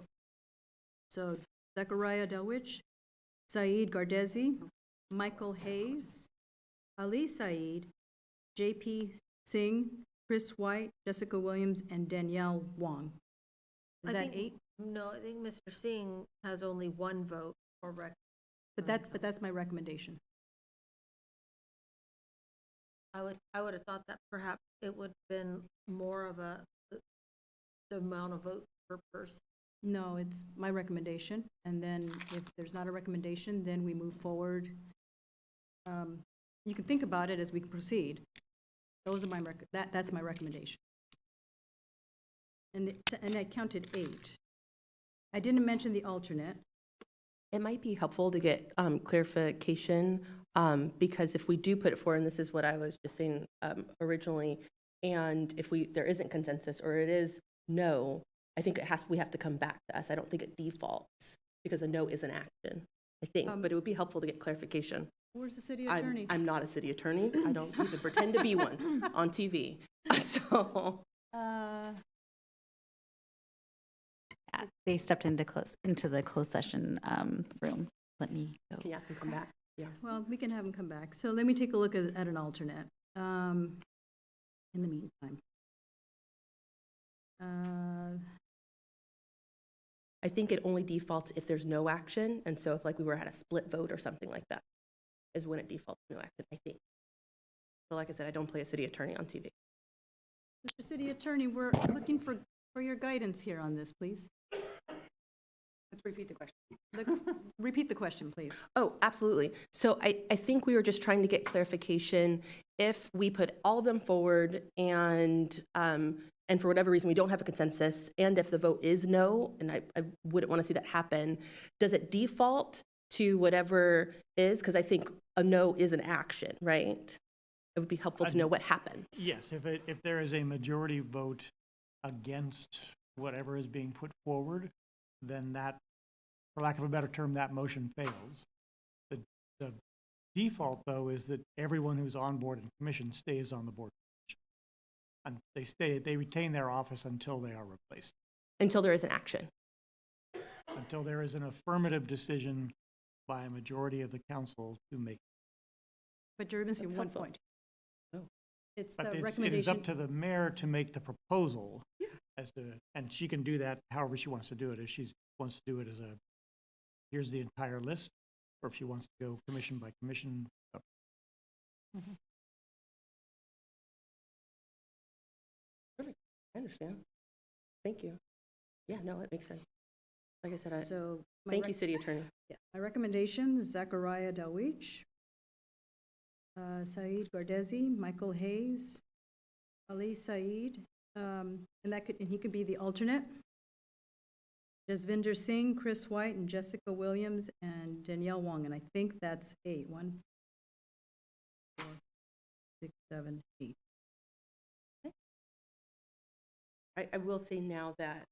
So Zachariah Delwich, Saeed Gardezi, Michael Hayes, Ali Saeed, JP Singh, Chris White, Jessica Williams, and Danielle Wong. Is I that think- 8? No, I think Mr. Singh has only 1 vote for But that's my recommendation. I would have thought that perhaps it would have been more of the amount of votes per person. No, it's my recommendation, and then if there's not a recommendation, then we move forward. You can think about it as we proceed. Those are my, that's my recommendation. And I counted 8. I didn't mention the alternate. It might be helpful to get clarification, because if we do put it forward, and this is what I was just saying originally, and if there isn't consensus or it is no, I think we have to come back to us. I don't think it defaults because a no is an action, I think, but it would be helpful to get clarification. Where's the city attorney? I'm not a city attorney. I don't even pretend to be one on TV. So. They stepped into the closed session room. Let me go. Can you ask them to come back? Yes. Well, we can have them come back. So let me take a look at an alternate in the meantime. I think it only defaults if there's no action, and so if like we were at a split vote or something like that, is when it defaults to no action, I think. So like I said, I don't play a city attorney on TV. Mr. City Attorney, we're looking for your guidance here on this, please. Let's repeat the question. Repeat the question, please. Oh, absolutely. So I think we were just trying to get clarification. If we put all of them forward and for whatever reason we don't have a consensus, and if the vote is no, and I wouldn't want to see that happen, does it default to whatever is? Because I think a no is an action, right? It would be helpful to know what happens. Yes, if there is a majority vote against whatever is being put forward, then that, for lack of a better term, that motion fails. The default, though, is that everyone who's on board and commission stays on the board. And they retain their office until they are replaced. Until there is an action. Until there is an affirmative decision by a majority of the council to make. But you're missing That's one helpful. point. Oh. It's But the it is recommendation. up to the mayor to make the proposal as to, and she can do that however she wants to do it. If she wants to do it as here's the entire list, or if she wants to go commission by commission. Perfect. I understand. Thank you. Yeah, no, it makes sense. Like I said, So my thank you, City Attorney. Yeah, my recommendations, Zachariah Dawich, Saeed Gardezi, Michael Hayes, Ali Saeed, and he could be the alternate. Jasvinder Singh, Chris White, and Jessica Williams, and Danielle Wong, and I think that's 8. 1, 4, 6, 7, 8. I will say now that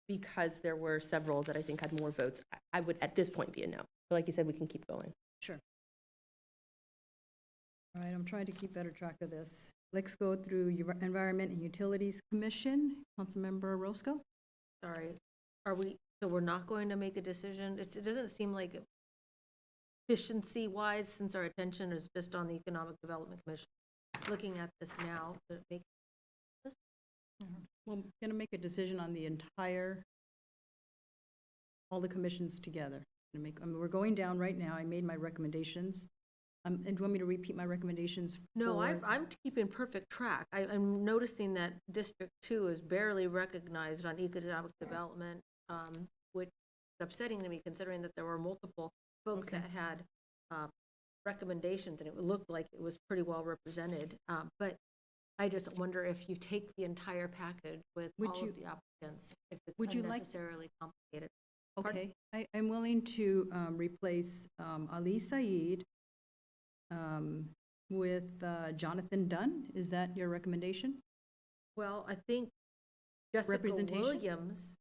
because there were several that I think had more votes, I would at this point be a no. But like you said, we can keep going. Sure. All right, I'm trying to keep better track of this. Let's go through Environment and Utilities Commission. Councilmember Roscoe? Sorry, so we're not going to make a decision? It doesn't seem like efficiency-wise, since our attention is just on the Economic Development Commission. Looking at this now, to make this? Well, I'm going to make a decision on the entire, all the commissions together. We're going down right now. I made my recommendations. And do you want me to repeat my recommendations? No, for- I'm keeping perfect track. I'm noticing that District 2 is barely recognized on economic development, which is upsetting to me considering that there were multiple folks Okay. that had recommendations and it looked like it was pretty well represented. But I just wonder if you take the entire package with Would all you- of the applicants, if it's would you like- unnecessarily complicated. Pardon? Okay, I'm willing to replace Ali Saeed with Jonathan Dunn. Is that your recommendation? Well, I think Jessica Representation? Williams,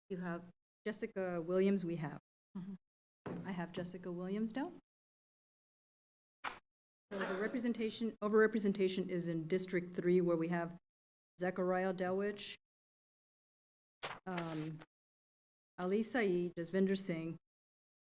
you have, Jessica Williams, we have. Mm-hmm. I have Jessica Williams down. So the overrepresentation is in District 3, where we have Zachariah Dawich, Ali Saeed, Jasvinder Singh,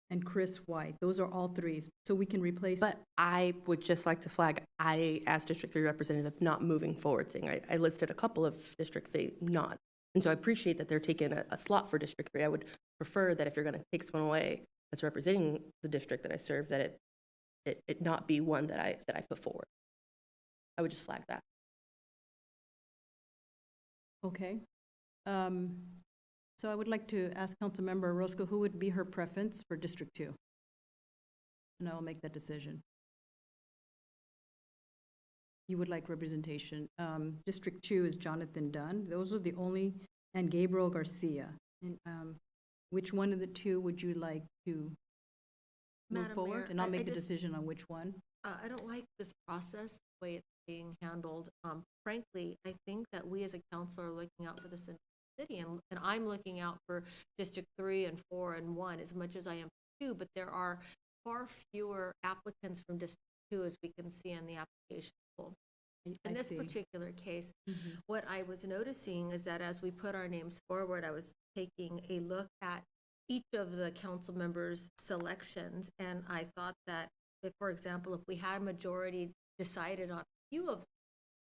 and Chris White. Those are all threes. So we can replace. But I would just like to flag, I, as District 3 representative, not moving forward, saying I listed a couple of District 3 not. And so I appreciate that they're taking a slot for District 3. I would prefer that if you're going to take someone away that's representing the district that I serve, that it not be one that I put forward. I would just flag that. Okay. So I would like to ask Councilmember Orozco, who would be her preference for District 2? And I will make that decision. You would like representation. District 2 is Jonathan Dunn. Those are the only, and Gabriel Garcia. And which one of the two would you like to move Madam forward? Mayor, And I'll I make the just- decision on which one. I don't like this process, the way it's being handled. Frankly, I think that we as a council are looking out for the city, and I'm looking out for District 3 and 4 and 1 as much as I am 2, but there are far fewer applicants from District 2 as we can see in the application pool. I In this see. particular case, Mhm. what I was noticing is that as we put our names forward, I was taking a look at each of the council members' selections, and I thought that if, for example, if we had a majority decided on a few of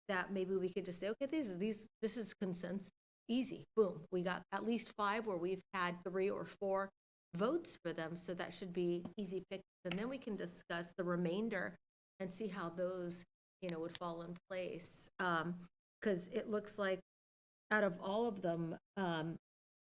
that, maybe we could just say, okay, this is consensus, easy, boom. We got at least 5 where we've had 3 or 4 votes for them, so that should be easy picks. And then we can discuss the remainder and see how those would fall in place. Because it looks like out of all of them,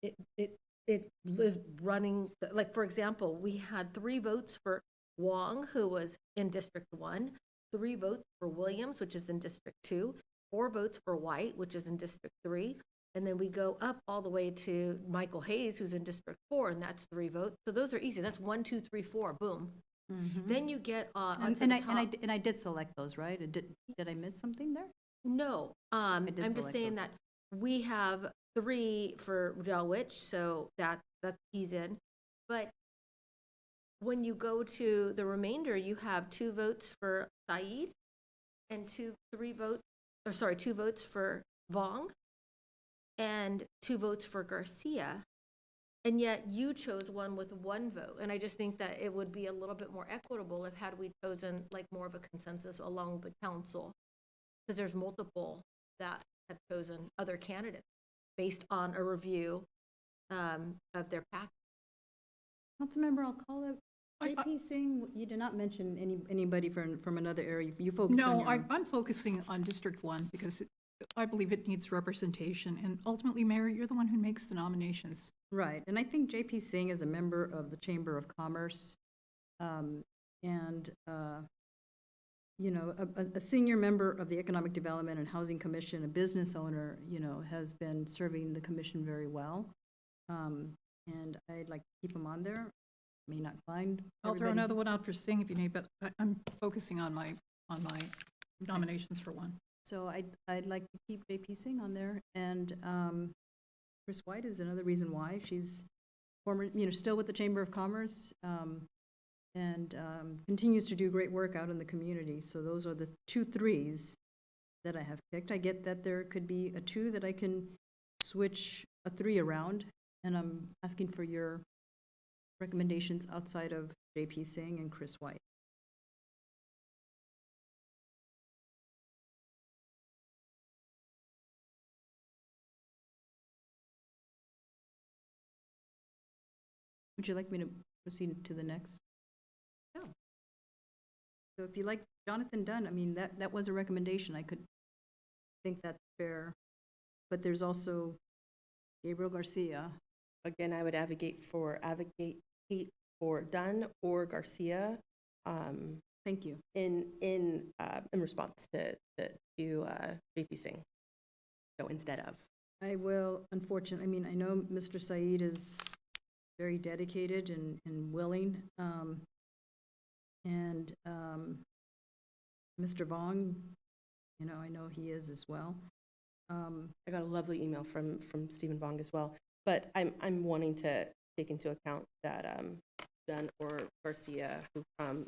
it is running, like, for example, we had 3 votes for Wong, who was in District 1, 3 votes for Williams, which is in District 2, 4 votes for White, which is in District 3, and then we go up all the way to Michael Hayes, who's in District 4, and that's 3 votes. So those are easy. That's 1, 2, 3, 4, boom. Then you get onto the top. And I did select those, right? Did I miss something there? No, did I'm just select saying those. that we have 3 for Delwich, so that he's in. But when you go to the remainder, you have 2 votes for Said and 2 votes for Vong and 2 votes for Garcia. And yet you chose one with 1 vote. And I just think that it would be a little bit more equitable if had we chosen like more of a consensus along the council. Because there's multiple that have chosen other candidates based on a review of their package. Councilmember Alcala, JP Singh, you did not mention anybody from another area. You focused on No, your own. I'm focusing on District 1 because I believe it needs representation. And ultimately, Mayor, you're the one who makes the nominations. Right, and I think JP Singh is a member of the Chamber of Commerce, and a senior member of the Economic Development and Housing Commission, a business owner, has been serving the commission very well. And I'd like to keep him on there. May not find I'll throw everybody. another one out for Singh if you need, but I'm focusing on my nominations for 1. So I'd like to keep JP Singh on there, and Chris White is another reason why. She's former, still with the Chamber of Commerce, and continues to do great work out in the community. So those are the 2 threes that I have picked. I get that there could be a 2 that I can switch a 3 around, and I'm asking for your recommendations outside of JP Singh and Chris White. Would you like me to proceed to the next? No. So if you like Jonathan Dunn, I mean, that was a recommendation. I could think that's fair. But there's also Gabriel Garcia. Again, I would advocate for Dunn or Garcia. Thank you. In response to JP Singh. So instead of. I will, unfortunately, I mean, I know Mr. Said is very dedicated and willing. And Mr. Vong, I know he is as well. I got a lovely email from Stephen Vong as well. But I'm wanting to take into account that Dunn or Garcia, who come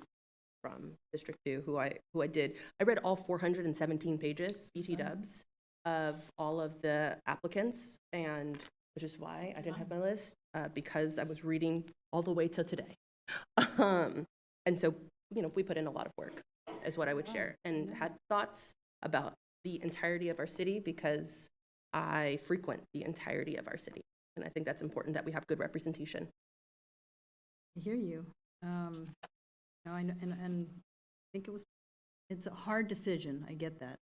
from District 2, who I did. I read all 417 pages, BT dubs, of all of the applicants, and which is why I didn't have my list, because I was reading all the way till today. And so, we put in a lot of work, is what I would share, and had thoughts about the entirety of our city, because I frequent the entirety of our city. And I think that's important that we have good representation. I hear you. I know, and I think it's a hard decision. I get that.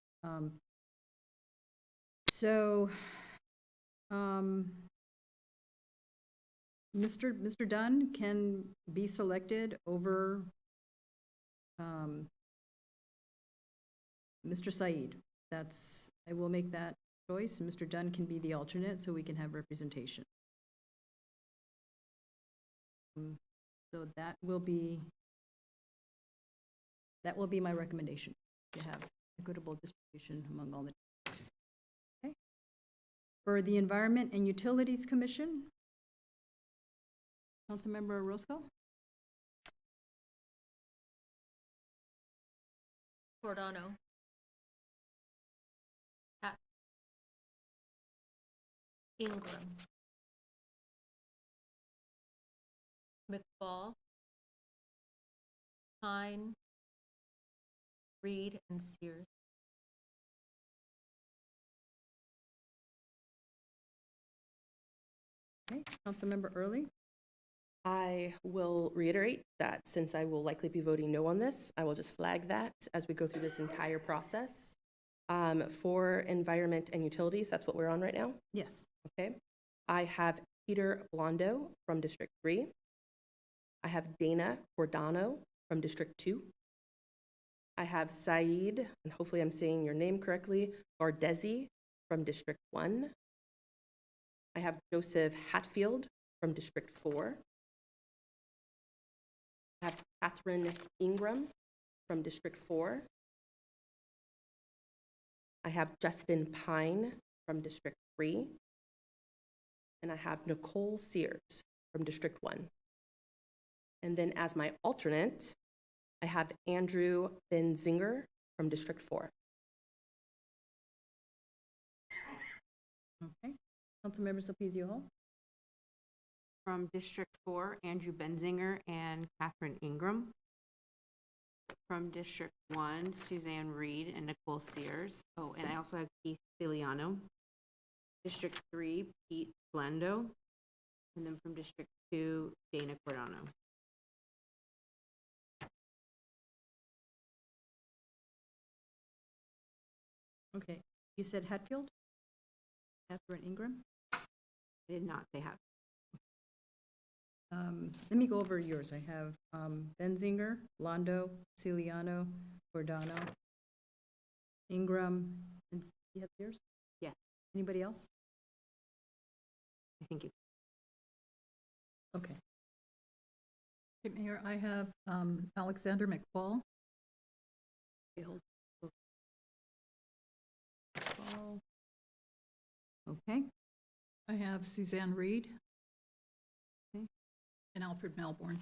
Mr. Dunn can be selected over Mr. Said. I will make that choice. Mr. Dunn can be the alternate so we can have representation. So that will be my recommendation, to have equitable distribution among all the districts. Okay. For the Environment and Utilities Commission, Councilmember Roscoe? Giordano. Ingram. McFall. Pine. Reed and Sears. Okay, Councilmember Early? I will reiterate that since I will likely be voting no on this, I will just flag that as we go through this entire process. For environment and utilities, that's what we're on right now. Yes. Okay. I have Peter Blondo from District 3. I have Dana Cordano from District 2. I have Saeed, and hopefully I'm saying your name correctly, Gardezi from District 1. I have Joseph Hatfield from District 4. I have Catherine Ingram from District 4. I have Justin Pine from District 3. And I have Nicole Sears from District 1. And then as my alternate, I have Andrew Benzinger from District 4. Okay. Councilmember Sophia Hall. From District 4, Andrew Benzinger and Catherine Ingram. From District 1, Suzanne Reed and Nicole Sears. Oh, and I also have Keith Ciliano. District 3, Pete Blando. And then from District 2, Dana Cordano. Okay. You said Hatfield? Catherine Ingram? I did not say Hatfield. Let me go over yours. I have Benzinger, Londo, Ciliano, Cordano, Ingram, and you have yours? Yes. Anybody else? I think you. Okay. Okay, Mayor, I have Alexander McFall. Okay, hold. McFall. Okay. I have Suzanne Reed. Okay. And Alfred Melbourne.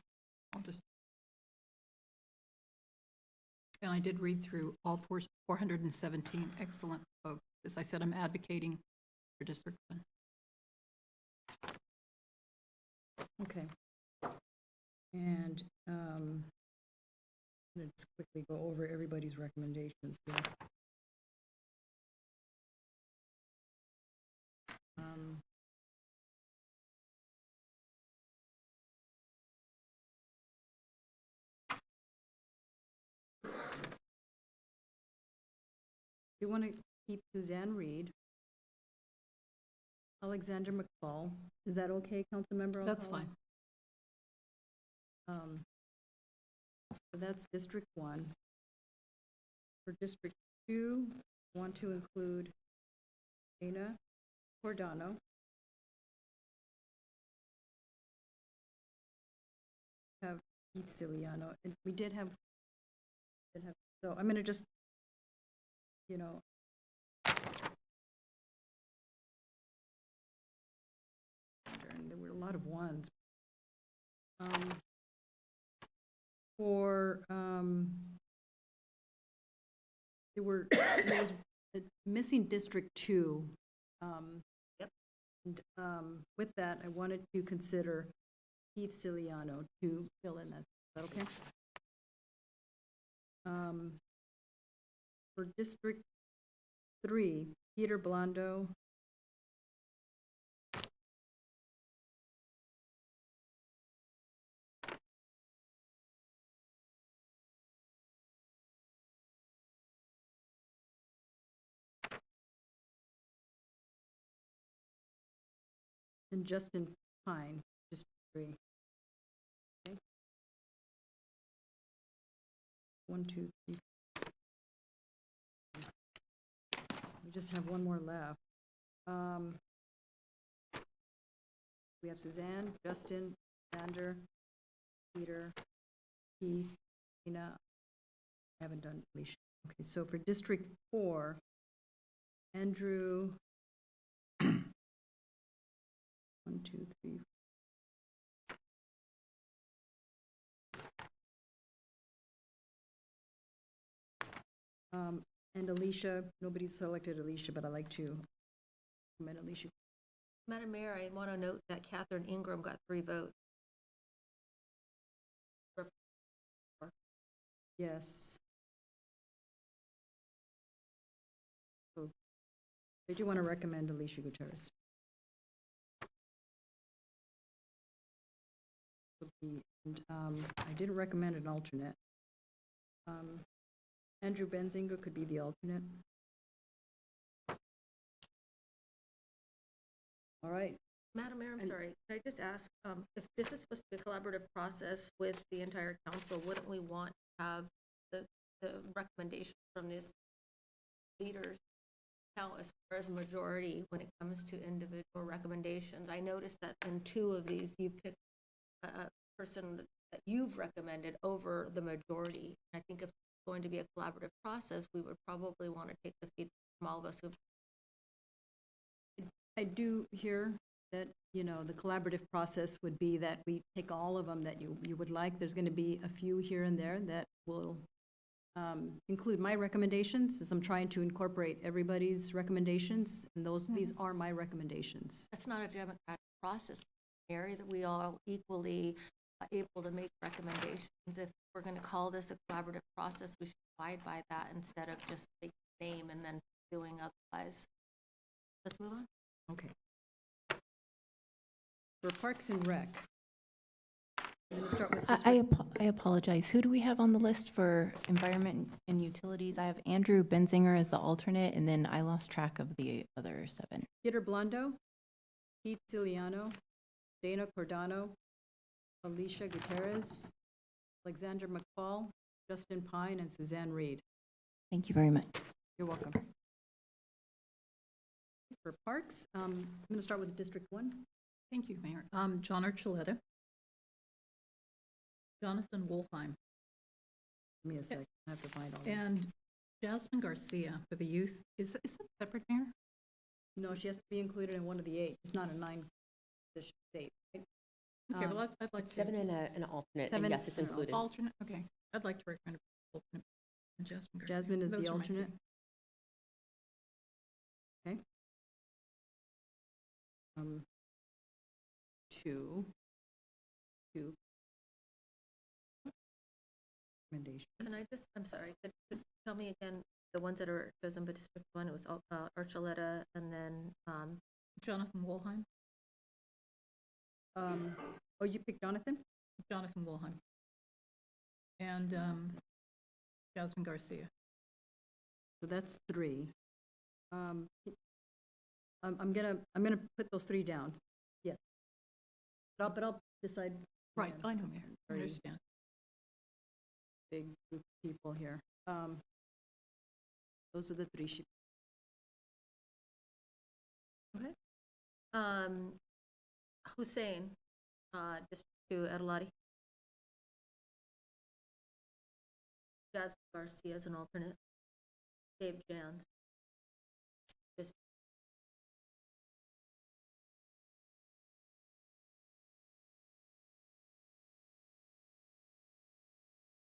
And I did read through all 417 excellent folks. As I said, I'm advocating for District 1. Okay. And I'm going to just quickly go over everybody's recommendations here. You want to keep Suzanne Reed, Alexander McFall. Is that okay, Councilmember? That's Alcala? fine. So that's District 1. For District 2, want to include Dana Cordano. Have Keith Ciliano, and we did have, so I'm going to just, you know, there were a lot of ones. There was missing District 2. Yep. And with that, I wanted to consider Keith Ciliano to fill in that. Is that okay? For District 3, Peter Blondo. And Justin Pine, District 3. Okay. 1, 2, 3. We just have one more left. We have Suzanne, Justin, Sander, Peter, Keith, Tina. I haven't done Alicia. Okay, so for District 4, Andrew. 1, 2, 3. And Alicia, nobody's selected Alicia, but I like to recommend Alicia. Madam Mayor, I want to note that Catherine Ingram got 3 votes. Yes. So, I do want to recommend Alicia Gutierrez. And I didn't recommend an alternate. Andrew Benzinger could be the alternate. All right. Madam Mayor, I'm And- sorry, can I just ask, if this is supposed to be a collaborative process with the entire council, wouldn't we want to have the recommendation from this leaders count as far as majority when it comes to individual recommendations? I noticed that in 2 of these, you picked a person that you've recommended over the majority. I think if it's going to be a collaborative process, we would probably want to take the feedback from all of us who've. I do hear that, you know, the collaborative process would be that we take all of them that you would like. There's going to be a few here and there that will include my recommendations, as I'm trying to incorporate everybody's recommendations, and these are my recommendations. That's not a democratic process, Mary, that we all equally able to make recommendations. If we're going to call this a collaborative process, we should abide by that instead of just taking a name and then doing otherwise. Let's move on. Okay. For Parks and Rec, I'm going to start with I apologize. Who do we have on the list for environment and utilities? I have Andrew Benzinger as the alternate, and then I lost track of the other 7. Peter Blondo, Pete Ciliano, Dana Cordano, Alicia Gutierrez, Alexander McFall, Justin Pine, and Suzanne Reed. Thank you very much. You're welcome. For Parks, I'm going to start with District 1. Thank you, Mayor. John Archuleta. Jonathan Wolfheim. Give me a second, I have to find all these. And Jasmine Garcia for the youth. Is it separate, Mayor? No, she has to be included in one of the 8. It's not a 9-position state, right? Okay, well, I'd like to. 7 and an alternate, 7 and yes, it's and an included. Alternate, okay. I'd like to recommend an alternate. And Jasmine Garcia. Jasmine is Those the are my three. alternate. Okay. 2. Recommendation. Can I just, I'm sorry, could you tell me again, the ones that are chosen by District 1, it was Archuleta and then, Jonathan Wolfheim. Oh, you picked Jonathan? Jonathan Wolfheim. And Jasmine Garcia. So that's 3. I'm gonna put those 3 down. Yes. But I'll decide. Right, I know, it's Mayor. I very understand. Big group of people here. Those are the 3 she. okay. Hussein, District 2, Adelati. Jasmine Garcia as an alternate. Dave Jans.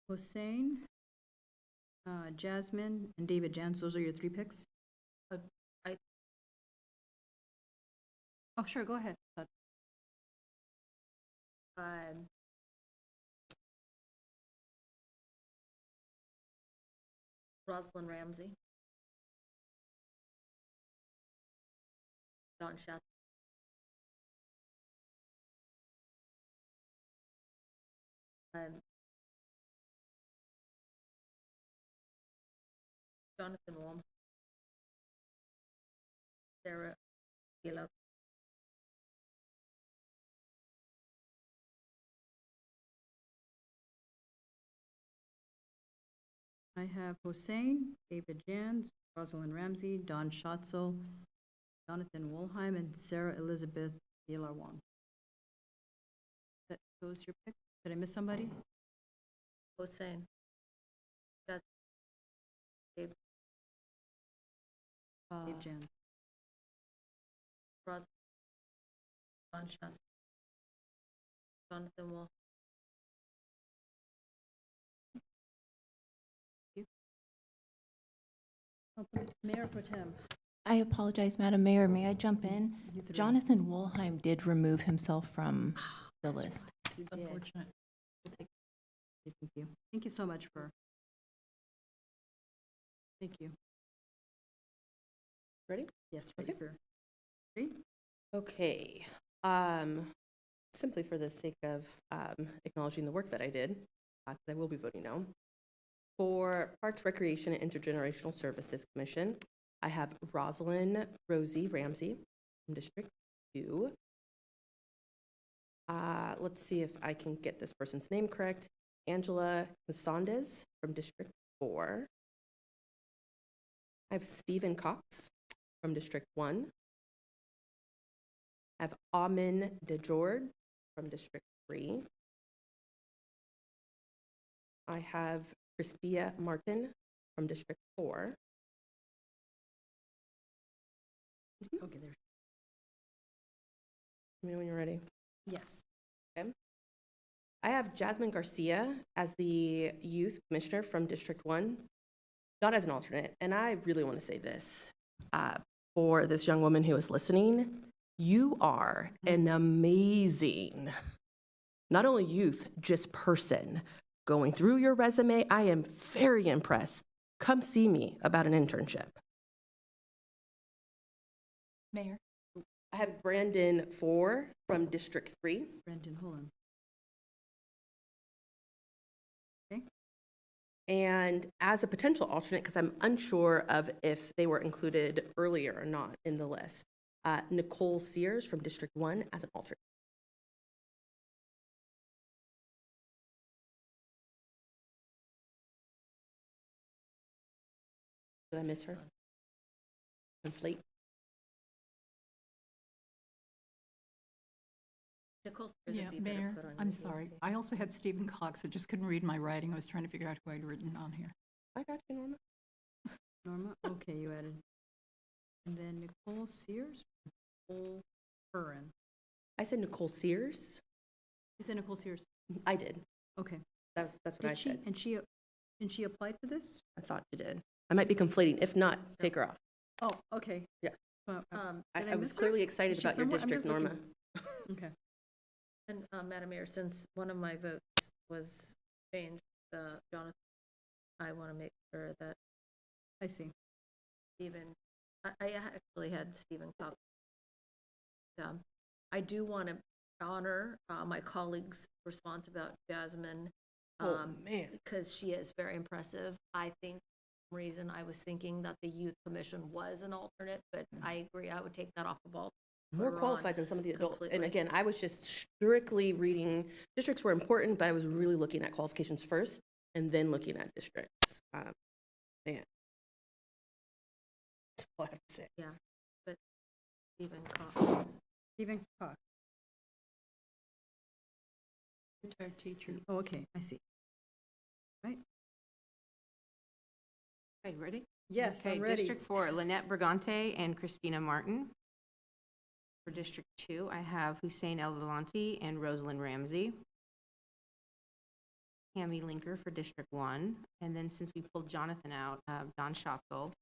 Hossein, Jasmine, and David Jans, those are your 3 picks? Oh, sure, go ahead. Rosalind Ramsey. Don Schatz. Jonathan Wong. Sarah Gila. I have Hossein, David Jans, Rosalind Ramsey, Don Schatzel, Jonathan Wolheim, and Sarah Elizabeth Aguilar Wong. Those your pick? Did I miss somebody? Hossein. Dave. Dave Jans. Don Schatz. Jonathan Wall. Mayor Pro Tem. I apologize, Madam Mayor. May I jump in? You 3. Jonathan Wolheim did remove himself from the list. You did. Unfortunate. We'll take it. Thank you. Thank you so much for. Thank you. Ready? Yes, ready for 3. Okay. simply for the sake of acknowledging the work that I did, because I will be voting no. For Parks, Recreation, and Intergenerational Services Commission, I have Rosalind Rosie Ramsey from District 2. Let's see if I can get this person's name correct. Angela Casandez from District 4. I have Stephen Cox from District 1. I have Amin DeJord from District 3. I have Christia Martin from District 4. Okay, there. Let me know when you're ready. Yes. Okay. I have Jasmine Garcia as the Youth Commissioner from District 1, not as an alternate. And I really want to say this for this young woman who is listening. You are an amazing, not only youth, just person. Going through your resume, I am very impressed. Come see me about an internship. Mayor? I have Brandon Four from District 3. Brandon, hold on. Okay. And as a potential alternate, because I'm unsure of if they were included earlier or not in the list, Nicole Sears from District 1 as an alternate. Did I miss her? Conflate? Nicole, there's a Yeah, beep better Mayor, put on I'm your sorry. VLC. I also had Stephen Cox. I just couldn't read my writing. I was trying to figure out who I'd written on here. I got you, Norma. Norma, okay, you added. And then Nicole Sears, Nicole Curran. I said Nicole Sears. You said Nicole Sears? I did. Okay. That's what I Did she, said. and she applied for this? I thought you did. I might be conflating. If not, take her off. Oh, okay. Yeah. Well, I was clearly excited Is she about your somewhere? I'm district, just looking. Norma. Okay. And Madam Mayor, since one of my votes was changed, Jonathan, I want to make sure that I see. Stephen, I actually had Stephen Cox. I do want to honor my colleague's response about Jasmine. Oh, man. Because she is very impressive. I think, for some reason, I was thinking that the Youth Commission was an alternate, but I agree, I would take that off the ball. More qualified than some of the adults. And again, I was just strictly reading, districts were important, but I was really looking at qualifications first and then looking at districts. Man. That's all I have to say. Yeah, but Stephen Cox. Stephen Cox. Retired teacher. Oh, okay, I see. Right. Okay, ready? Yes, Okay, I'm ready. District 4, Lynette Brigante and Christina Martin. For District 2, I have Hussein El Delanti and Rosalind Ramsey. Tammy Linker for District 1. And then since we pulled Jonathan out, Don Schatzel.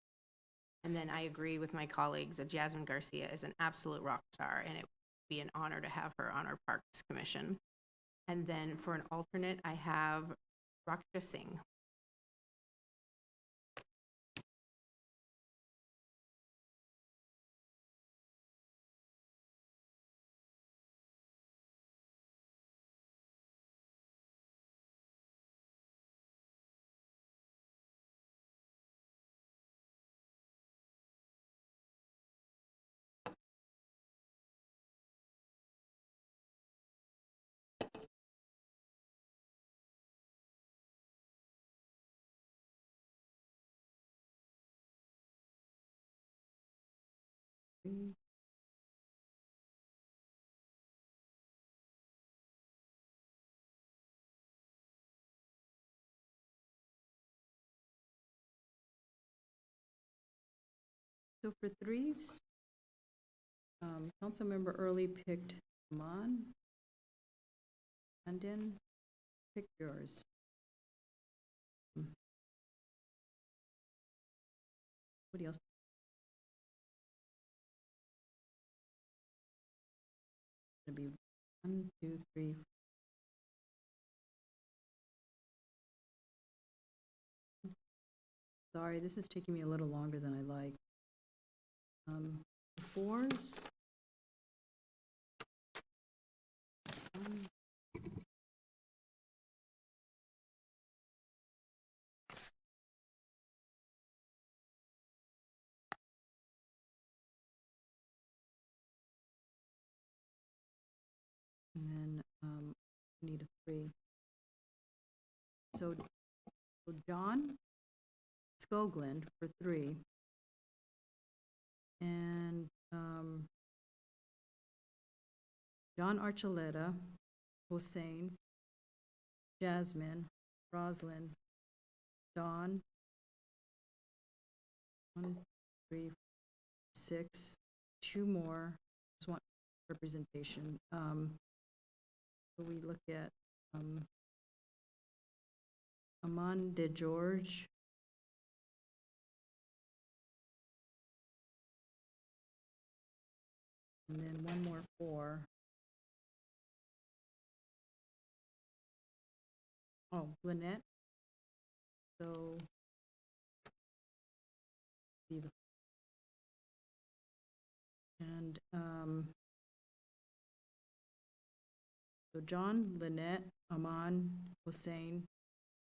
And then I agree with my colleagues that Jasmine Garcia is an absolute rock star, and it would be an honor to have her on our Parks Commission. And then for an alternate, I have Raksha Singh. So for threes, Councilmember Early picked Amon. And then pick yours. What else? Gonna be 1, 2, 3. Sorry, this is taking me a little longer than I like. Fours. need a 3. So John Skoglund for 3. And John Archuleta, Hossein, Jasmine, Roslyn, Dawn, 1, 3, 6, 2 more. Just want representation. So we look at Amon De George, and then 1 more 4. Oh, Lynette. So be the and so John, Lynette, Aman, Hussein,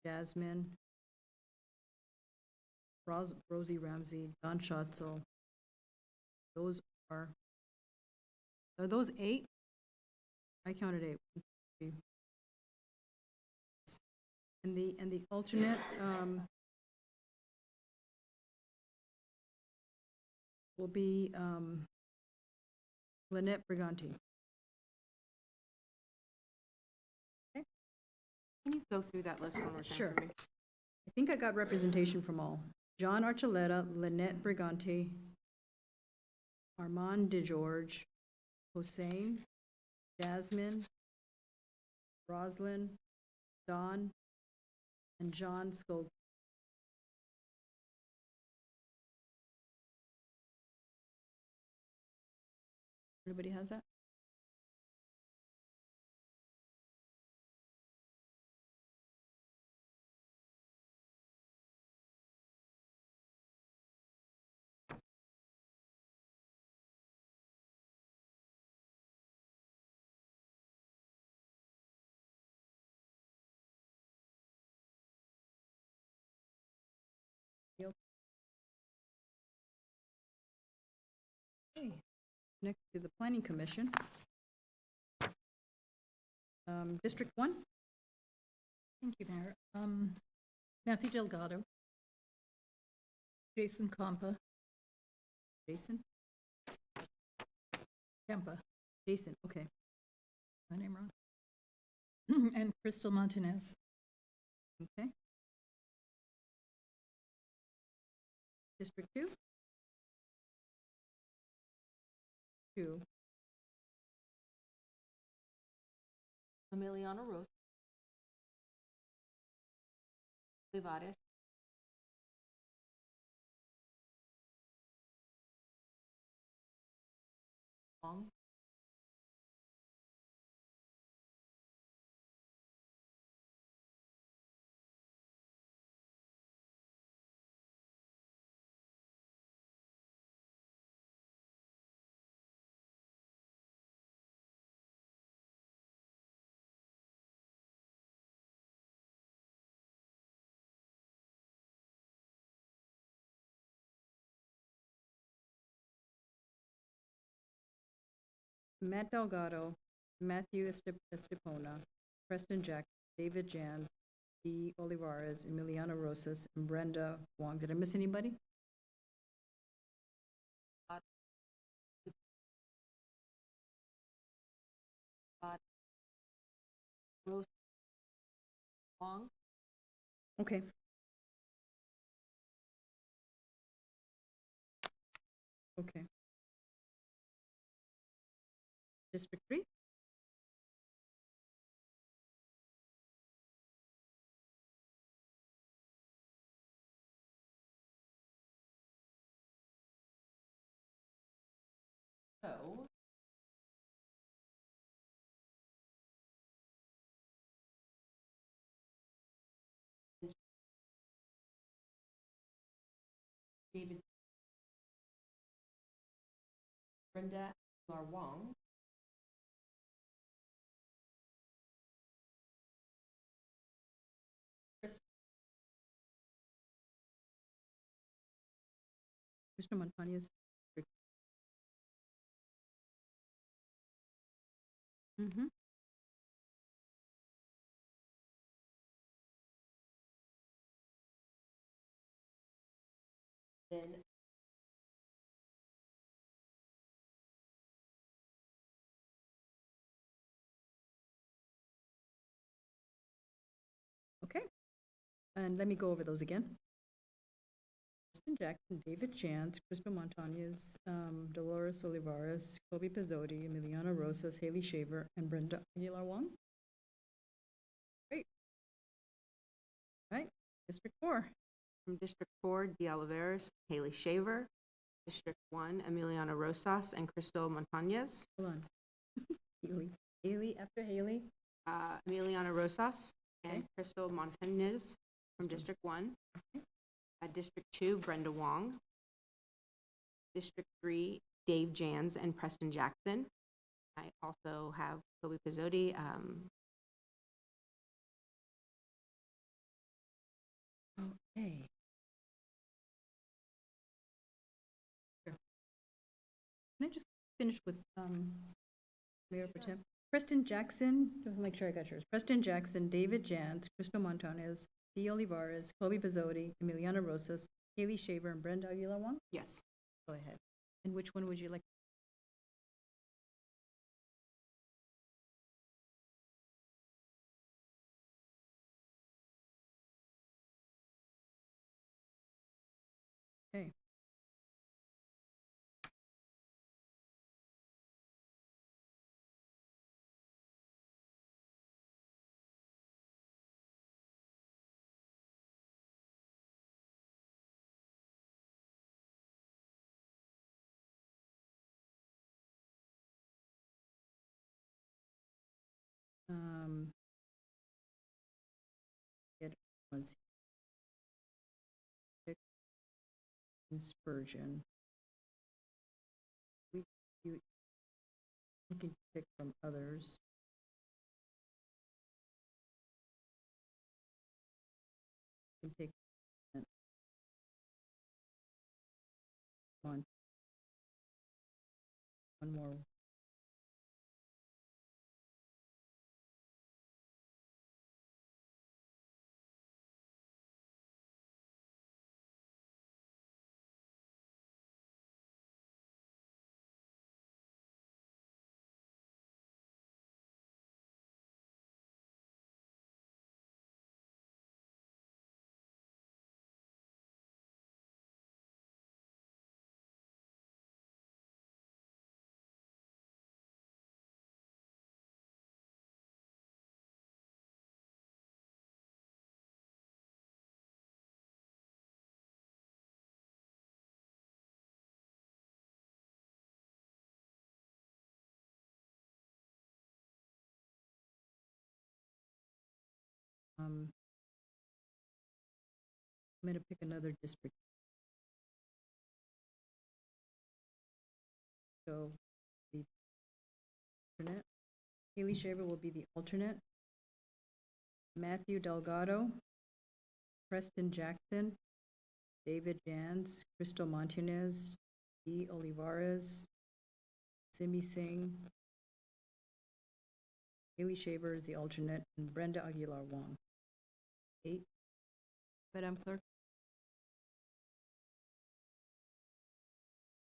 Jasmine, Rosie Ramsey, Don Schatzel. Those are those 8? I counted 8. 1, 2, 3. And the alternate will be Lynette Briganti. Okay. Can you go through that list one more time Sure. for me? I think I got representation from all. John Archuleta, Lynette Briganti, Armand DeGeorge, Hossein, Jasmine, Roslyn, Don, and John Skog. Everybody has that? Okay. Next to the Planning Commission. District 1? Thank you, Mayor. Matthew Delgado, Jason Compa, Jason? Kempa, Jason, okay. my name wrong, and Crystal Montanez. Okay. District 2? 2. Emiliano Rose. Olivares. Wong. Matt Delgado, Matthew Estepona, Preston Jack, David Jan, D. Olivares, Emiliano Rosas, and Brenda Wong. Did I miss anybody? Rose. Wong. Okay. Okay. District 3? So, David, Brenda Wong, Mr. Montañez? Mm-hmm. Then Okay, and let me go over those again. Kristen Jackson, David Jantz, Crystal Montañez, Dolores Olivares, Kobe Pizzotti, Emiliana Rosas, Haley Shaver, and Brenda Aguilar Wong. Great. Right, District 4. From District 4, De Oliveras, Haley Shaver. District 1, Emiliana Rosas and Crystal Montañez. Hold on. Haley after Haley. Emiliana Rosas and Okay. Crystal Montañez from District 1. District 2, Brenda Wong. District 3, Dave Jans and Preston Jackson. I also have Kobe Pizzotti. Okay. Sure. Can I just finish with Mayor Pro Tem? Preston Jackson, just make sure I got yours. Preston Jackson, David Jantz, Crystal Montañez, De Olivares, Kobe Pizzotti, Emiliana Rosas, Haley Shaver, and Brenda Aguilar Wong? Yes. Go ahead. And which one would you like? Okay. Get once. Pick Spurgeon. You can pick from others. You can take one more. I'm going to pick another district. So the alternate. Haley Shaver will be the alternate. Matthew Delgado, Preston Jackson, David Jans, Crystal Montañez, D. Olivares, Simi Singh. Haley Shaver is the alternate, and Brenda Aguilar Wong. 8. Madam Clerk?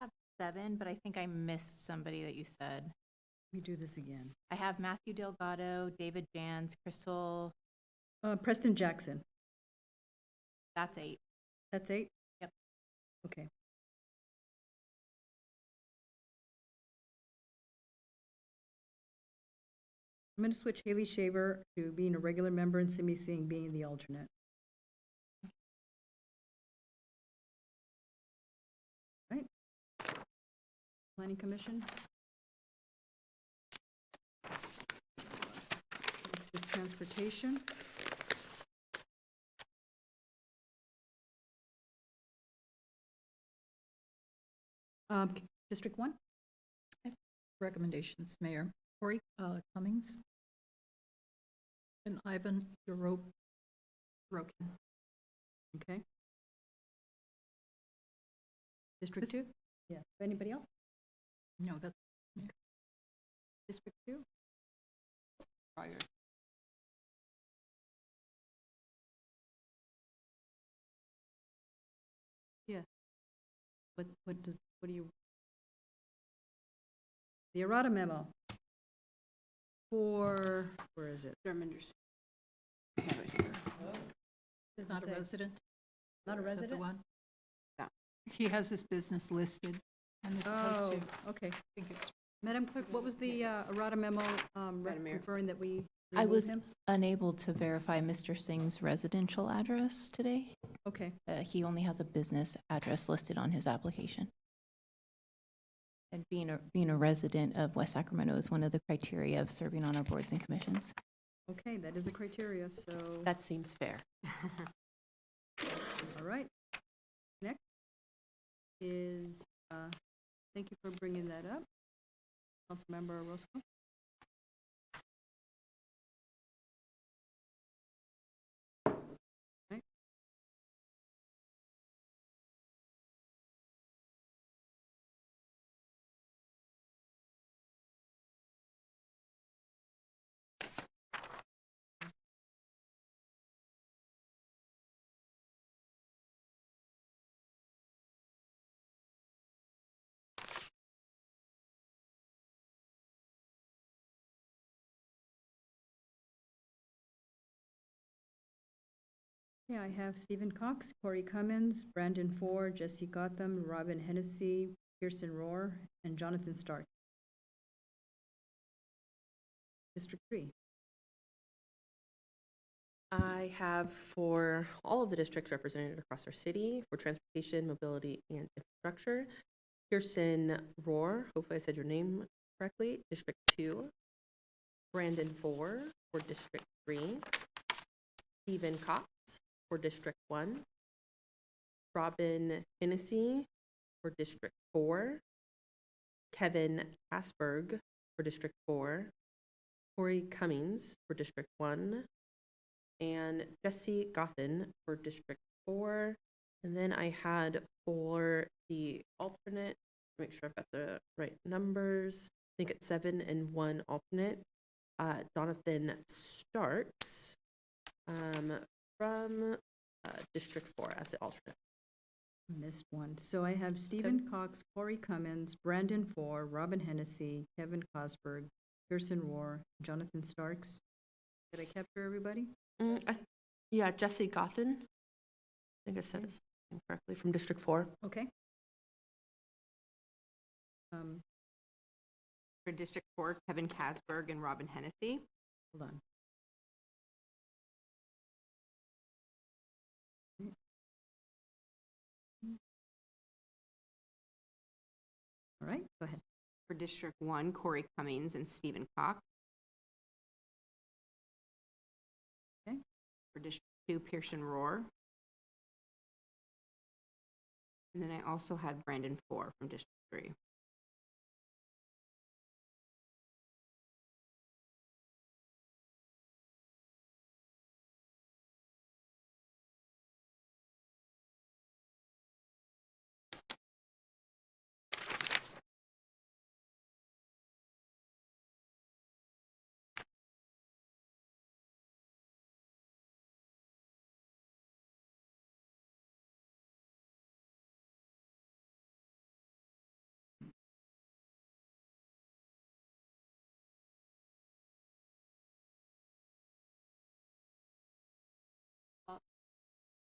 I have 7, but I think I missed somebody that you said. Let me do this again. I have Matthew Delgado, David Jans, Crystal. Preston Jackson. That's 8. That's 8? Yep. Okay. I'm going to switch Haley Shaver to being a regular member and Simi Singh being the alternate. Right. Planning Commission. Next is Transportation. District 1? Recommendations, Mayor. Corey Cummings and Ivan Yorokin. Okay. District 2? Yeah. Anybody else? No, that's District 2? prior. Yeah. what do you? The errata memo for, where is it? Is not a resident? Not a Is that the resident? one? He has his business listed, and they're supposed to. Okay. I think it's Madam Clerk, what was the errata memo referring that we I remove was him? unable to verify Mr. Singh's residential address today. Okay. He only has a business address listed on his application. And being a resident of West Sacramento is one of the criteria of serving on our boards and commissions. Okay, that is a criteria, so, That seems fair. all right. Next is, thank you for bringing that up. Councilmember Orozco. Right. Yeah, I have Stephen Cox, Corey Cummins, Brandon Ford, Jesse Gotham, Robin Hennessy, Kirsten Rohr, and Jonathan Stark. District 3. I have for all of the districts represented across our city for transportation, mobility, and infrastructure, Kirsten Rohr, hopefully I said your name correctly, District 2. Brandon Four for District 3. Stephen Cox for District 1. Robin Hennessy for District 4. Kevin Asberg for District 4. Corey Cummings for District 1. And Jesse Gothen for District 4. And then I had for the alternate, make sure I've got the right numbers. I think it's 7 and 1 alternate. Jonathan Starks from District 4 as the alternate. Missed one. So I have Stephen Cox, Corey Cummins, Brandon Ford, Robin Hennessy, Kevin Cosberg, Kirsten Rohr, Jonathan Starks. Did I capture everybody? Yeah, Jesse Gothen. I think I said his name correctly, from District 4. Okay. For District 4, Kevin Casberg and Robin Hennessy. Hold on. All right, go ahead. For District 1, Corey Cummings and Stephen Cox. Okay. For District 2, Pearson Rohr. And then I also had Brandon Four from District 3.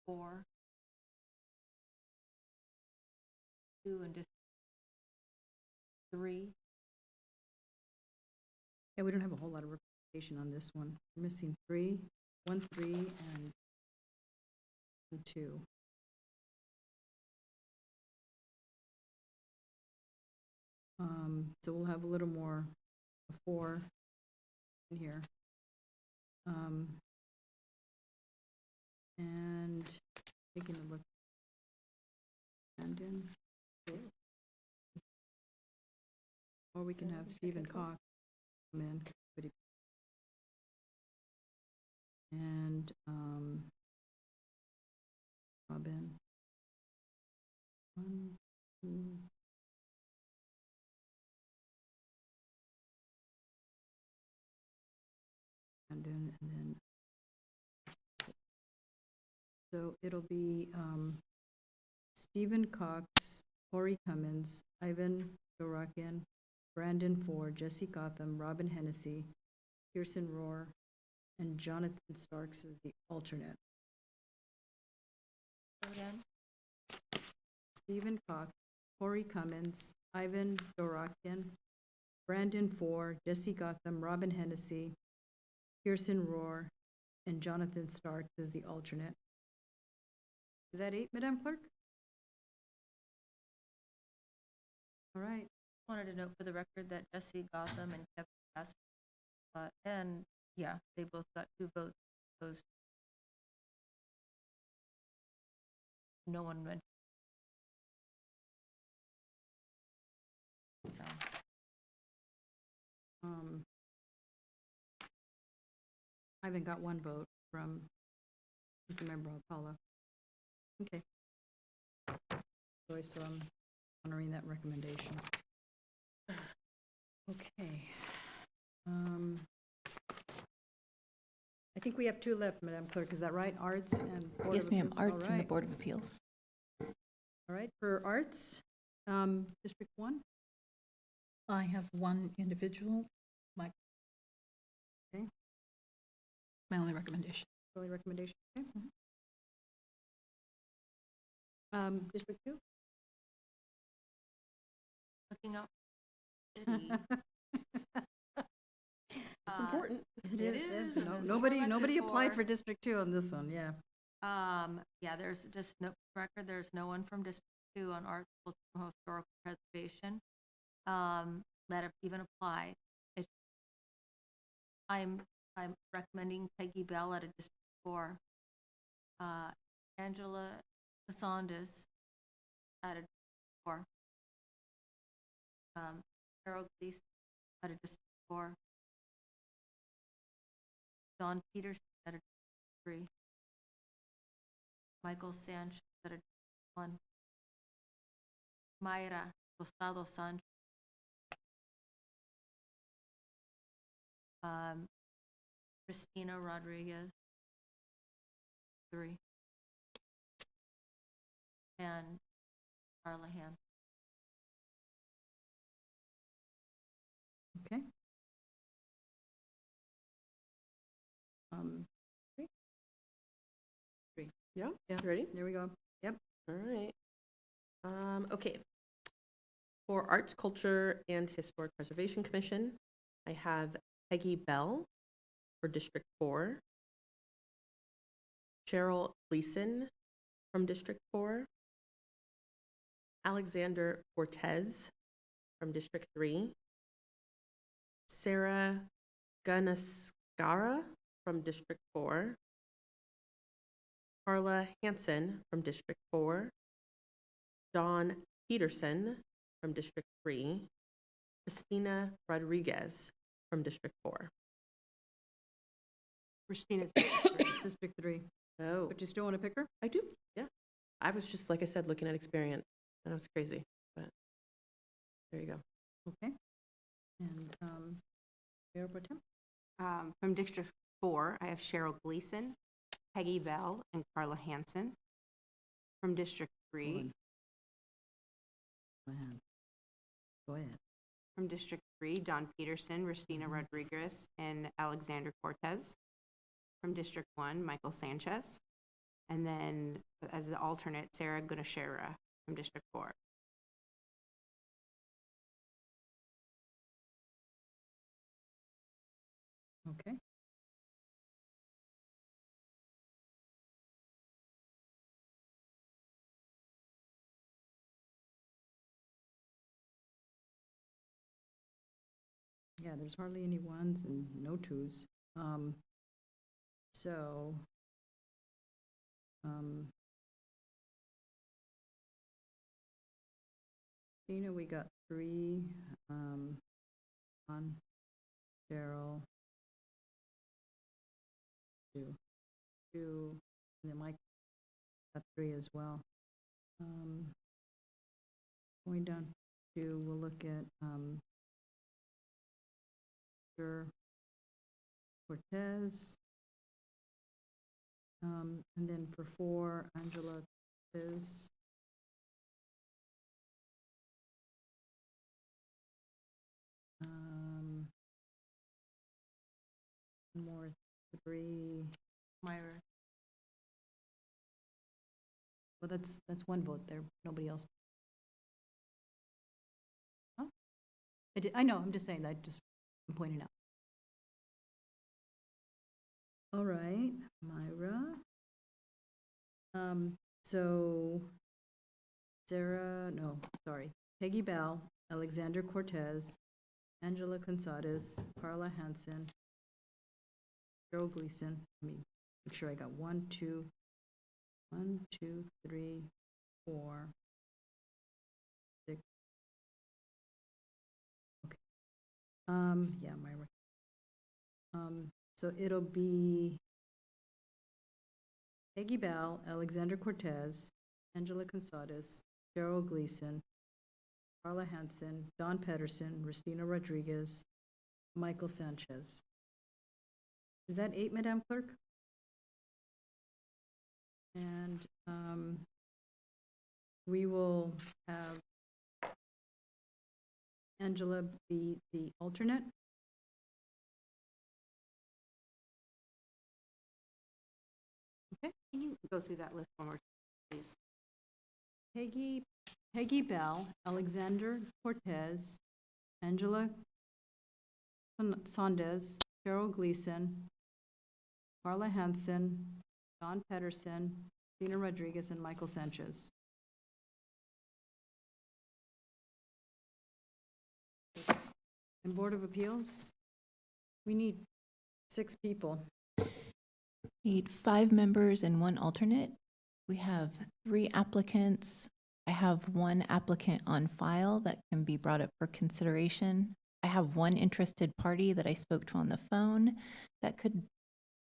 Four. 2 and District 3. Yeah, we don't have a whole lot of representation on this one. We're missing 3, 1, 3, and 2. So we'll have a little more, a 4 in here. And taking a look. Brandon. Or we can have Stephen Cox come in. And Robin. 1, 2. And then so it'll be Stephen Cox, Corey Cummins, Ivan Dorokian, Brandon Ford, Jesse Gotham, Robin Hennessy, Kirsten Rohr, and Jonathan Starks as the alternate. Again? Stephen Cox, Corey Cummins, Ivan Dorokian, Brandon Ford, Jesse Gotham, Robin Hennessy, Kirsten Rohr, and Jonathan Starks as the alternate. Is that 8, Madam Clerk? All right. Wanted to note for the record that Jesse Gotham and Kevin Casper, and yeah, they both got 2 votes. Opposed. No one went. So. I haven't got 1 vote from Councilmember Alcala. Okay. So I'm honoring that recommendation. Okay. I think we have 2 left, Madam Clerk, is that right? Arts and Board Yes, of ma'am, Appeals? All Arts and the right. Board of Appeals. All right, for Arts, District 1? I have one individual, Mike. Okay. My only recommendation. Only recommendation, okay. District 2? Looking up. City. It's important. It is. is, No, and it's nobody selected applied for- for District 2 on this one, yeah. Yeah, there's just no record, there's no one from District 2 on arts, culture, and historical preservation, that have even applied. I'm recommending Peggy Bell at a District 4. Angela Casandis at a District 4. Carol Gleason at a District 4. Don Peterson at a District 3. Michael Sanchez at a District 1. Mayra Tostado Sanchez. Christina Rodriguez, 3. And Carla Han. Okay. Three. Yeah, Yeah. ready? There we go. Yep. All right. Okay. For Arts, Culture, and Historic Preservation Commission, I have Peggy Bell for District 4, Cheryl Gleason from District 4, Alexander Cortez from District 3, Sarah Ganaskara from District 4, Carla Hansen from District 4, Don Peterson from District 3, Christina Rodriguez from District 4. Christina's District 3. Oh, But you still want to pick her? I do, yeah. I was just, like I said, looking at experience, and I was crazy, but there you go. Okay. And Mayor Pro Tem? From District 4, I have Cheryl Gleason, Peggy Bell, and Carla Hansen. From District 3, Go ahead. Go ahead. from District 3, Don Peterson, Ristina Rodriguez, and Alexander Cortez. From District 1, Michael Sanchez. And then as the alternate, Sarah Gunashera from District 4. Okay. Yeah, there's hardly any 1s and no 2s. So, Tina, we got 3, on Cheryl, 2, and then Mike got 3 as well. Going down to, we'll look at, Cortez. And then for 4, Angela Cortez. One more, 3. Myra. Well, that's one vote there, nobody else. Huh? I know, I'm just saying, I'm pointing out. All right, Myra. So Sarah, no, sorry, Peggy Bell, Alexander Cortez, Angela Consades, Carla Hansen, Cheryl Gleason. Let me make sure I got 1, 2, 3, 4, 6. Okay. Yeah, Myra. So it'll be Peggy Bell, Alexander Cortez, Angela Consades, Cheryl Gleason, Carla Hansen, Don Pedersen, Ristina Rodriguez, Michael Sanchez. Is that 8, Madam Clerk? And we will have Angela be the alternate. Okay, can you go through that list one more time, please? Peggy Bell, Alexander Cortez, Angela Sondes, Cheryl Gleason, Carla Hansen, Don Pedersen, Tina Rodriguez, and Michael Sanchez. And Board of Appeals, we need 6 people. Need 5 members and 1 alternate. We have 3 applicants. I have 1 applicant on file that can be brought up for consideration. I have 1 interested party that I spoke to on the phone that could,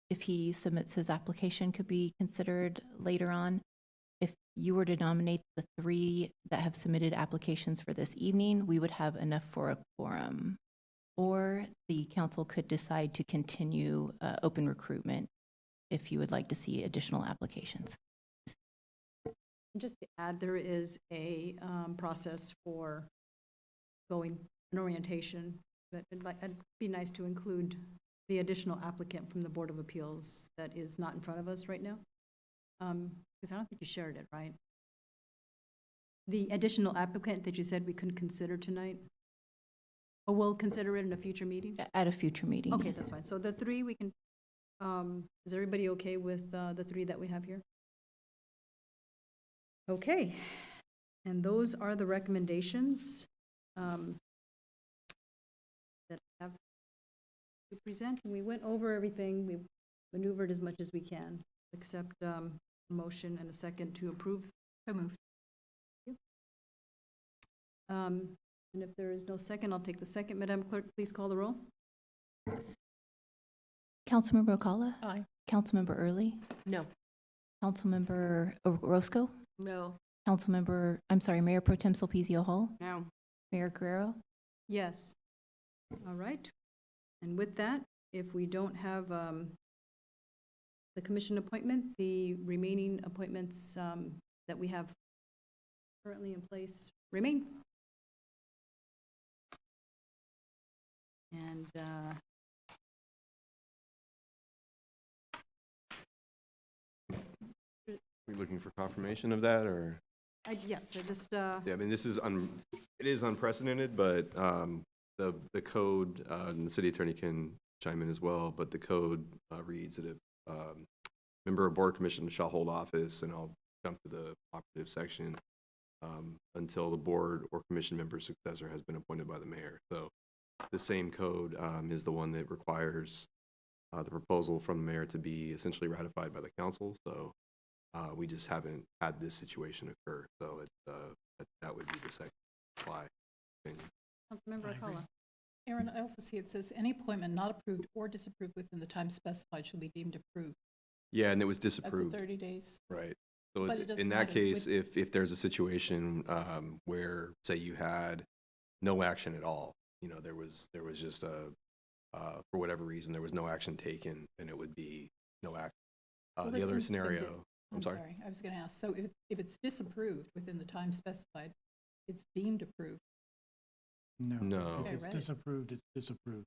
if he submits his application, could be considered later on. If you were to nominate the 3 that have submitted applications for this evening, we would have enough for a quorum. Or the council could decide to continue open recruitment if you would like to see additional applications. Just to add, there is a process for going an orientation, but it'd be nice to include the additional applicant from the Board of Appeals that is not in front of us right now. Because I don't think you shared it, right? The additional applicant that you said we couldn't consider tonight? Or we'll consider it in a future meeting? At a future meeting. Okay, that's fine. So the 3 we can, is everybody okay with the 3 that we have here? Okay, and those are the recommendations that I have to present. We went over everything. We've maneuvered as much as we can, except a motion and a second to approve. So moved. And if there is no second, I'll take the second. Madam Clerk, please call the roll. Councilmember Ocala? Aye. Councilmember Early? No. Councilmember Orozco? No. Mayor Pro Tem Sulpicio Hall? No. Mayor Guerrero? Yes. All right. And with that, if we don't have the commission appointment, the remaining appointments that we have currently in place remain. And Are we looking for confirmation of that, or? yes, I just Yeah, I mean, this is it is unprecedented, but the code, and the city attorney can chime in as well, but the code reads that if member of board commission shall hold office, and I'll jump to the operative section, until the board or commission member's successor has been appointed by the mayor. So the same code is the one that requires the proposal from the mayor to be essentially ratified by the council. So we just haven't had this situation occur. So that would be the second apply thing. Councilmember Alcala. Aaron, I also see it says any appointment not approved or disapproved within the time specified shall be deemed approved. Yeah, and it was That's disapproved. the 30 days. Right. So But it doesn't in that matter. case, if there's a situation where, say, you had no action at all, you know, there was just for whatever reason, there was no action taken, then it would be no action. Well, The this other one's been scenario, I'm sorry. I was going to ask, so if it's disapproved within the time specified, it's deemed approved. No. No. If it's Okay, right. disapproved, it's disapproved.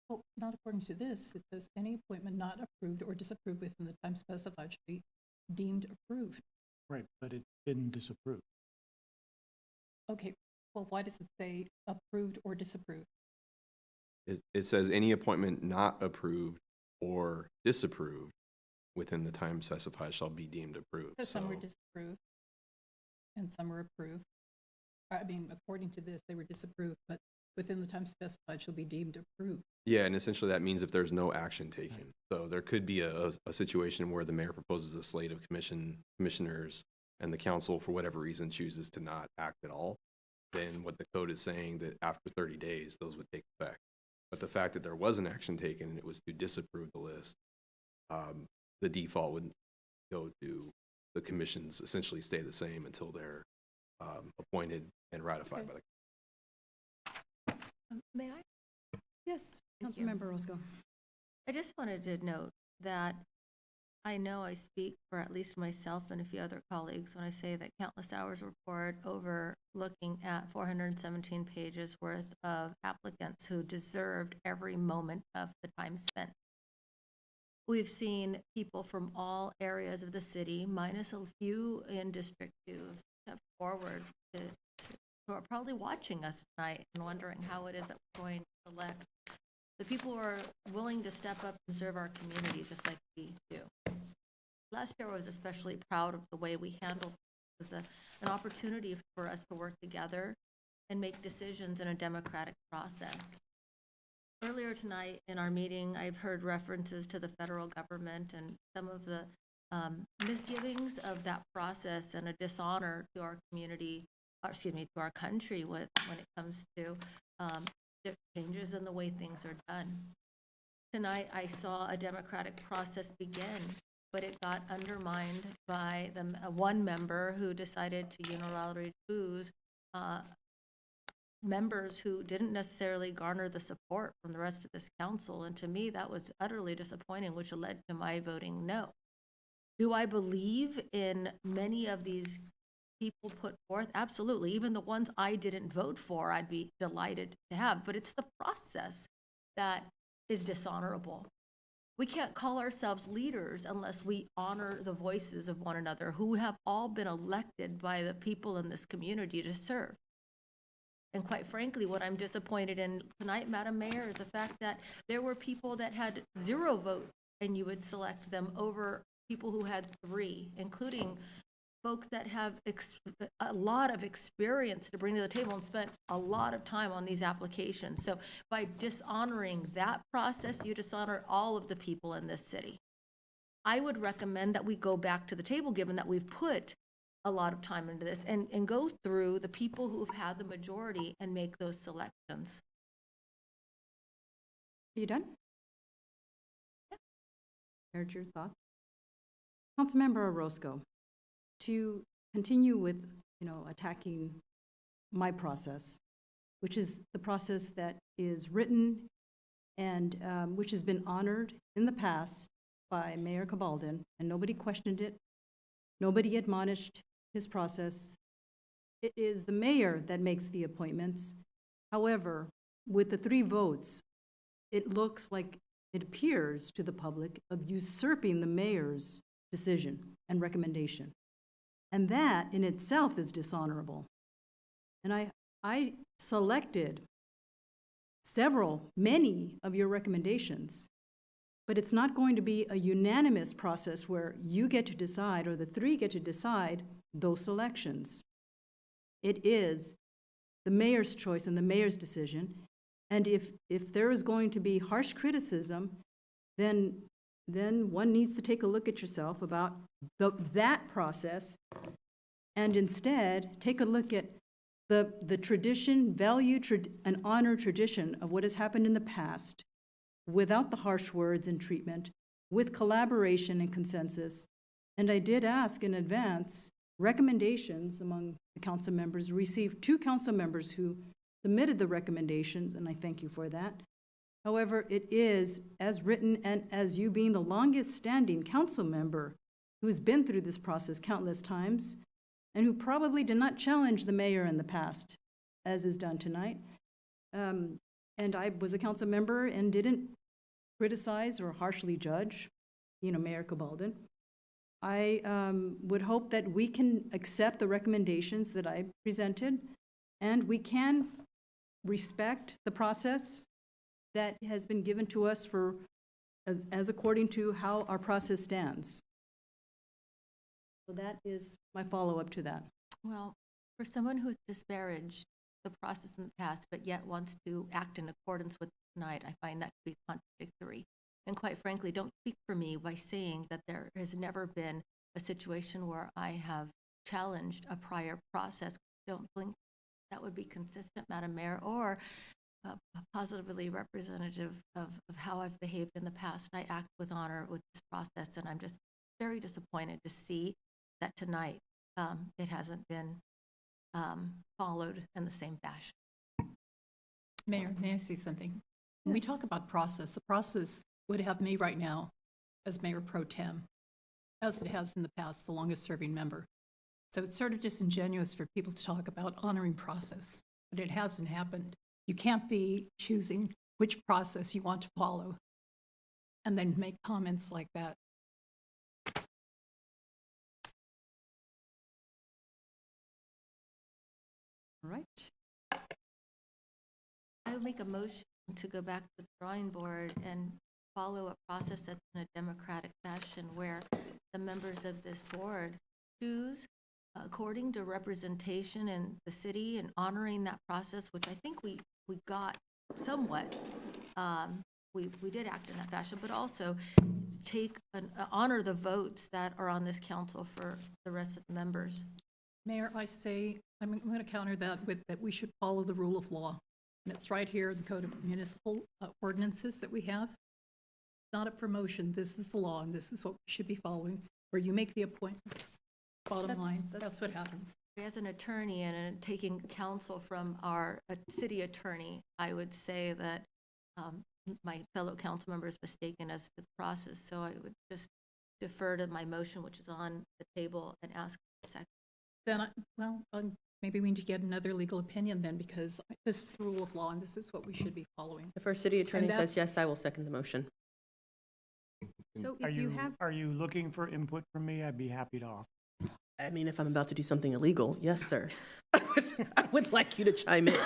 Well, not according to this. It says any appointment not approved or disapproved within the time specified should be deemed approved. Right, but it's been disapproved. Okay, well, why does it say approved or disapproved? It says any appointment not approved or disapproved within the time specified shall be deemed approved. So some were So- disapproved and some were approved. I mean, according to this, they were disapproved, but within the time specified shall be deemed approved. Yeah, and essentially that means if there's no action taken. So there could be a situation where the mayor proposes a slate of commissioners and the council, for whatever reason, chooses to not act at all. Then what the code is saying that after 30 days, those would take effect. But the fact that there was an action taken and it was to disapprove the list, the default would go to the commissions essentially stay the same until they're appointed and ratified by the. May I? Yes, Thank you. Councilmember Orozco. I just wanted to note that I know I speak for at least myself and a few other colleagues when I say that countless hours were poured over looking at 417 pages worth of applicants who deserved every moment of the time spent. We've seen people from all areas of the city, minus a few in District 2, step forward who are probably watching us tonight and wondering how it is that we're going to elect the people who are willing to step up and serve our community just like we do. Last year I was especially proud of the way we handled it. It was an opportunity for us to work together and make decisions in a democratic process. Earlier tonight in our meeting, I've heard references to the federal government and some of the misgivings of that process and a dishonor to our community, to our country when it comes to changes in the way things are done. Tonight, I saw a democratic process begin, but it got undermined by one member who decided to unilaterally choose members who didn't necessarily garner the support from the rest of this council. And to me, that was utterly disappointing, which led to my voting no. Do I believe in many of these people put forth? Absolutely. Even the ones I didn't vote for, I'd be delighted to have. But it's the process that is dishonorable. We can't call ourselves leaders unless we honor the voices of one another who have all been elected by the people in this community to serve. And quite frankly, what I'm disappointed in tonight, Madam Mayor, is the fact that there were people that had 0 votes and you would select them over people who had 3, including folks that have a lot of experience to bring to the table and spent a lot of time on these applications. So by dishonoring that process, you dishonor all of the people in this city. I would recommend that we go back to the table, given that we've put a lot of time into this, and go through the people who have had the majority and make those selections. Are you done? Yeah. Heard your thoughts. Councilmember Orozco, to continue with, attacking my process, which is the process that is written and which has been honored in the past by Mayor Cabalden, and nobody questioned it. Nobody admonished his process. It is the mayor that makes the appointments. However, with the 3 votes, it looks like it appears to the public of usurping the mayor's decision and recommendation. And that in itself is dishonorable. And I selected many of your recommendations, but it's not going to be a unanimous process where you get to decide or the 3 get to decide those selections. It is the mayor's choice and the mayor's decision. And if there is going to be harsh criticism, then one needs to take a look at yourself about that process, and instead take a look at the tradition, value, and honor tradition of what has happened in the past, without the harsh words and treatment, with collaboration and consensus. And I did ask in advance recommendations among the council members, received 2 council members who submitted the recommendations, and I thank you for that. However, it is as written, and as you being the longest standing council member who's been through this process countless times, and who probably did not challenge the mayor in the past, as is done tonight, And I was a council member and didn't criticize or harshly judge, Mayor Cabalden. I would hope that we can accept the recommendations that I presented, and we can respect the process that has been given to us as according to how our process stands. So that is my follow-up to that. Well, for someone who's disparaged the process in the past, but yet wants to act in accordance with tonight, I find that to be contradictory. And quite frankly, don't speak for me by saying that there has never been a situation where I have challenged a prior process. I don't think that would be consistent, Madam Mayor, or positively representative of how I've behaved in the past. I act with honor with this process, and I'm just very disappointed to see that tonight it hasn't been followed in the same fashion. Mayor, may I say something? When we talk about process, the process would have me right now as Mayor Pro Tem, as it has in the past, the longest serving member. So it's sort of disingenuous for people to talk about honoring process, but it hasn't happened. You can't be choosing which process you want to follow and then make comments like that. All right. I would make a motion to go back to the drawing board and follow a process that's in a democratic fashion where the members of this board choose according to representation in the city and honoring that process, which I think we got somewhat. We did act in that fashion, but also honor the votes that are on this council for the rest of the members. Mayor, I say, I'm going to counter that with that we should follow the rule of law. And it's right here in the Code of Municipal Ordinances that we have. It's not a promotion. This is the law, and this is what we should be following, where you make the appointments. Bottom line, that's what happens. As an attorney and taking counsel from our city attorney, I would say that my fellow council member is mistaken as to the process. So I would just defer to my motion, which is on the table, and ask for a second. Then, maybe we need to get another legal opinion then, because this is the rule of law and this is what we should be following. If our city attorney says yes, I will second the motion. So Are if you have, are you looking for input from me? I'd be happy to offer. I mean, if I'm about to do something illegal, yes, sir. I would like you to chime in.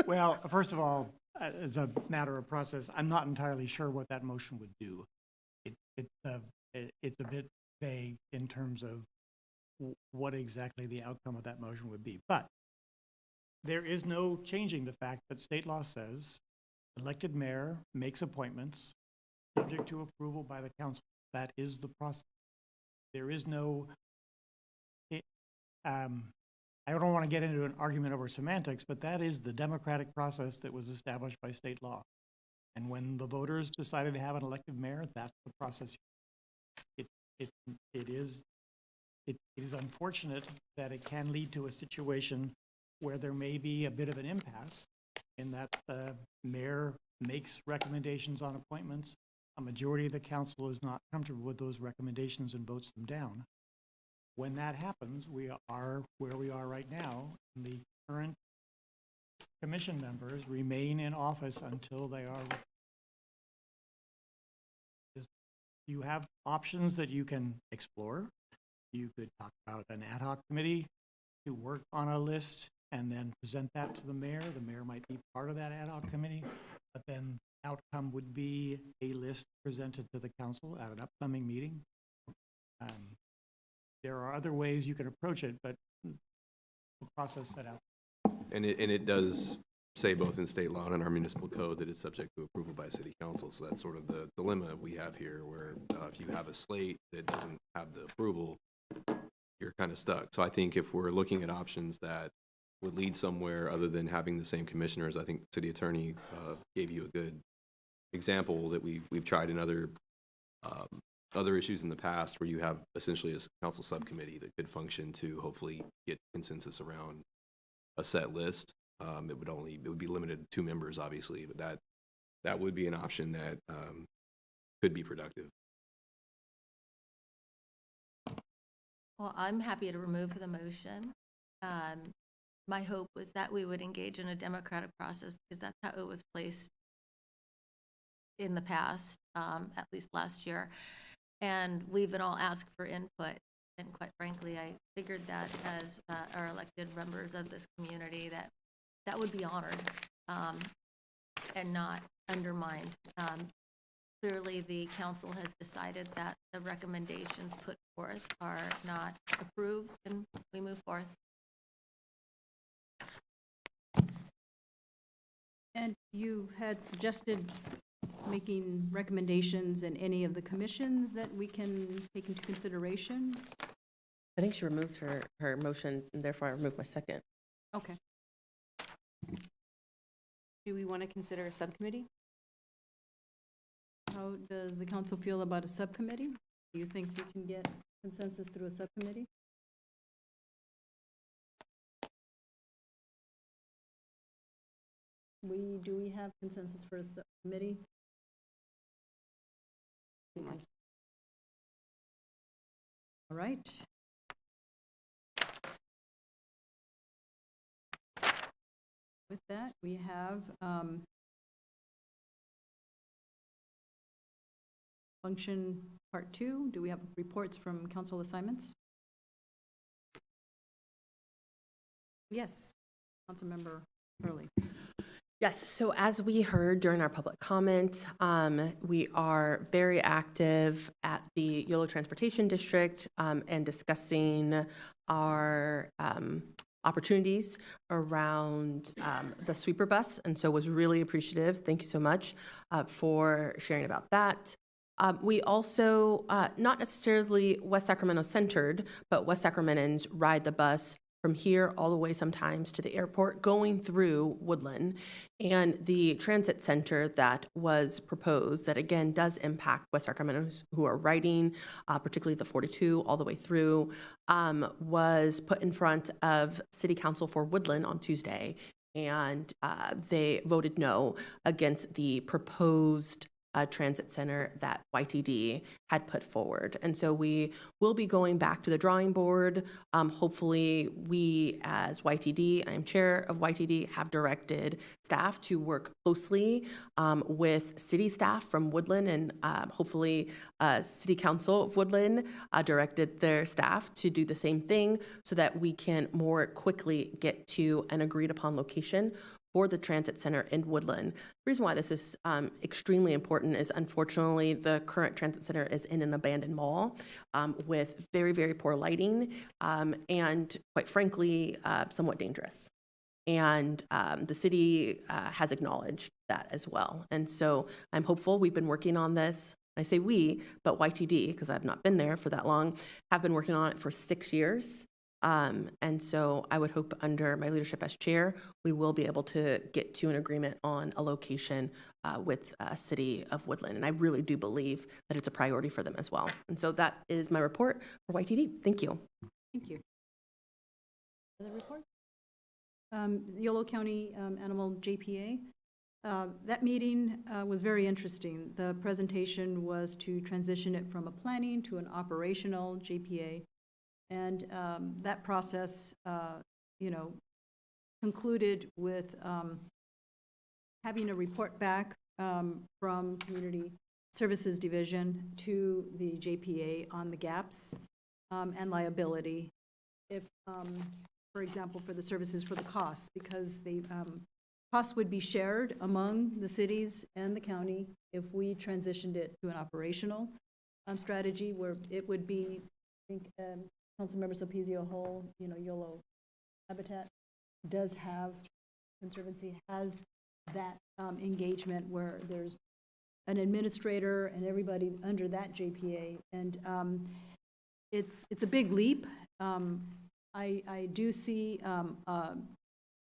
Well, first of all, as a matter of process, I'm not entirely sure what that motion would do. It's a bit vague in terms of what exactly the outcome of that motion would be. But there is no changing the fact that state law says elected mayor makes appointments subject to approval by the council. That is the process. There is no, I don't want to get into an argument over semantics, but that is the democratic process that was established by state law. And when the voters decided to have an elected mayor, that's the process. It is unfortunate that it can lead to a situation where there may be a bit of an impasse in that the mayor makes recommendations on appointments. A majority of the council is not comfortable with those recommendations and votes them down. When that happens, we are where we are right now. The current commission members remain in office until they are. You have options that you can explore. You could talk about an ad hoc committee to work on a list and then present that to the mayor. The mayor might be part of that ad hoc committee, but then outcome would be a list presented to the council at an upcoming meeting. There are other ways you can approach it, but the process set out. And it does say both in state law and in our municipal code that it's subject to approval by city council. So that's sort of the dilemma we have here, where if you have a slate that doesn't have the approval, you're kind of stuck. So I think if we're looking at options that would lead somewhere other than having the same commissioners, I think the city attorney gave you a good example that we've tried in other issues in the past, where you have essentially a council subcommittee that could function to hopefully get consensus around a set list. It would be limited to 2 members, obviously, but that would be an option that could be productive. Well, I'm happy to remove the motion. my hope was that we would engage in a democratic process, because that's how it was placed in the past, at least last year. And we've been all asked for input. And quite frankly, I figured that as our elected members of this community, that would be honored and not undermined. Clearly, the council has decided that the recommendations put forth are not approved, and we move forth. And you had suggested making recommendations in any of the commissions that we can take into consideration? I think she removed her motion, and therefore I removed my second. Okay. Do we want to consider a subcommittee? How does the council feel about a subcommittee? Do you think we can get consensus through a subcommittee? Do we have consensus for a subcommittee? All right. With that, we have function part 2. Do we have reports from council assignments? Yes, Councilmember Hurley. Yes, so as we heard during our public comment, we are very active at the YOLO Transportation District and discussing our opportunities around the sweeper bus, and so was really appreciative. Thank you so much for sharing about that. We also, not necessarily West Sacramento centered, but West Sacramentans ride the bus from here all the way sometimes to the airport, going through Woodland. And the transit center that was proposed, that again does impact West Sacramentos who are riding, particularly the 42 all the way through, was put in front of City Council for Woodland on Tuesday. And they voted no against the proposed transit center that YTD had put forward. And so we will be going back to the drawing board. Hopefully we, as YTD, I am chair of YTD, have directed staff to work closely with city staff from Woodland, and hopefully City Council of Woodland directed their staff to do the same thing so that we can more quickly get to an agreed upon location for the transit center in Woodland. The reason why this is extremely important is, unfortunately, the current transit center is in an abandoned mall with very, very poor lighting and, quite frankly, somewhat dangerous. And the city has acknowledged that as well. And so I'm hopeful. We've been working on this. I say we, but YTD, because I've not been there for that long, have been working on it for 6 years. And so I would hope under my leadership as chair, we will be able to get to an agreement on a location with City of Woodland. And I really do believe that it's a priority for them as well. And so that is my report for YTD. Thank you. Thank you. Other report? Yolo County Animal JPA. That meeting was very interesting. The presentation was to transition it from a planning to an operational JPA. And that process, concluded with having a report back from Community Services Division to the JPA on the gaps and liability. If, for example, for the services for the costs, because the costs would be shared among the cities and the county if we transitioned it to an operational strategy where it would be, I think, Councilmember Sopizio Hole, YOLO Habitat does have, Conservancy has that engagement where there's an administrator and everybody under that JPA. And it's a big leap. I do see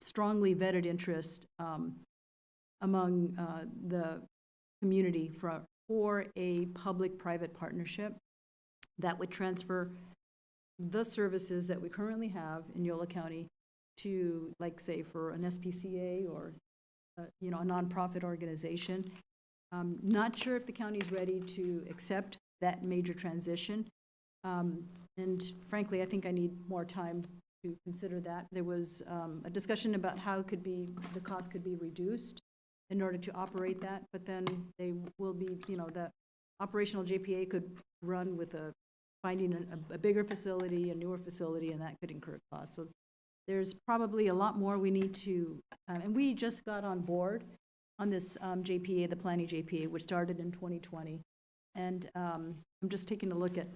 strongly vetted interest among the community for a public-private partnership that would transfer the services that we currently have in Yolo County to, like, say, for an SPCA or, a nonprofit organization. Not sure if the county's ready to accept that major transition. And frankly, I think I need more time to consider that. There was a discussion about how it could be, the cost could be reduced in order to operate that, but then they will be, the operational JPA could run with finding a bigger facility, a newer facility, and that could incur costs. So there's probably a lot more we need to, and we just got on board on this JPA, the planning JPA, which started in 2020. And I'm taking a look at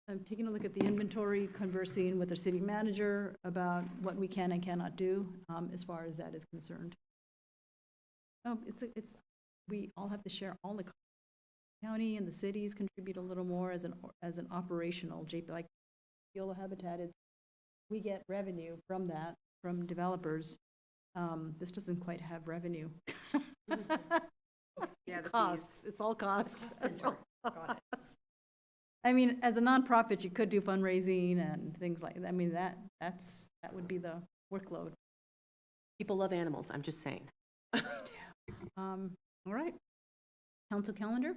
the inventory, conversing with the city manager about what we can and cannot do as far as that is concerned. We all have to share all the county and the cities contribute a little more as an operational JP, like Yola Habitat. We get revenue from that, from developers. This doesn't quite have revenue. Yeah, the Costs. It's all costs. It's all costs. I mean, as a nonprofit, you could do fundraising and things like that. I mean, that would be the workload. People love animals, I'm just saying. All right. Council calendar?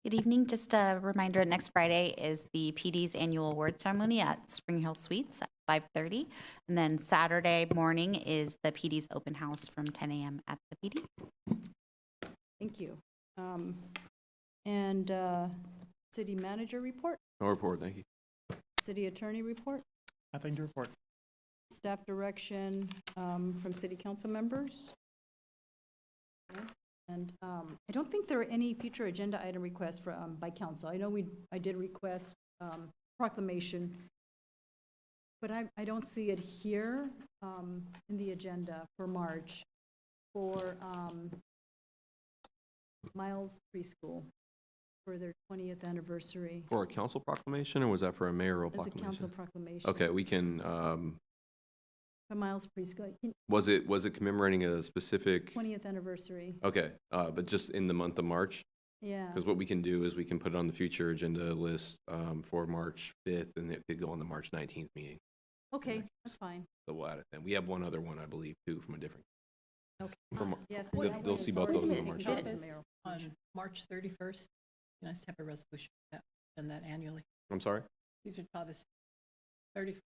Good evening. Just a reminder, next Friday is the PD's annual award ceremony at Spring Hill Suites at 5:30. And then Saturday morning is the PD's open house from 10 a.m. at the PD. Thank you. And city manager report? No report, thank you. City attorney report? Nothing to report. Staff direction from city council members? Okay. And I don't think there are any future agenda item requests by council. I know I did request proclamation, but I don't see it here in the agenda for March for Miles Preschool for their 20th anniversary. For a council proclamation, or was that for a mayoral As a proclamation? council proclamation. Okay, we can, For Miles Preschool, was it commemorating a specific? 20th anniversary. Okay, but just in the month of March? Yeah. Because what we can do is we can put it on the future agenda list for March 5th, and it could go on the March 19th meeting. Okay, that's fine. So we'll add it then. We have one other one, I believe, too, from a different. Okay. From, Yes. they'll see both those on the March. On March 31st, can I have a resolution and that annually? I'm sorry? Cesar Chavez, 30.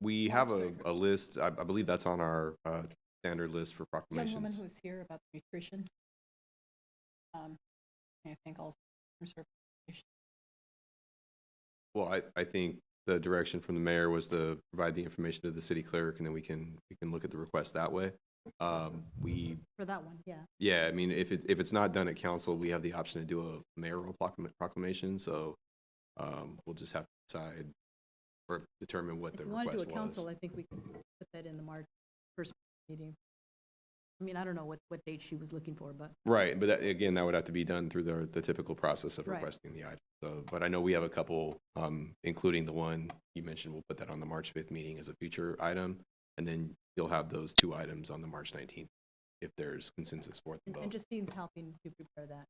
We have a list, I believe that's on our standard list for Young woman proclamations. who was here about the nutrition. I think also. Well, I think the direction from the mayor was to provide the information to the city clerk, and then we can look at the request that way. For that one, yeah. Yeah, I mean, if it's not done at council, we have the option to do a mayoral proclamation, so we'll just have to decide or determine what the If you want to request do a council, was. I think we can put that in the March first meeting. I mean, I don't know what date she was looking for, but. Right, but that, again, that would have to be done through the typical process of Right. requesting the item. So, but I know we have a couple, including the one you mentioned, we'll put that on the March 5th meeting as a future item, and then you'll have those two items on the March 19th, if there's consensus for them both. And Justine's helping to prepare that.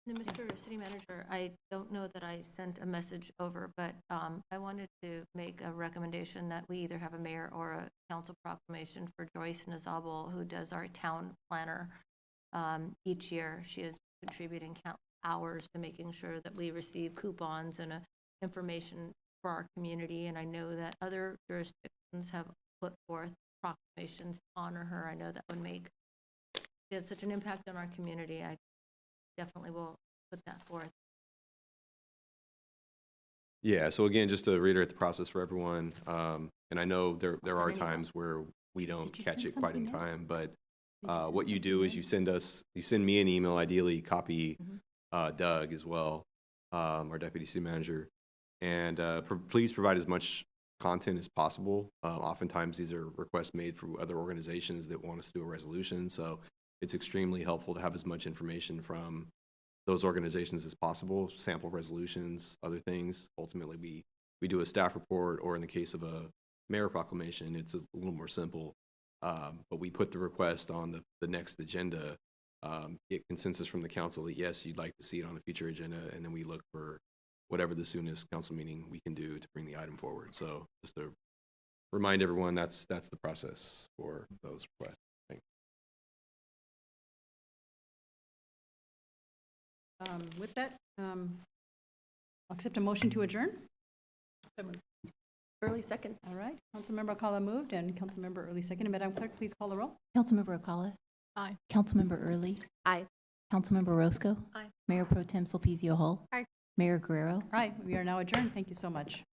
Mr. City Manager, I don't know that I sent a message over, but I wanted to make a recommendation that we either have a mayor or a council proclamation for Joyce Nazabal, who does our town planner each year. She is contributing hours to making sure that we receive coupons and information for our community. And I know that other jurisdictions have put forth proclamations to honor her. I know that would make, she has such an impact on our community. I definitely will put that forth. Yeah, so again, just to reiterate the process for everyone, and I know there are times where we don't you catch send it quite in something out? time, but send what you do is you send me an email, ideally copy Doug as well, our deputy city manager, and please provide as much content as possible. Oftentimes these are requests made from other organizations that want us to do a resolution, so it's extremely helpful to have as much information from those organizations as possible, sample resolutions, other things. Ultimately, we do a staff report, or in the case of a mayor proclamation, it's a little more simple. But we put the request on the next agenda, get consensus from the council that yes, you'd like to see it on a future agenda, and then we look for whatever the soonest council meeting we can do to bring the item forward. So just to remind everyone, that's the process for those requests. Thanks. With that, I'll accept a motion to adjourn. Early seconds. All right, Councilmember Alcala moved and Councilmember Early seconded. Madam Clerk, please call the roll. Councilmember Alcala? Aye. Councilmember Early? Aye. Councilmember Roscoe? Aye. Mayor Pro Tem Sulpicio Hull? Aye. Mayor Guerrero? All right, we are now adjourned. Thank you so much.